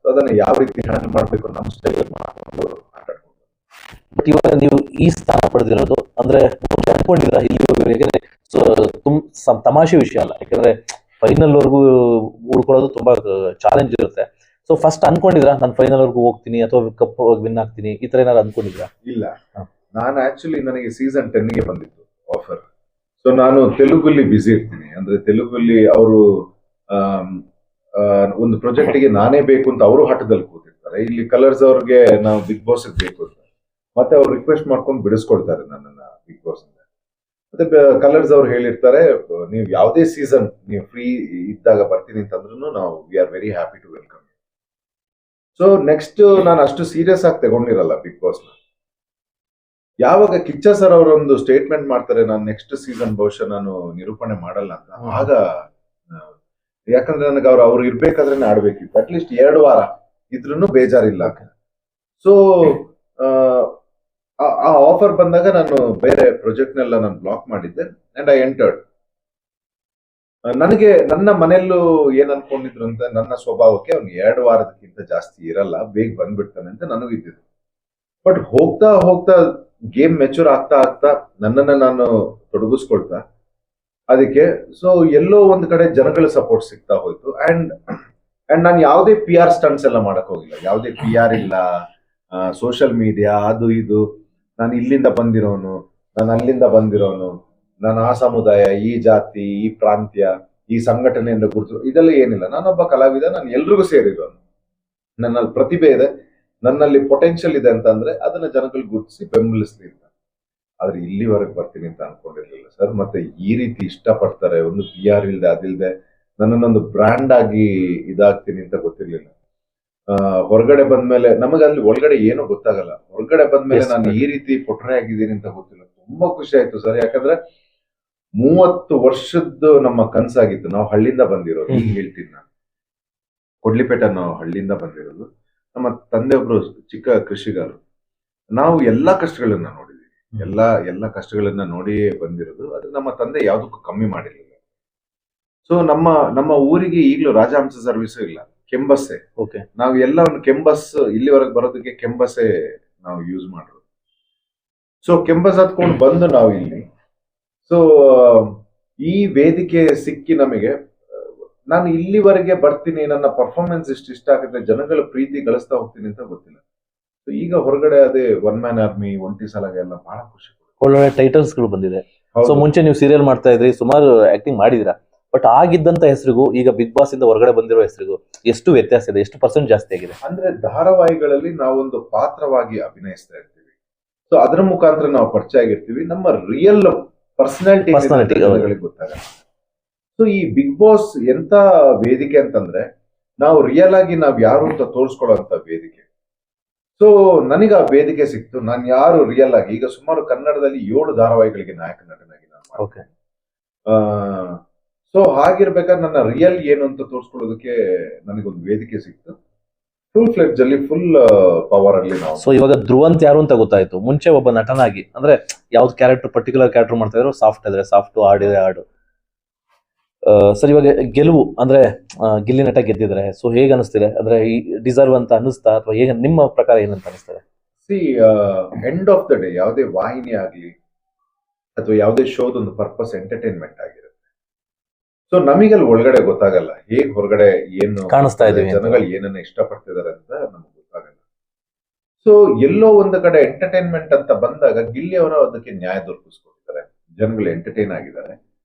ಸೊ ಅದನ್ನ ಯಾವ ರೀತಿ ಹ್ಯಾಂಡಲ್ ಮಾಡ್ಬೇಕು ನಮ್ಮ ಸ್ಟೈಲ್ ಮಾಡ್ಕೊಂಡು ಆಟ ಆಡ್ಕೊಂಡು. ಬಟ್ ಇವಾಗ ನೀವು ಈ ಸ್ಥಾನ ಪಡೆದಿರೋದು ಅಂದ್ರೆ ಅನ್ಕೊಂಡಿದ್ರ ಇಲ್ಲಿ ತಮಾಷೆ ವಿಷಯ ಅಲ್ಲ, ಯಾಕಂದ್ರೆ ಫೈನಲ್ ವರ್ಗು ಉಳ್ಕೊಳ್ಳೋದು ತುಂಬಾ ಚಾಲೆಂಜ್ ಇರುತ್ತೆ. ಸೊ ಫಸ್ಟ್ ಅನ್ಕೊಂಡಿದ್ರ ನಾನು ಫೈನಲ್ ವರ್ಗು ಹೋಗ್ತೀನಿ ಅಥವಾ ಕಪ್ ವಿನ್ ಆಗ್ತೀನಿ, ಈ ತರ ಏನಾದ್ರು ಅನ್ಕೊಂಡಿದ್ರ? ಇಲ್ಲ, ನಾನು ಆಕ್ಚುಲಿ ನನಗೆ ಸೀಸನ್ 10 ಗೆ ಬಂದಿತ್ತು ಆಫರ್. ಸೊ ನಾನು ತೆಲುಗಲ್ಲಿ ಬಿಸಿ ಇರ್ತೀನಿ. ಅಂದ್ರೆ ತೆಲುಗಲ್ಲಿ ಅವರು ಒಂದು ಪ್ರಾಜೆಕ್ಟ್ ಗೆ ನಾನೇ ಬೇಕು ಅಂತ ಅವರು ಹಠದಲ್ಲಿ ಕೂತಿರ್ತಾರೆ. ಇಲ್ಲಿ ಕಲರ್ಸ್ ಅವ್ರಿಗೆ ನಾವು ಬಿಗ್ ಬಾಸ್ ಬೇಕು ಅಂತ ಮತ್ತೆ ಅವ್ರು ರಿಕ್ವೆಸ್ಟ್ ಮಾಡ್ಕೊಂಡು ಬಿಡಿಸ್ಕೊಡ್ತಾರೆ ನನ್ನನ್ನ ಬಿಗ್ ಬಾಸ್ ಅಂತ. ಮತ್ತೆ ಕಲರ್ಸ್ ಅವ್ರು ಹೇಳಿರ್ತಾರೆ, ನೀವು ಯಾವುದೇ ಸೀಸನ್ ನೀವು ಫ್ರೀ ಇದ್ದಾಗ ಬರ್ತೀನಿ ಅಂತಂದ್ರೂ ನಾವು we are very happy to welcome. So next ನಾನು ಅಷ್ಟು ಸೀರಿಯಸ್ ಆಗಿ ತಗೊಂಡಿರಲ್ಲ ಬಿಗ್ ಬಾಸ್ ನ. ಯಾವಾಗ ಕಿಚ್ಚ ಸರ್ ಅವರೊಂದು ಸ್ಟೇಟ್ಮೆಂಟ್ ಮಾಡ್ತಾರೆ, ನಾನು ನೆಕ್ಸ್ಟ್ ಸೀಸನ್ ಬಹುಶಃ ನಾನು ನಿರೂಪಣೆ ಮಾಡಲ್ಲ ಅಂತ, ಆಗ ಯಾಕಂದ್ರೆ ನನಗೆ ಅವ್ರು ಇರ್ಬೇಕಾದ್ರೆ ಆಡ್ಬೇಕಿತ್ತು. ಅಟ್ಲೀಸ್ಟ್ 2 ವಾರ ಇದ್ರೂ ಬೇಜಾರಿಲ್ಲ. ಸೊ ಆ ಆಫರ್ ಬಂದಾಗ ನಾನು ಬೇರೆ ಪ್ರಾಜೆಕ್ಟ್ ನೆಲ್ಲ ನಾನು ಬ್ಲಾಕ್ ಮಾಡಿದ್ದೆ ಅಂಡ್ ಐ ಎಂಟರ್ಡ್. ನನಗೆ ನನ್ನ ಮನೆಯಲ್ಲೂ ಏನ್ ಅನ್ಕೊಂಡಿದ್ರು ಅಂತ, ನನ್ನ ಸ್ವಭಾವಕ್ಕೆ ಅವ್ನು 2 ವಾರದಕ್ಕಿಂತ ಜಾಸ್ತಿ ಇರಲ್ಲ, ಬೇಗ ಬಂದ್ಬಿಡ್ತಾನೆ ಅಂತ ನನಗೂ ಇದ್ದಿದ್ದು. ಬಟ್ ಹೋಗ್ತಾ ಹೋಗ್ತಾ ಗೇಮ್ ಮೆಚೂರ್ ಆಗ್ತಾ ಆಗ್ತಾ ನನ್ನನ್ನ ನಾನು ತೊಡಗಿಸ್ಕೊಳ್ತಾ ಅದಕ್ಕೆ ಸೊ ಎಲ್ಲೋ ಒಂದ್ ಕಡೆ ಜನಗಳ ಸಪೋರ್ಟ್ ಸಿಗ್ತಾ ಹೋಯ್ತು. ಅಂಡ್ ನಾನು ಯಾವುದೇ PR ಸ್ಟಂಟ್ಸ್ ಎಲ್ಲ ಮಾಡಕ್ ಹೋಗಿಲ್ಲ, ಯಾವುದೇ PR ಇಲ್ಲ, ಸೋಷಿಯಲ್ ಮೀಡಿಯಾ ಅದು ಇದು, ನಾನು ಇಲ್ಲಿಂದ ಬಂದಿರೋನು, ನಾನು ಅಲ್ಲಿಂದ ಬಂದಿರೋನು, ನಾನು ಆ ಸಮುದಾಯ, ಈ ಜಾತಿ, ಈ ಪ್ರಾಂತ್ಯ, ಈ ಸಂಘಟನೆಯಿಂದ ಗುರುತು, ಇದೆಲ್ಲ ಏನಿಲ್ಲ. ನಾನೊಬ್ಬ ಕಲಾವಿದ, ನಾನು ಎಲ್ರಿಗೂ ಸೇರಿರೋನು. ನನ್ನಲ್ಲಿ ಪ್ರತಿಭೆ ಇದೆ, ನನ್ನಲ್ಲಿ ಪೊಟೆನ್ಷಿಯಲ್ ಇದೆ ಅಂತಂದ್ರೆ ಅದನ್ನ ಜನಗಳು ಗುರುತಿಸಿ ಬೆಂಬಲಿಸ್ಲಿ ಅಂತ. ಆದ್ರೆ ಇಲ್ಲಿವರೆಗೆ ಬರ್ತೀನಿ ಅಂತ ಅನ್ಕೊಂಡಿರ್ಲಿಲ್ಲ ಸರ್. ಮತ್ತೆ ಈ ರೀತಿ ಇಷ್ಟಪಡ್ತಾರೆ, ಒಂದು PR ಇಲ್ದೆ ಅದಿಲ್ದೆ ನನ್ನನ್ನೊಂದು ಬ್ರ್ಯಾಂಡ್ ಆಗಿ ಇದಾಗ್ತೀನಿ ಅಂತ ಗೊತ್ತಿರ್ಲಿಲ್ಲ. ಹೊರಗಡೆ ಬಂದ್ಮೇಲೆ ನಮಗೆ ಅಲ್ಲಿ ಒಳಗಡೆ ಏನೋ ಗೊತ್ತಾಗಲ್ಲ, ಹೊರಗಡೆ ಬಂದ್ಮೇಲೆ ನಾನು ಈ ರೀತಿ ಪೊಟ್ರೆ ಆಗಿದ್ದೀನಿ ಅಂತ ಗೊತ್ತಿಲ್ಲ. ತುಂಬಾ ಖುಷಿ ಆಯ್ತು ಸರ್. ಯಾಕಂದ್ರೆ 30 ವರ್ಷದ್ದು ನಮ್ಮ ಕನ್ಸಾಗಿತ್ತು. ನಾವು ಹಳ್ಳಿಯಿಂದ ಬಂದಿರೋದು, ಈಗ ಹೇಳ್ತೀನಿ ನಾನು, ಕೊಡ್ಲಿಪೇಟೆ ನಾವು ಹಳ್ಳಿಯಿಂದ ಬಂದಿರೋದು. ನಮ್ಮ ತಂದೆ ಒಬ್ರು ಚಿಕ್ಕ ಕೃಷಿಗಾರರು. ನಾವು ಎಲ್ಲಾ ಕಷ್ಟಗಳನ್ನ ನೋಡಿದೀವಿ, ಎಲ್ಲ ಕಷ್ಟಗಳನ್ನ ನೋಡಿ ಬಂದಿರೋದು. ಅದು ನಮ್ಮ ತಂದೆ ಯಾವ್ದಕ್ಕೂ ಕಮ್ಮಿ ಮಾಡಿರ್ಲಿಲ್ಲ. ಸೊ ನಮ್ಮ ಊರಿಗೆ ಈಗಲೂ ರಾಜಹಂಸ ಸರ್ವಿಸ್ ಇಲ್ಲ, ಕೆಂಬಸ್ಸೆ. ನಾವು ಎಲ್ಲ ಒಂದು ಕೆಂಬಸ್, ಇಲ್ಲಿವರೆಗೆ ಬರೋದಕ್ಕೆ ಕೆಂಬಸ್ಸೆ ನಾವು ಯೂಸ್ ಮಾಡೋದು. ಸೊ ಕೆಂಬಸ್ ಹತ್ಕೊಂಡು ಬಂದು ನಾವು ಇಲ್ಲಿ, ಸೊ ಈ ವೇದಿಕೆ ಸಿಕ್ಕಿ ನಮಗೆ, ನಾನು ಇಲ್ಲಿವರೆಗೆ ಬರ್ತೀನಿ, ನನ್ನ ಪರ್ಫಾರ್ಮೆನ್ಸ್ ಇಷ್ಟ ಆಗುತ್ತೆ, ಜನಗಳ ಪ್ರೀತಿ ಗಳಿಸ್ತಾ ಹೋಗ್ತೀನಿ ಅಂತ ಗೊತ್ತಿಲ್ಲ. ಸೊ ಈಗ ಹೊರಗಡೆ ಅದೇ ಒನ್ ಮ್ಯಾನ್ ಆರ್ಮಿ, ಒಂಟಿ ಸಲಗ ಎಲ್ಲ ಬಹಳ ಖುಷಿ. ಒಳ್ಳೊಳ್ಳೆ ಟೈಟಲ್ಸ್ ಗಳು ಬಂದಿದೆ. ಸೊ ಮುಂಚೆ ನೀವು ಸೀರಿಯಲ್ ಮಾಡ್ತಾ ಇದ್ರಿ, ಸುಮಾರು ಆಕ್ಟಿಂಗ್ ಮಾಡಿದಿರಾ. ಬಟ್ ಆಗಿದ್ದಂತ ಹೆಸರಿಗೂ ಈಗ ಬಿಗ್ ಬಾಸ್ ಇಂದ ಹೊರಗಡೆ ಬಂದಿರೋ ಹೆಸರಿಗೂ ಎಷ್ಟು ವ್ಯತ್ಯಾಸ ಇದೆ, ಎಷ್ಟು ಪರ್ಸೆಂಟ್ ಜಾಸ್ತಿ ಆಗಿದೆ? ಅಂದ್ರೆ ಧಾರಾವಾಹಿಗಳಲ್ಲಿ ನಾವೊಂದು ಪಾತ್ರವಾಗಿ ಅಭಿನಯಿಸ್ತಾ ಇರ್ತೀವಿ. ಸೊ ಅದರ ಮುಖಾಂತರ ನಾವು ಪರಿಚಯ ಆಗಿರ್ತೀವಿ, ನಮ್ಮ ರಿಯಲ್ ಪರ್ಸನಾಲಿಟಿ ಗೊತ್ತಾಗಲ್ಲ. ಸೊ ಈ ಬಿಗ್ ಬಾಸ್ ಎಂತ ವೇದಿಕೆ ಅಂತಂದ್ರೆ, ನಾವು ರಿಯಲ್ ಆಗಿ ನಾವ್ ಯಾರು ಅಂತ ತೋರಿಸ್ಕೊಳ್ಳೋಂತ ವೇದಿಕೆ. ಸೊ ನನಗೆ ಆ ವೇದಿಕೆ ಸಿಕ್ತು. ನಾನು ಯಾರು ರಿಯಲ್ ಆಗಿ, ಈಗ ಸುಮಾರು ಕನ್ನಡದಲ್ಲಿ 7 ಧಾರಾವಾಹಿಗಳಿಗೆ ನಾಯಕ ನಟನಾಗಿ ನಾನು. ಸೊ ಹಾಗಿರ್ಬೇಕಾದ್ರೆ ನನ್ನ ರಿಯಲ್ ಏನು ಅಂತ ತೋರಿಸ್ಕೊಳ್ಳೋದಕ್ಕೆ ನನಗೊಂದು ವೇದಿಕೆ ಸಿಕ್ತು. ಫುಲ್ ಫ್ಲೆಡ್ಜ್ ಅಲ್ಲಿ, ಫುಲ್ ಪವರ್ ಅಲ್ಲಿ ನಾವು. ಸೊ ಇವಾಗ ಧ್ರುವಂತ್ ಯಾರು ಅಂತ ಗೊತ್ತಾಯ್ತು. ಮುಂಚೆ ಒಬ್ಬ ನಟನಾಗಿ ಅಂದ್ರೆ ಯಾವ್ದು ಕ್ಯಾರೆಕ್ಟರ್, ಪರ್ಟಿಕ್ಯುಲರ್ ಕ್ಯಾರೆಕ್ಟರ್ ಮಾಡ್ತಾ ಇದ್ರು, ಸಾಫ್ಟ್ ಇದ್ರೆ ಸಾಫ್ಟ್, ಹಾಡಿದ್ರೆ ಹಾಡು. ಸರ್ ಇವಾಗ ಗೆಲುವು ಅಂದ್ರೆ ಗಿಲ್ಲಿ ನಟ ಗೆದ್ದಿದ್ದಾರೆ, ಸೊ ಹೇಗೆ ಅನಿಸ್ತಿದೆ? ಅಂದ್ರೆ ಈ ಡಿಸರ್ವ್ ಅಂತ ಅನಿಸ್ತಾ ಅಥವಾ ಹೇಗೆ ನಿಮ್ಮ ಪ್ರಕಾರ ಏನಂತ ಅನಿಸ್ತದೆ? C, end of the day ಯಾವುದೇ ವಾಹಿನಿ ಆಗ್ಲಿ ಅಥವಾ ಯಾವುದೇ ಶೋದೊಂದು ಪರ್ಪಸ್ ಎಂಟರ್ಟೈನ್ಮೆಂಟ್ ಆಗಿರುತ್ತೆ. ಸೊ ನಮಗಲ್ಲಿ ಒಳಗಡೆ ಗೊತ್ತಾಗಲ್ಲ ಹೇಗ್ ಹೊರಗಡೆ ಏನು ಕಾಣಿಸ್ತಾ ಇದೀವಿ ಅಂತ. ಜನಗಳು ಏನನ್ನ ಇಷ್ಟಪಡ್ತಿದ್ದಾರೆ ಅಂತ ನಮ್ಗೆ ಗೊತ್ತಾಗಲ್ಲ. ಸೊ ಎಲ್ಲೋ ಒಂದು ಕಡೆ ಎಂಟರ್ಟೈನ್ಮೆಂಟ್ ಅಂತ ಬಂದಾಗ ಗಿಲ್ಲಿ ಅವರು ಅದಕ್ಕೆ ನ್ಯಾಯ ದೊರಕಿಸ್ಕೊಟ್ಟಿದ್ದಾರೆ, ಜನಗಳು ಎಂಟರ್ಟೈನ್ ಆಗಿದ್ದಾರೆ.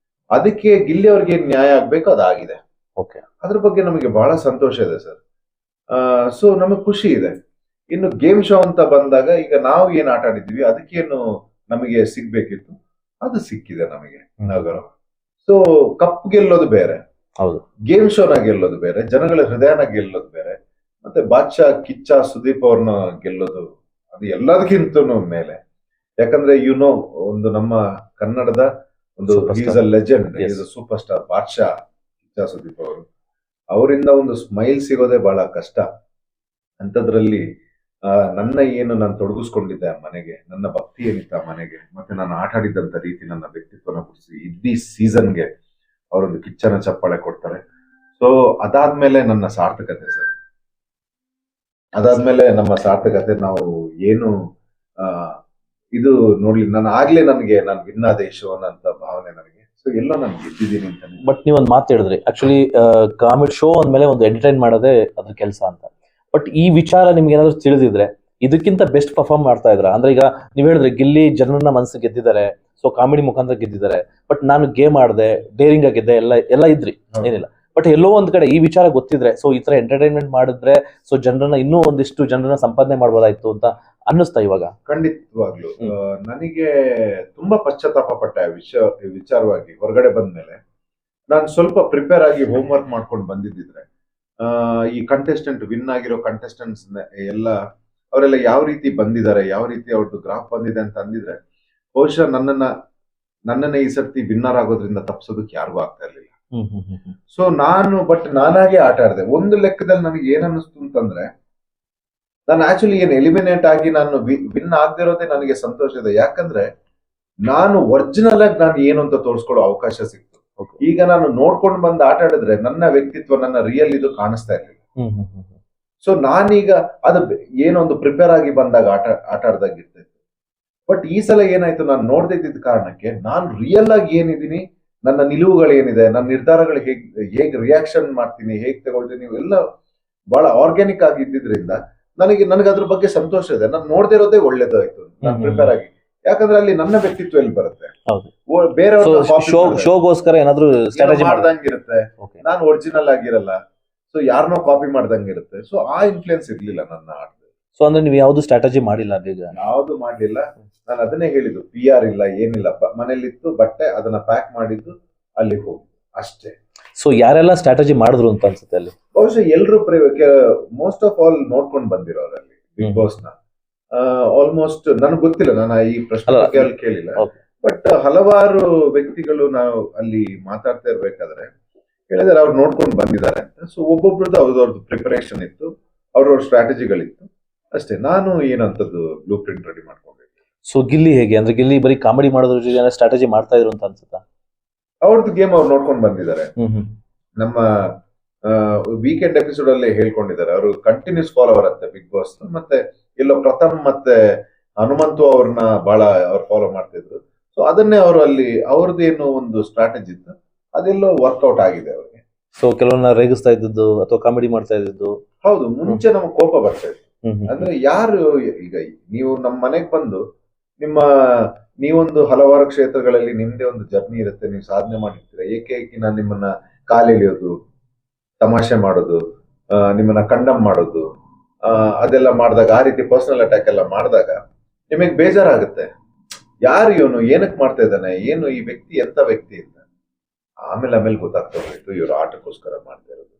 ಅದಕ್ಕೆ ಗಿಲ್ಲಿ ಅವ್ರಿಗೆ ಏನ್ ನ್ಯಾಯ ಆಗ್ಬೇಕು ಅದಾಗಿದೆ. ಓಕೆ, ಅದ್ರ ಬಗ್ಗೆ ನಮಗೆ ಬಹಳ ಸಂತೋಷ ಇದೆ ಸರ್. ಸೊ ನಮಗೆ ಖುಷಿ ಇದೆ. ಇನ್ನು ಗೇಮ್ ಶೋ ಅಂತ ಬಂದಾಗ ಈಗ ನಾವು ಏನ್ ಆಟ ಆಡಿದ್ವಿ ಅದಕ್ಕೇನು ನಮಗೆ ಸಿಗ್ಬೇಕಿತ್ತು ಅದು ಸಿಕ್ಕಿದೆ ನಮಗೆ ನಗರ. ಸೊ ಕಪ್ ಗೆಲ್ಲೋದು ಬೇರೆ, ಹೌದು, ಗೇಮ್ ಶೋನ ಗೆಲ್ಲೋದು ಬೇರೆ, ಜನಗಳ ಹೃದಯನ ಗೆಲ್ಲೋದು ಬೇರೆ, ಮತ್ತೆ ಬಾದ್ಶಾ ಕಿಚ್ಚ ಸುದೀಪ್ ಅವ್ರನ್ನ ಗೆಲ್ಲೋದು ಅದು ಎಲ್ಲದಕ್ಕಿಂತ ಮೇಲೆ. ಯಾಕಂದ್ರೆ ಒಂದು ನಮ್ಮ ಕನ್ನಡದ ಒಂದು is a legend, is a super star ಬಾದ್ಶಾ ಕಿಚ್ಚ ಸುದೀಪ್ ಅವರು. ಅವರಿಂದ ಒಂದು ಸ್ಮೈಲ್ ಸಿಗೋದೇ ಬಹಳ ಕಷ್ಟ. ಅಂಥದ್ರಲ್ಲಿ ನನ್ನ ಏನು ನಾನು ತೊಡಗಿಸ್ಕೊಂಡಿದ್ದೆ ಆ ಮನೆಗೆ, ನನ್ನ ಭಕ್ತಿ ಏನಿತ್ತು ಆ ಮನೆಗೆ, ಮತ್ತೆ ನಾನು ಆಟ ಆಡಿದಂತ ರೀತಿ, ನನ್ನ ವ್ಯಕ್ತಿತ್ವನ ಕುರಿಸಿ ಇಡೀ ಸೀಸನ್ಗೆ ಅವರೊಂದು ಕಿಚ್ಚನ ಚಪ್ಪಾಳೆ ಕೊಡ್ತಾರೆ. ಸೊ ಅದಾದ್ಮೇಲೆ ನನ್ನ ಸಾರ್ಥಕತೆ ಸರ್, ಅದಾದ್ಮೇಲೆ ನಮ್ಮ ಸಾರ್ಥಕತೆ. ನಾವು ಏನು ಇದು ನೋಡ್ಲಿ, ನಾನು ಆಗ್ಲೇ ನಾನು ಭಿನ್ನಾದೇಶ ಅನ್ನೋ ಭಾವನೆ ನನಗೆ. ಸೊ ಎಲ್ಲ ನಾನು ಗೆದ್ದಿದ್ದೀನಿ ಅಂತ. ಬಟ್ ನೀವೊಂದು ಮಾತು ಹೇಳಿದ್ರಿ, ಆಕ್ಚುಲಿ ಕಾಮಿಡಿ ಶೋ ಅಂದ್ಮೇಲೆ ಒಂದು ಎಂಟರ್ಟೈನ್ ಮಾಡೋದೇ ಅದ್ರ ಕೆಲಸ ಅಂತ. ಬಟ್ ಈ ವಿಚಾರ ನಿಮ್ಗೆ ಏನಾದ್ರು ತಿಳಿದಿದ್ರೆ ಇದಕ್ಕಿಂತ ಬೆಸ್ಟ್ ಪರ್ಫಾರ್ಮ್ ಮಾಡ್ತಾ ಇದ್ರ? ಅಂದ್ರೆ ಈಗ ನೀವ್ ಹೇಳಿದ್ರೆ ಗಿಲ್ಲಿ ಜನರನ್ನ ಮನಸ್ಸು ಗೆದ್ದಿದ್ದಾರೆ, ಸೊ ಕಾಮಿಡಿ ಮುಖಾಂತರ ಗೆದ್ದಿದ್ದಾರೆ. ಬಟ್ ನಾನು ಗೇಮ್ ಆಡ್ದೆ, ಡೇರಿಂಗ್ ಆಗಿದ್ದೆ, ಎಲ್ಲ ಇದ್ರಿ, ಏನಿಲ್ಲ. ಬಟ್ ಎಲ್ಲೋ ಒಂದ್ ಕಡೆ ಈ ವಿಚಾರ ಗೊತ್ತಿದ್ರೆ, ಸೊ ಈ ತರ ಎಂಟರ್ಟೈನ್ಮೆಂಟ್ ಮಾಡಿದ್ರೆ ಸೊ ಜನರನ್ನ ಇನ್ನೂ ಒಂದಿಷ್ಟು ಜನರನ್ನ ಸಂಪಾದನೆ ಮಾಡ್ಬೋದಾಯ್ತು ಅಂತ ಅನ್ನಿಸ್ತಾ ಇವಾಗ? ಖಂಡಿತವಾಗ್ಲು ನನಗೆ ತುಂಬಾ ಪಶ್ಚಾತ್ತಾಪ ಪಟ್ಟ ವಿಚಾರವಾಗಿ ಹೊರಗಡೆ ಬಂದ್ಮೇಲೆ. ನಾನು ಸ್ವಲ್ಪ ಪ್ರಿಪೇರ್ ಆಗಿ ಹೋಮ್ ವರ್ಕ್ ಮಾಡ್ಕೊಂಡು ಬಂದಿದ್ದಿದ್ರೆ ಈ ಕಂಟೆಸ್ಟೆಂಟ್ ವಿನ್ ಆಗಿರೋ ಕಂಟೆಸ್ಟೆಂಟ್ಸ್ ಅವರೆಲ್ಲ ಯಾವ ರೀತಿ ಬಂದಿದ್ದಾರೆ, ಯಾವ ರೀತಿ ಅವ್ರದ್ದು ಗ್ರಾಫ್ ಬಂದಿದೆ ಅಂತ ಅಂದಿದ್ರೆ ಬಹುಶಃ ನನ್ನನ್ನ ಈ ಸರ್ತಿ ವಿನ್ನರ್ ಆಗೋದ್ರಿಂದ ತಪ್ಪಿಸೋದಕ್ಕೆ ಯಾರಿಗೂ ಆಗ್ತಾ ಇರ್ಲಿಲ್ಲ. ಸೊ ನಾನಾಗೆ ಆಟ ಆಡಿದೆ. ಒಂದು ಲೆಕ್ಕದಲ್ಲಿ ನನಗೆ ಏನ್ ಅನ್ನಿಸ್ತು ಅಂತಂದ್ರೆ, ನಾನು ಆಕ್ಚುಲಿ ಏನ್ ಎಲಿಮಿನೇಟ್ ಆಗಿ ನಾನು ವಿನ್ ಆಗದಿರೋದೇ ನನಗೆ ಸಂತೋಷ ಇದೆ. ಯಾಕಂದ್ರೆ ನಾನು ಒರಿಜಿನಲ್ ಆಗಿ ನಾನು ಏನು ಅಂತ ತೋರಿಸ್ಕೊಳ್ಳೋ ಅವಕಾಶ ಸಿಕ್ತು. ಈಗ ನಾನು ನೋಡ್ಕೊಂಡು ಬಂದು ಆಟ ಆಡಿದ್ರೆ ನನ್ನ ವ್ಯಕ್ತಿತ್ವ, ನನ್ನ ರಿಯಲ್ ಇದು ಕಾಣಿಸ್ತಾ ಇರ್ಲಿಲ್ಲ. ಸೊ ನಾನೀಗ ಅದು ಏನೋ ಒಂದು ಪ್ರಿಪೇರ್ ಆಗಿ ಬಂದಾಗ ಆಟ ಆಡ್ದಾಗ ಇರ್ತಿತ್ತು. ಬಟ್ ಈ ಸಲ ಏನಾಯ್ತು, ನಾನು ನೋಡದೇ ಇದ್ದಿದ್ದ ಕಾರಣಕ್ಕೆ ನಾನು ರಿಯಲ್ ಆಗಿ ಏನಿದ್ದೀನಿ, ನನ್ನ ನಿಲುವುಗಳು ಏನಿದೆ, ನನ್ನ ನಿರ್ಧಾರಗಳು ಹೇಗ್ ರಿಯಾಕ್ಷನ್ ಮಾಡ್ತೀನಿ, ಹೇಗ್ ತಗೊಳ್ತೀನಿ, ಎಲ್ಲ ಬಹಳ ಆರ್ಗ್ಯಾನಿಕ್ ಆಗಿದ್ದಿದ್ರಿಂದ ನನಗೆ ಅದ್ರ ಬಗ್ಗೆ ಸಂತೋಷ ಇದೆ. ನಾನು ನೋಡದೇ ಇರೋದೇ ಒಳ್ಳೇದಾಯ್ತು ನಾನು ಪ್ರಿಪೇರ್ ಆಗಿ. ಯಾಕಂದ್ರೆ ಅಲ್ಲಿ ನನ್ನ ವ್ಯಕ್ತಿತ್ವ ಎಲ್ಲಿ ಬರುತ್ತೆ, ಬೇರೆ ಶೋಗೋಸ್ಕರ ಏನಾದ್ರು ಸ್ಟ್ರಾಟಜಿ ಮಾಡ್ದಂಗಿರುತ್ತೆ, ನಾನು ಒರಿಜಿನಲ್ ಆಗಿರಲ್ಲ. ಸೊ ಯಾರನ್ನೋ ಕಾಪಿ ಮಾಡ್ದಂಗಿರುತ್ತೆ. ಸೊ ಆ ಇನ್ಫ್ಲುಯೆನ್ಸ್ ಇರ್ಲಿಲ್ಲ ನನ್ನ ಆಟದಲ್ಲಿ. ಸೊ ಅಂದ್ರೆ ನೀವು ಯಾವ್ದು ಸ್ಟ್ರಾಟಜಿ ಮಾಡಿಲ್ಲ? ಬೇಗ ಯಾವ್ದು ಮಾಡ್ಲಿಲ್ಲ. ನಾನು ಅದನ್ನೇ ಹೇಳಿದ್ದು, PR ಇಲ್ಲ, ಏನಿಲ್ಲ, ಮನೇಲಿತ್ತು ಬಟ್ಟೆ, ಅದನ್ನ ಪ್ಯಾಕ್ ಮಾಡಿದ್ದು, ಅಲ್ಲಿ ಹೋಗಿ ಅಷ್ಟೇ. ಸೊ ಯಾರೆಲ್ಲ ಸ್ಟ್ರಾಟಜಿ ಮಾಡಿದ್ರು ಅಂತ ಅನ್ಸುತ್ತೆ ಅಲ್ಲಿ? ಬಹುಶಃ ಎಲ್ರು ಮೋಸ್ಟ್ ಆಫ್ ಆಲ್ ನೋಡ್ಕೊಂಡು ಬಂದಿರೋರಲ್ಲಿ ಬಿಗ್ ಬಾಸ್ ನ ಆಲ್ಮೋಸ್ಟ್ ನನಗೆ ಗೊತ್ತಿಲ್ಲ, ನಾನು ಈ ಪ್ರಶ್ನೆ ಕೇಳಿಲ್ಲ. ಬಟ್ ಹಲವಾರು ವ್ಯಕ್ತಿಗಳು ನಾವು ಅಲ್ಲಿ ಮಾತಾಡ್ತಾ ಇರ್ಬೇಕಾದ್ರೆ ಹೇಳಿದಾರೆ ಅವ್ರು ನೋಡ್ಕೊಂಡು ಬಂದಿದ್ದಾರೆ ಅಂತ. ಸೊ ಒಬ್ಬೊಬ್ರದ್ದು ಅವ್ರದ್ದು ಪ್ರಿಪರೇಷನ್ ಇತ್ತು, ಅವ್ರವ್ರ ಸ್ಟ್ರಾಟಜಿಗಳಿತ್ತು ಅಷ್ಟೇ. ನಾನು ಏನಂತದ್ದು ಬ್ಲೂ ಪ್ರಿಂಟ್ ರೆಡಿ ಮಾಡ್ಕೊಂಡಿದ್ದೆ. ಸೊ ಗಿಲ್ಲಿ ಹೇಗೆ ಅಂದ್ರೆ, ಗಿಲ್ಲಿ ಬರೀ ಕಾಮಿಡಿ ಮಾಡೋದ್ರ ಜೊತೆ ಸ್ಟ್ರಾಟಜಿ ಮಾಡ್ತಾ ಇದ್ರು ಅಂತ ಅನ್ಸುತ್ತಾ? ಅವ್ರದ್ದು ಗೇಮ್ ಅವ್ರು ನೋಡ್ಕೊಂಡು ಬಂದಿದ್ದಾರೆ. ನಮ್ಮ ವೀಕೆಂಡ್ ಎಪಿಸೋಡ್ ಅಲ್ಲೇ ಹೇಳ್ಕೊಂಡಿದ್ದಾರೆ, ಅವರು ಕಂಟಿನ್ಯೂಸ್ ಫಾಲೋವರ್ ಅಂತೆ ಬಿಗ್ ಬಾಸ್. ಮತ್ತೆ ಎಲ್ಲೋ ಪ್ರಥಮ್ ಮತ್ತೆ ಹನುಮಂತು ಅವ್ರನ್ನ ಬಹಳ ಅವ್ರು ಫಾಲೋ ಮಾಡ್ತಿದ್ರು. ಸೊ ಅದನ್ನೇ ಅವರು ಅಲ್ಲಿ ಅವ್ರದ್ದು ಏನು ಒಂದು ಸ್ಟ್ರಾಟಜಿ ಇತ್ತು, ಅದೆಲ್ಲೋ ವರ್ಕೌಟ್ ಆಗಿದೆ ಅವ್ರಿಗೆ. ಸೊ ಕೆಲವನ್ನ ರೇಗಿಸ್ತಾ ಇದ್ದದ್ದು ಅಥವಾ ಕಾಮಿಡಿ ಮಾಡ್ತಾ ಇದ್ದು? ಹೌದು, ಮುಂಚೆ ನಮಗೆ ಕೋಪ ಬರ್ತಾ ಇತ್ತು. ಅಂದ್ರೆ ಯಾರು ಈಗ ನೀವು ನಮ್ಮ ಮನೆಗೆ ಬಂದು ನೀವೊಂದು ಹಲವಾರು ಕ್ಷೇತ್ರಗಳಲ್ಲಿ ನಿಮ್ದೇ ಒಂದು ಜರ್ನಿ ಇರುತ್ತೆ, ನೀವು ಸಾಧನೆ ಮಾಡಿರ್ತೀರ. ಏಕೆ ನಾನು ನಿಮ್ಮನ್ನ ಕಾಲೆಳೆಯೋದು, ತಮಾಷೆ ಮಾಡೋದು, ನಿಮ್ಮನ್ನ ಕಂಡಮ್ ಮಾಡೋದು, ಅದೆಲ್ಲ ಮಾಡಿದಾಗ, ಆ ರೀತಿ ಪರ್ಸನಲ್ ಅಟ್ಯಾಕ್ ಎಲ್ಲ ಮಾಡಿದಾಗ ನಿಮಗೆ ಬೇಜಾರಾಗುತ್ತೆ. ಯಾರು ಇವನು, ಏನಕ್ಕೆ ಮಾಡ್ತಾ ಇದ್ದಾನೆ, ಏನು ಈ ವ್ಯಕ್ತಿ ಎಂತ ವ್ಯಕ್ತಿ ಅಂತ. ಆಮೇಲೆ ಗೊತ್ತಾಗ್ತಾ ಹೋಯ್ತು ಇವ್ರು ಆಟಕ್ಕೋಸ್ಕರ ಮಾಡ್ತಾ ಇರೋದು.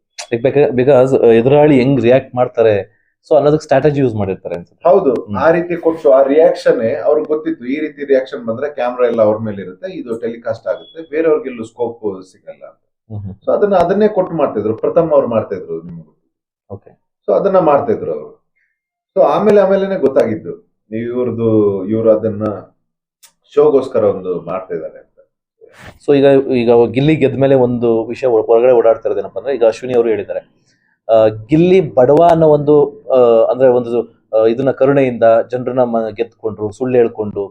ಬಿಕಾಸ್ ಎದುರಾಳಿ ಹೆಂಗ್ ರಿಯಾಕ್ಟ್ ಮಾಡ್ತಾರೆ ಸೊ ಅನ್ನೋದಕ್ಕೆ ಸ್ಟ್ರಾಟಜಿ ಯೂಸ್ ಮಾಡಿರ್ತಾರೆ ಅನ್ಸುತ್ತೆ. ಹೌದು, ಆ ರೀತಿ ಕೊಟ್ಟು ಆ ರಿಯಾಕ್ಷನ್ ಅವ್ರಿಗೆ ಗೊತ್ತಿತ್ತು. ಈ ರೀತಿ ರಿಯಾಕ್ಷನ್ ಬಂದ್ರೆ ಕ್ಯಾಮ್ರಾ ಎಲ್ಲ ಅವ್ರ ಮೇಲೆ ಇರುತ್ತೆ, ಇದು ಟೆಲಿಕಾಸ್ಟ್ ಆಗುತ್ತೆ, ಬೇರೆಯವ್ರಿಗೆಲ್ಲೂ ಸ್ಕೋಪ್ ಸಿಗಲ್ಲ ಅಂತ. ಸೊ ಅದನ್ನೇ ಕೊಟ್ಟು ಮಾಡ್ತಿದ್ರು. ಪ್ರಥಮ್ ಅವ್ರು ಮಾಡ್ತಾ ಇದ್ರು, ನಿಮ್ಗೆ. ಓಕೆ. ಸೊ ಅದನ್ನ ಮಾಡ್ತಾ ಇದ್ರು ಅವರು. ಸೊ ಆಮೇಲೆನೆ ಗೊತ್ತಾಗಿದ್ದು ಇವ್ರು ಅದನ್ನ ಶೋಗೋಸ್ಕರ ಒಂದು ಮಾಡ್ತಾ ಇದ್ದಾರೆ ಅಂತ. ಸೊ ಈಗ ಈಗ ಗಿಲ್ಲಿ ಗೆದ್ದ ಮೇಲೆ ಒಂದು ವಿಷಯ ಹೊರಗಡೆ ಓಡಾಡ್ತಾ ಇರೋದೇನಪ್ಪ ಅಂದ್ರೆ, ಈಗ ಅಶ್ವಿನಿ ಅವರು ಹೇಳಿದ್ದಾರೆ, ಗಿಲ್ಲಿ ಬಡವ ಅನ್ನೋ ಒಂದು ಅಂದ್ರೆ ಒಂದು ಇದನ್ನ ಕರುಣೆಯಿಂದ ಜನರನ್ನ ಗೆದ್ಕೊಂಡು ಸುಳ್ಳು ಹೇಳ್ಕೊಂಡು,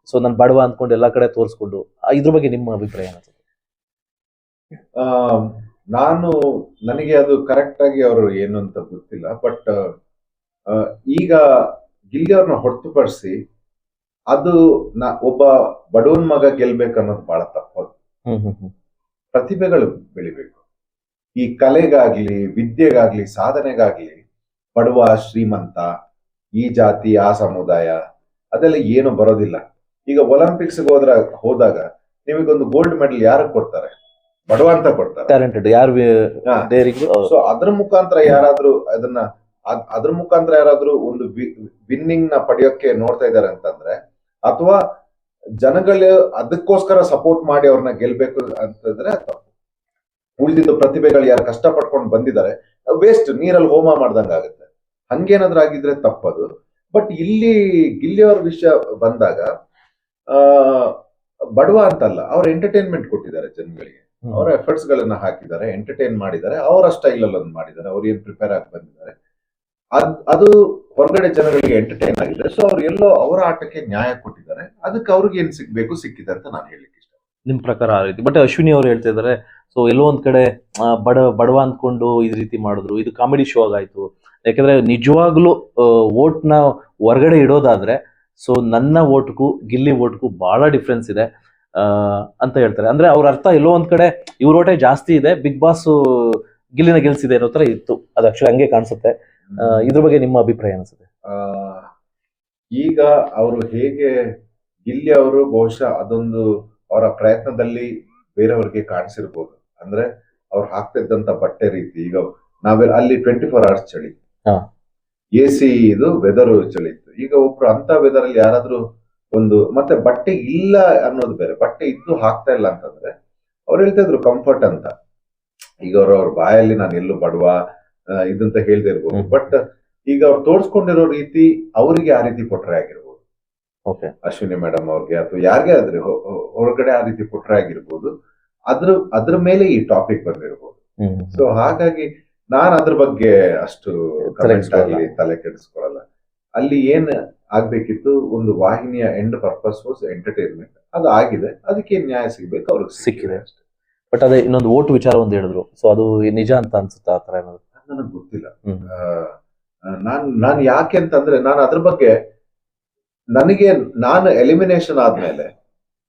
ಸೊ ನಾನು ಬಡವ ಅಂದ್ಕೊಂಡು ಎಲ್ಲಾ ಕಡೆ ತೋರಿಸ್ಕೊಂಡು, ಇದ್ರ ಬಗ್ಗೆ ನಿಮ್ಮ ಅಭಿಪ್ರಾಯ ಏನಿದೆ? ಆ ನಾನು ನನಗೆ ಅದು ಕರೆಕ್ಟ್ ಆಗಿ ಅವರು ಏನು ಅಂತ ಗೊತ್ತಿಲ್ಲ. ಬಟ್ ಈಗ ಗಿಲ್ಲಿ ಅವ್ರನ್ನ ಹೊರತುಪಡಿಸಿ ಅದು ಒಬ್ಬ ಬಡವನ್ ಮಗ ಗೆಲ್ಬೇಕು ಅನ್ನೋದು ಬಹಳ ತಪ್ಪದು. ಪ್ರತಿಭೆಗಳು ಬೆಳಿಬೇಕು. ಈ ಕಲೆಗಾಗ್ಲಿ, ವಿದ್ಯೆಗಾಗ್ಲಿ, ಸಾಧನೆಗಾಗ್ಲಿ ಬಡವ ಶ್ರೀಮಂತ, ಈ ಜಾತಿ ಆ ಸಮುದಾಯ ಅದೆಲ್ಲ ಏನು ಬರೋದಿಲ್ಲ. ಈಗ ಒಲಿಂಪಿಕ್ಸ್ ಹೋದಾಗ ನಿಮಗೊಂದು ಗೋಲ್ಡ್ ಮೆಡಲ್ ಯಾರು ಕೊಡ್ತಾರೆ? ಬಡವ ಅಂತ ಕೊಡ್ತಾರೆ. ಟ್ಯಾಲೆಂಟೆಡ್ ಯಾರು. ಸೊ ಅದ್ರ ಮುಖಾಂತರ ಯಾರಾದ್ರೂ ಒಂದು ವಿನ್ನಿಂಗ್ ನ ಪಡೆಯೋಕೆ ನೋಡ್ತಾ ಇದ್ದಾರೆ ಅಂತಂದ್ರೆ, ಅಥವಾ ಜನಗಳು ಅದಕ್ಕೋಸ್ಕರ ಸಪೋರ್ಟ್ ಮಾಡಿ ಅವ್ರನ್ನ ಗೆಲ್ಬೇಕು ಅಂತಂದ್ರೆ ತಪ್ಪು. ಉಳಿದಿದ್ದು ಪ್ರತಿಭೆಗಳು ಯಾರು ಕಷ್ಟಪಡ್ಕೊಂಡು ಬಂದಿದ್ದಾರೆ, ವೇಸ್ಟ್, ನೀರಲ್ಲಿ ಹೋಮ ಮಾಡ್ದಂಗ ಆಗುತ್ತೆ. ಹಂಗೇನಾದ್ರೂ ಆಗಿದ್ರೆ ತಪ್ಪದು. ಬಟ್ ಇಲ್ಲಿ ಗಿಲ್ಲಿಯವ್ರ ವಿಷಯ ಬಂದಾಗ ಬಡವ ಅಂತಲ್ಲ, ಅವ್ರ ಎಂಟರ್ಟೈನ್ಮೆಂಟ್ ಕೊಟ್ಟಿದ್ದಾರೆ ಜನಗಳಿಗೆ. ಅವರ ಎಫರ್ಟ್ಸ್ ಗಳನ್ನ ಹಾಕಿದ್ದಾರೆ, ಎಂಟರ್ಟೈನ್ ಮಾಡಿದ್ದಾರೆ, ಅವರ ಸ್ಟೈಲ್ ಅಲ್ಲಿ ಒಂದು ಮಾಡಿದ್ದಾರೆ. ಅವ್ರು ಏನ್ ಪ್ರಿಪೇರ್ ಆಗಿ ಬಂದಿದ್ದಾರೆ ಅದು ಹೊರಗಡೆ ಜನಗಳಿಗೆ ಎಂಟರ್ಟೈನ್ ಆಗಿದೆ. ಸೊ ಅವ್ರು ಎಲ್ಲೋ ಅವರ ಆಟಕ್ಕೆ ನ್ಯಾಯ ಕೊಟ್ಟಿದ್ದಾರೆ. ಅದಕ್ಕೆ ಅವ್ರಿಗೆ ಏನ್ ಸಿಗ್ಬೇಕು ಸಿಕ್ಕಿದೆ ಅಂತ ನಾನು ಹೇಳಿಕ್ಕೆ ಇಷ್ಟ. ನಿಮ್ ಪ್ರಕಾರ ಆ ರೀತಿ. ಬಟ್ ಅಶ್ವಿನಿ ಅವ್ರು ಹೇಳ್ತಾ ಇದ್ದಾರೆ, ಸೊ ಎಲ್ಲೋ ಒಂದ್ ಕಡೆ ಬಡವ ಅಂದ್ಕೊಂಡು ಈ ರೀತಿ ಮಾಡಿದ್ರು, ಇದು ಕಾಮಿಡಿ ಶೋ ಆಗಾಯ್ತು. ಯಾಕಂದ್ರೆ ನಿಜವಾಗ್ಲೂ ವೋಟ್ನ ಹೊರಗಡೆ ಇಡೋದಾದ್ರೆ, ಸೊ ನನ್ನ ವೋಟ್ಗೂ ಗಿಲ್ಲಿ ವೋಟ್ಗೂ ಬಹಳ ಡಿಫ್ರೆನ್ಸ್ ಇದೆ ಅಂತ ಹೇಳ್ತಾರೆ. ಅಂದ್ರೆ ಅವ್ರ ಅರ್ಥ ಎಲ್ಲೋ ಒಂದ್ ಕಡೆ ಇವ್ರ ಓಟೆ ಜಾಸ್ತಿ ಇದೆ, ಬಿಗ್ ಬಾಸ್ ಗಿಲ್ಲಿನ ಗೆಲ್ಸಿದೆ ಅನ್ನೋ ತರ ಇತ್ತು. ಅದು ಆಕ್ಚುಲಿ ಹಂಗೆ ಕಾಣಿಸುತ್ತೆ. ಇದ್ರ ಬಗ್ಗೆ ನಿಮ್ಮ ಅಭಿಪ್ರಾಯ ಅನ್ಸುತ್ತೆ? ಈಗ ಅವರು ಹೇಗೆ ಗಿಲ್ಲಿ ಅವರು ಬಹುಶಃ ಅದೊಂದು ಅವರ ಪ್ರಯತ್ನದಲ್ಲಿ ಬೇರೆಯವ್ರಿಗೆ ಕಾಣಿಸಿರ್ಬೋದು. ಅಂದ್ರೆ ಅವ್ರು ಹಾಕ್ತಿದ್ದಂತ ಬಟ್ಟೆ ರೀತಿ, ಈಗ ನಾವೆಲ್ಲ ಅಲ್ಲಿ 24 hours ಚಳಿ, AC ಇದು ವೆದರ್ ಚಳಿ ಇತ್ತು. ಈಗ ಒಬ್ರು ಅಂತ ವೆದರ್ ಅಲ್ಲಿ ಯಾರಾದ್ರೂ ಮತ್ತೆ ಬಟ್ಟೆ ಇಲ್ಲ ಅನ್ನೋದು ಬೇರೆ, ಬಟ್ಟೆ ಇದ್ದು ಹಾಕ್ತಾ ಇಲ್ಲ ಅಂತಂದ್ರೆ ಅವ್ರು ಹೇಳ್ತಾ ಇದ್ರು ಕಂಫರ್ಟ್ ಅಂತ. ಈಗ ಅವ್ರ ಬಾಯಲ್ಲಿ ನಾನು ಎಲ್ಲೂ ಬಡವ ಇದಂತ ಹೇಳ್ದೆ ಇರ್ಬೋದು. ಬಟ್ ಈಗ ಅವ್ರು ತೋರ್ಸ್ಕೊಂಡಿರೋ ರೀತಿ ಅವರಿಗೆ ಆ ರೀತಿ ಕೊಟ್ರೆ ಆಗಿರ್ಬೋದು, ಅಶ್ವಿನಿ ಮೇಡಮ್ ಅವ್ರಿಗೆ ಅಥವಾ ಯಾರಿಗೆ ಆದ್ರೆ ಹೊರಗಡೆ ಆ ರೀತಿ ಕೊಟ್ರೆ ಆಗಿರ್ಬೋದು, ಅದ್ರ ಮೇಲೆ ಈ ಟಾಪಿಕ್ ಬಂದಿರ್ಬೋದು. ಸೊ ಹಾಗಾಗಿ ನಾನು ಅದ್ರ ಬಗ್ಗೆ ಅಷ್ಟು ಕಮೆಂಟ್ ಆಗಲಿ ತಲೆ ಕೆಡಿಸ್ಕೊಳಲ್ಲ. ಅಲ್ಲಿ ಏನ್ ಆಗ್ಬೇಕಿತ್ತು, ಒಂದು ವಾಹಿನಿಯ ಎಂಡ್ ಪರ್ಪಸ್ ವಾಸ್ ಎಂಟರ್ಟೈನ್ಮೆಂಟ್, ಅದು ಆಗಿದೆ. ಅದಕ್ಕೆ ನ್ಯಾಯ ಸಿಗ್ಬೇಕು, ಅವ್ರಿಗೆ ಸಿಕ್ಕಿದೆ ಅಷ್ಟೇ. ಬಟ್ ಅದೇ ಇನ್ನೊಂದು ಓಟ್ ವಿಚಾರ ಒಂದು ಹೇಳಿದ್ರು, ಸೊ ಅದು ನಿಜ ಅಂತ ಅನ್ಸುತ್ತಾ? ಆ ತರ ಏನಾದ್ರು ನನಗೆ ಗೊತ್ತಿಲ್ಲ. ನಾನು ಯಾಕೆ ಅಂತಂದ್ರೆ, ನಾನು ಅದ್ರ ಬಗ್ಗೆ ನಾನು ಎಲಿಮಿನೇಷನ್ ಆದ್ಮೇಲೆ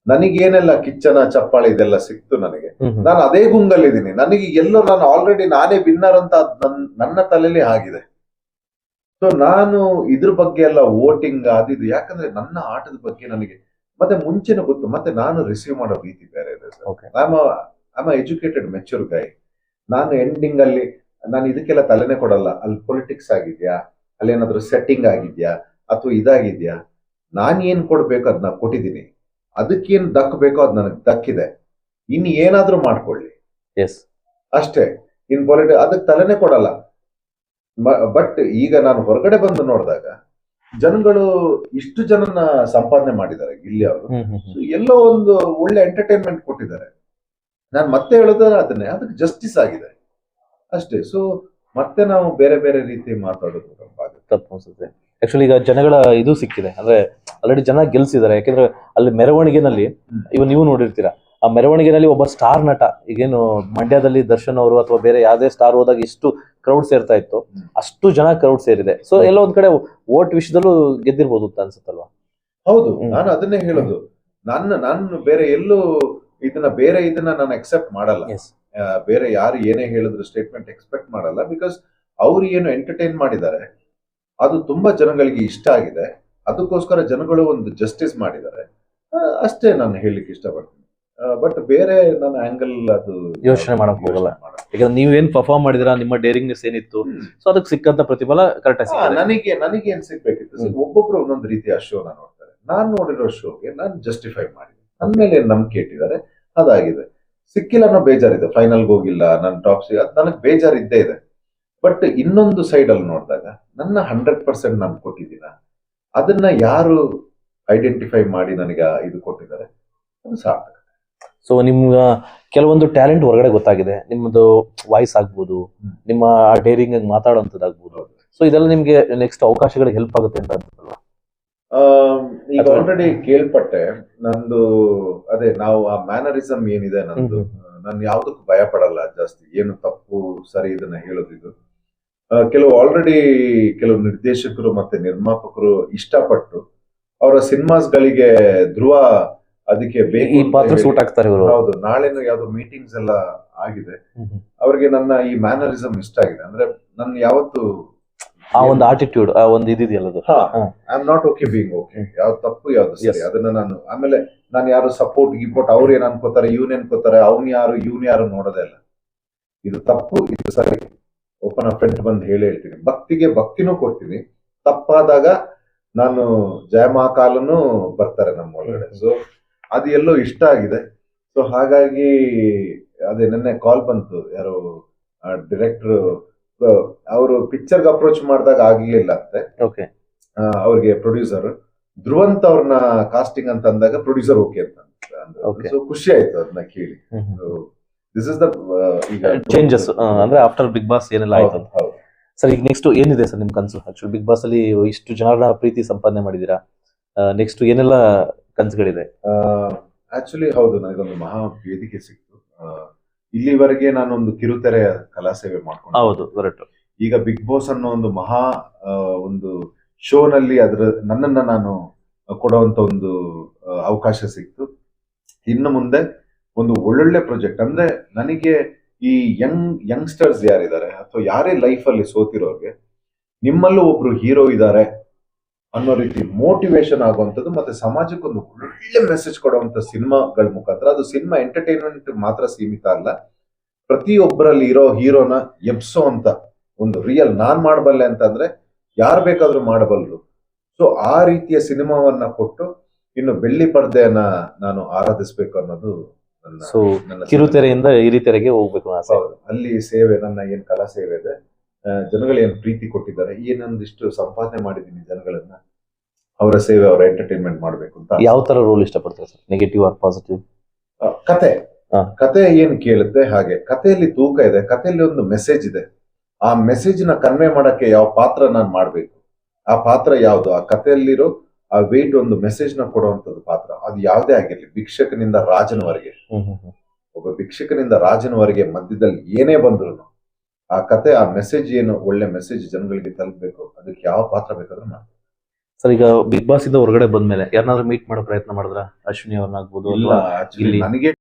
ನನಗೇನೆಲ್ಲ ಕಿಚ್ಚನ ಚಪ್ಪಾಳೆ ಇದೆಲ್ಲ ಸಿಕ್ತು ನನಗೆ, ನಾನು ಅದೇ ಗುಂಗಲ್ಲಿದ್ದೀನಿ. ನನಗೆ ಎಲ್ಲೋ ನಾನು ಆಲ್ರೆಡಿ ನಾನೇ ವಿನ್ನರ್ ಅಂತ ನನ್ನ ತಲೆಯಲ್ಲಿ ಆಗಿದೆ. ಸೊ ನಾನು ಇದ್ರ ಬಗ್ಗೆ ಎಲ್ಲ ವೋಟಿಂಗ್ ಆದಿದ್ದು, ಯಾಕಂದ್ರೆ ನನ್ನ ಆಟದ ಬಗ್ಗೆ ನನಗೆ ಮತ್ತೆ ಮುಂಚೆನೂ ಗೊತ್ತು. ಮತ್ತೆ ನಾನು ರಿಸೀವ್ ಮಾಡೋ ರೀತಿ ಬೇರೆ ಇದೆ sir. I am educated mature guy. ನಾನು ಎಂಡಿಂಗ್ ಅಲ್ಲಿ ನಾನು ಇದಕ್ಕೆಲ್ಲ ತಲೆನೇ ಕೊಡಲ್ಲ. ಅಲ್ಲಿ ಪೊಲಿಟಿಕ್ಸ್ ಆಗಿದ್ಯಾ, ಅಲ್ಲಿ ಏನಾದ್ರು ಸೆಟ್ಟಿಂಗ್ ಆಗಿದ್ಯಾ, ಅಥವಾ ಇದಾಗಿದ್ಯಾ, ನಾನ್ ಏನ್ ಕೊಡ್ಬೇಕು ಅದನ್ನ ಕೊಟ್ಟಿದ್ದೀನಿ. ಅದಕ್ಕೇನ್ ದಕ್ಕಬೇಕೋ ಅದ್ ನನಗೆ ದಕ್ಕಿದೆ. ಇನ್ ಏನಾದ್ರೂ ಮಾಡ್ಕೊಳ್ಳಿ, ಅಷ್ಟೇ. ಇನ್ ಅದಕ್ಕೆ ತಲೆನೇ ಕೊಡಲ್ಲ. ಬಟ್ ಈಗ ನಾನು ಹೊರಗಡೆ ಬಂದು ನೋಡಿದಾಗ ಜನಗಳು ಇಷ್ಟು ಜನನ ಸಂಪಾದನೆ ಮಾಡಿದ್ದಾರೆ ಗಿಲ್ಲಿ ಅವರು. ಎಲ್ಲೋ ಒಂದು ಒಳ್ಳೆ ಎಂಟರ್ಟೈನ್ಮೆಂಟ್ ಕೊಟ್ಟಿದ್ದಾರೆ. ನಾನು ಮತ್ತೆ ಹೇಳಿದ್ರೆ ಅದಕ್ಕೆ ಜಸ್ಟಿಸ್ ಆಗಿದೆ ಅಷ್ಟೇ. ಸೊ ಮತ್ತೆ ನಾವು ಬೇರೆ ಬೇರೆ ರೀತಿ ಮಾತಾಡೋದು ತಪ್ಪು ಅನ್ಸುತ್ತೆ. ಆಕ್ಚುಲಿ ಈಗ ಜನಗಳ ಇದು ಸಿಕ್ಕಿದೆ, ಅಂದ್ರೆ ಆಲ್ರೆಡಿ ಜನ ಗೆಲ್ಸಿದ್ದಾರೆ. ಯಾಕಂದ್ರೆ ಅಲ್ಲಿ ಮೆರವಣಿಗೆನಲ್ಲಿ ನೀವು ನೋಡಿರ್ತೀರಾ, ಆ ಮೆರವಣಿಗೆನಲ್ಲಿ ಒಬ್ಬ ಸ್ಟಾರ್ ನಟ, ಈಗೇನು ಮಂಡ್ಯದಲ್ಲಿ ದರ್ಶನ್ ಅವರು ಅಥವಾ ಬೇರೆ ಯಾವ್ದೇ ಸ್ಟಾರ್ ಹೋದಾಗ ಎಷ್ಟು ಕ್ರೌಡ್ ಸೇರ್ತಾ ಇತ್ತು, ಅಷ್ಟು ಜನ ಕ್ರೌಡ್ ಸೇರಿದೆ. ಸೊ ಎಲ್ಲೋ ಒಂದ್ ಕಡೆ ವೋಟ್ ವಿಷಯದಲ್ಲೂ ಗೆದ್ದಿರ್ಬೋದು ಅಂತ ಅನ್ಸುತ್ತಲ್ವಾ? ಹೌದು, ನಾನು ಅದನ್ನೇ ಹೇಳೋದು. ನಾನು ಬೇರೆ ಎಲ್ಲೂ ಇದನ್ನ ನಾನು ಎಕ್ಸೆಪ್ಟ್ ಮಾಡಲ್ಲ. ಬೇರೆ ಯಾರು ಏನೇ ಹೇಳಿದ್ರು ಸ್ಟೇಟ್ಮೆಂಟ್ ಎಕ್ಸ್ಪೆಕ್ಟ್ ಮಾಡಲ್ಲ. ಬಿಕಾಸ್ ಅವ್ರು ಏನು ಎಂಟರ್ಟೈನ್ ಮಾಡಿದ್ದಾರೆ ಅದು ತುಂಬಾ ಜನಗಳಿಗೆ ಇಷ್ಟ ಆಗಿದೆ. ಅದಕ್ಕೋಸ್ಕರ ಜನಗಳು ಒಂದು ಜಸ್ಟಿಸ್ ಮಾಡಿದ್ದಾರೆ ಅಷ್ಟೇ ನಾನು ಹೇಳಿಕ್ಕೆ ಇಷ್ಟಪಡ್ತೀನಿ. ಬಟ್ ಬೇರೆ ನನ್ನ ಆಂಗಲ್ ಅದು ಯೋಚನೆ ಮಾಡಕ್ ಹೋಗಲ್ಲ. ಯಾಕಂದ್ರೆ ನೀವೇನ್ ಪರ್ಫಾರ್ಮ್ ಮಾಡಿದಿರಾ, ನಿಮ್ಮ ಡೇರಿಂಗ್ನೆಸ್ ಏನಿತ್ತು, ಸೊ ಅದಕ್ಕೆ ಸಿಕ್ಕಂತ ಪ್ರತಿಫಲ ಕರೆಕ್ಟ್ ಆಗಿ ನನಗೆ ಏನ್ ಸಿಗ್ಬೇಕಿತ್ತು. ಒಬ್ಬೊಬ್ರು ಒಂದೊಂದು ರೀತಿಯ ಶೋನ ನೋಡ್ತಾರೆ. ನಾನ್ ನೋಡಿರೋ ಶೋಗೆ ನಾನು ಜಸ್ಟಿಫೈ ಮಾಡಿದೆ. ನನ್ನ ಮೇಲೆ ಏನ್ ನಂಬಿಕೆ ಇಟ್ಟಿದ್ದಾರೆ ಅದಾಗಿದೆ. ಸಿಕ್ಕಿಲ್ಲ ಅನ್ನೋ ಬೇಜಾರಿದೆ. ಫೈನಲ್ಗೆ ಹೋಗಿಲ್ಲ, ನನ್ನ ಟಾಪ್ ಅದು ನನಗೆ ಬೇಜಾರು ಇದ್ದೇ ಇದೆ. ಬಟ್ ಇನ್ನೊಂದು ಸೈಡ್ ಅಲ್ಲಿ ನೋಡಿದಾಗ ನನ್ನ 100% ನಾನು ಕೊಟ್ಟಿದ್ದೀನ, ಅದನ್ನ ಯಾರು ಐಡೆಂಟಿಫೈ ಮಾಡಿ ನನಗೆ ಇದು ಕೊಟ್ಟಿದ್ದಾರೆ, ಅದು ಸಾರ್ಥಕ. ಸೊ ನಿಮ್ಮ ಕೆಲವೊಂದು ಟ್ಯಾಲೆಂಟ್ ಹೊರಗಡೆ ಗೊತ್ತಾಗಿದೆ, ನಿಮ್ಮದು ವಾಯ್ಸ್ ಆಗ್ಬೋದು, ನಿಮ್ಮ ಡೇರಿಂಗ್ ಆಗಿ ಮಾತಾಡೋಂಥದ್ದಾಗ್ಬೋದು. ಸೊ ಇದೆಲ್ಲ ನಿಮ್ಗೆ ನೆಕ್ಸ್ಟ್ ಅವಕಾಶಗಳಿಗೆ ಹೆಲ್ಪ್ ಆಗುತ್ತೆ ಅಂತ ಅನ್ಸುತ್ತಲ್ವಾ? ಈಗ ಆಲ್ರೆಡಿ ಕೇಳ್ಪಟ್ಟೆ. ನಂದು ಅದೇ ನಾವು ಆ ಮ್ಯಾನರಿಸಮ್ ಏನಿದೆ ನಂದು, ನಾನು ಯಾವ್ದಕ್ಕೂ ಭಯ ಪಡಲ್ಲ ಜಾಸ್ತಿ, ಏನು ತಪ್ಪು ಸರಿ ಇದನ್ನ ಹೇಳೋದಿದು. ಕೆಲವು ಆಲ್ರೆಡಿ ಕೆಲವು ನಿರ್ದೇಶಕರು ಮತ್ತೆ ನಿರ್ಮಾಪಕರು ಇಷ್ಟಪಟ್ಟು ಅವರ ಸಿನಿಮಾಸ್ಗಳಿಗೆ ಧ್ರುವ ಅದಕ್ಕೆ ಬೇಕು ಈ ಪಾತ್ರ ಸೂಟ್ ಆಗ್ತಾರೆ ಇವರು. ಹೌದು, ನಾಳೆನು ಯಾವ್ದೋ ಮೀಟಿಂಗ್ಸ್ ಎಲ್ಲ ಆಗಿದೆ, ಅವ್ರಿಗೆ ನನ್ನ ಈ ಮ್ಯಾನರಿಸಮ್ ಇಷ್ಟ ಆಗಿದೆ. ಅಂದ್ರೆ ನನ್ ಯಾವತ್ತು ಆ ಒಂದು ಆಟಿಟ್ಯೂಡ್, ಆ ಒಂದು ಇದಿದೆಯಲ್ಲ ಅದು. I am not okay being okay, ಯಾವ್ದು ತಪ್ಪು ಯಾವ್ದು ಸರಿ ಅದನ್ನ ನಾನು ಆಮೇಲೆ ನಾನು ಯಾರು ಸಪೋರ್ಟ್ ಗಿಪೋರ್ಟ್ ಅವ್ರು ಏನ್ ಅನ್ಕೋತಾರೆ ಇವ್ನ ಅನ್ಕೋತಾರೆ ಅವ್ನ್ ಯಾರು ಇವ್ನ ಯಾರು ನೋಡೋದೇ ಇಲ್ಲ. ಇದು ತಪ್ಪು ಇದು ಸರಿ ಓಪನ್ ಅಪ್ ಫ್ರಂಟ್ ಬಂದು ಹೇಳ್ತೀನಿ. ಭಕ್ತಿಗೆ ಭಕ್ತಿನೂ ಕೊಡ್ತೀನಿ, ತಪ್ಪಾದಾಗ ನಾನು ಜಯಮಹಾಕಾಲನು ಬರ್ತಾರೆ ನಮ್ಮ ಒಳಗಡೆ. ಸೊ ಅದು ಎಲ್ಲೋ ಇಷ್ಟ ಆಗಿದೆ. ಸೊ ಹಾಗಾಗಿ ಅದೇ ನೆನ್ನೆ ಕಾಲ್ ಬಂತು, ಯಾರೋ ಡೈರೆಕ್ಟರ್ ಅವರು ಪಿಕ್ಚರ್ಗೆ ಅಪ್ರೋಚ್ ಮಾಡಿದಾಗ ಆಗ್ಲಿಲ್ಲ ಅಂತೆ. ಓಕೆ. ಅವ್ರಿಗೆ ಪ್ರೊಡ್ಯೂಸರ್ ಧ್ರುವಂತ್ ಅವ್ರನ್ನ ಕಾಸ್ಟಿಂಗ್ ಅಂತ ಅಂದಾಗ ಪ್ರೊಡ್ಯೂಸರ್ ಓಕೆ ಅಂತ. ಸೊ ಖುಷಿ ಆಯ್ತು ಅದನ್ನ ಕೇಳಿ. ದಿಸ್ ಇಸ್ ದ ಈಗ ಚೇಂಜಸ್ ಅಂದ್ರೆ ಆಫ್ಟರ್ ಬಿಗ್ ಬಾಸ್ ಏನೆಲ್ಲ ಆಯ್ತು. ಸರ್ ಈಗ ನೆಕ್ಸ್ಟ್ ಏನಿದೆ ಸರ್ ನಿಮ್ ಕನ್ಸು? ಆಕ್ಚುಲಿ ಬಿಗ್ ಬಾಸ್ ಅಲ್ಲಿ ಇಷ್ಟು ಜನರ ಪ್ರೀತಿ ಸಂಪಾದನೆ ಮಾಡಿದೀರಾ, ನೆಕ್ಸ್ಟ್ ಏನೆಲ್ಲ ಕನ್ಸುಗಳಿದೆ? ಆಕ್ಚುಲಿ ಹೌದು, ನನಗೊಂದು ಮಹಾ ವೇದಿಕೆ ಸಿಕ್ತು. ಇಲ್ಲಿವರೆಗೆ ನಾನೊಂದು ಕಿರುತೆರೆ ಕಲಾ ಸೇವೆ ಮಾಡ್ಕೊಂಡು, ಹೌದು ಕರೆಕ್ಟ್. ಈಗ ಬಿಗ್ ಬಾಸ್ ಅನ್ನೋ ಒಂದು ಮಹಾ ಒಂದು ಶೋನಲ್ಲಿ ನನ್ನನ್ನ ನಾನು ಕೊಡುವಂತ ಒಂದು ಅವಕಾಶ ಸಿಕ್ತು. ಇನ್ನು ಮುಂದೆ ಒಂದು ಒಳ್ಳೊಳ್ಳೆ ಪ್ರಾಜೆಕ್ಟ್, ಅಂದ್ರೆ ನನಗೆ ಈ ಯಂಗ್ಸ್ಟರ್ಸ್ ಯಾರಿದ್ದಾರೆ ಅಥವಾ ಯಾರೇ ಲೈಫ್ ಅಲ್ಲಿ ಸೋತಿರೋರ್ಗೆ ನಿಮ್ಮಲ್ಲೂ ಒಬ್ರು ಹೀರೋ ಇದ್ದಾರೆ ಅನ್ನೋ ರೀತಿ ಮೋಟಿವೇಶನ್ ಆಗುವಂಥದ್ದು, ಮತ್ತೆ ಸಮಾಜಕ್ಕೆ ಒಂದು ಒಳ್ಳೆ ಮೆಸೇಜ್ ಕೊಡುವಂತ ಸಿನಿಮಾಗಳ ಮುಖಾಂತರ, ಅದು ಸಿನಿಮಾ ಎಂಟರ್ಟೈನ್ಮೆಂಟ್ ಮಾತ್ರ ಸೀಮಿತ ಅಲ್ಲ, ಪ್ರತಿಯೊಬ್ಬರಲ್ಲಿ ಇರೋ ಹೀರೋನ ಎಬ್ಸೋ ಅಂತ ಒಂದು ರಿಯಲ್ ನಾನ್ ಮಾಡಬಲ್ಲೆ ಅಂತಂದ್ರೆ ಯಾರು ಬೇಕಾದ್ರೂ ಮಾಡಬಲ್ಲರು. ಸೊ ಆ ರೀತಿಯ ಸಿನಿಮಾವನ್ನ ಕೊಟ್ಟು ಇನ್ನು ಬೆಳ್ಳಿ ಪರ್ದೆಯನ್ನ ನಾನು ಆರಾಧಿಸ್ಬೇಕು ಅನ್ನೋದು ನನ್ನ ಕಿರುತೆರೆಯಿಂದ ಹಿರಿತೆರೆಗೆ ಹೋಗ್ಬೇಕು ಆಸೆ. ಅಲ್ಲಿ ಸೇವೆ, ನನ್ನ ಏನ್ ಕಲಾ ಸೇವೆ ಇದೆ, ಜನಗಳು ಏನ್ ಪ್ರೀತಿ ಕೊಟ್ಟಿದ್ದಾರೆ, ಏನೊಂದಿಷ್ಟು ಸಂಪಾದನೆ ಮಾಡಿದೀನಿ ಜನಗಳನ್ನ, ಅವರ ಸೇವೆ ಅವರ ಎಂಟರ್ಟೈನ್ಮೆಂಟ್ ಮಾಡ್ಬೇಕು ಅಂತ. ಯಾವ ತರ ರೋಲ್ ಇಷ್ಟಪಡ್ತಾರೆ ಸರ್, ನೆಗೆಟಿವ್ ಆರ್ ಪಾಸಿಟಿವ್? ಕತೆ ಏನ್ ಕೇಳುತ್ತೆ ಹಾಗೆ, ಕಥೆಯಲ್ಲಿ ತೂಕ ಇದೆ, ಕಥೆಯಲ್ಲಿ ಒಂದು ಮೆಸೇಜ್ ಇದೆ, ಆ ಮೆಸೇಜ್ ನ ಕನ್ವೆ ಮಾಡಕ್ಕೆ ಯಾವ ಪಾತ್ರ ನಾನು ಮಾಡ್ಬೇಕು, ಆ ಪಾತ್ರ ಯಾವ್ದು, ಆ ಕಥೆಯಲ್ಲಿರೋ ಆ ವೇಟ್ ಒಂದು ಮೆಸೇಜ್ ನ ಕೊಡುವಂತದ್ದು ಪಾತ್ರ, ಅದು ಯಾವ್ದೇ ಆಗಿರ್ಲಿ, ಭಿಕ್ಷಕನಿಂದ ರಾಜನವರೆಗೆ, ಒಬ್ಬ ಭಿಕ್ಷಕನಿಂದ ರಾಜನವರೆಗೆ ಮಧ್ಯದಲ್ಲಿ ಏನೇ ಬಂದ್ರು ಆ ಕತೆ, ಆ ಮೆಸೇಜ್ ಏನು ಒಳ್ಳೆ ಮೆಸೇಜ್ ಜನಗಳಿಗೆ ತಲುಪಬೇಕು, ಅದಕ್ಕೆ ಯಾವ ಪಾತ್ರ ಬೇಕಾದ್ರೂ ಮಾಡ್ತಾರೆ. ಸರ್ ಈಗ ಬಿಗ್ ಬಾಸ್ ಇಂದ ಹೊರಗಡೆ ಬಂದ್ಮೇಲೆ ಯಾರನ್ನಾದ್ರೂ ಮೀಟ್ ಮಾಡೋ ಪ್ರಯತ್ನ ಮಾಡಿದ್ರ? ಅಶ್ವಿನಿ ಅವ್ರನ್ನಾಗ್ಬೋದು? ನನಗೆ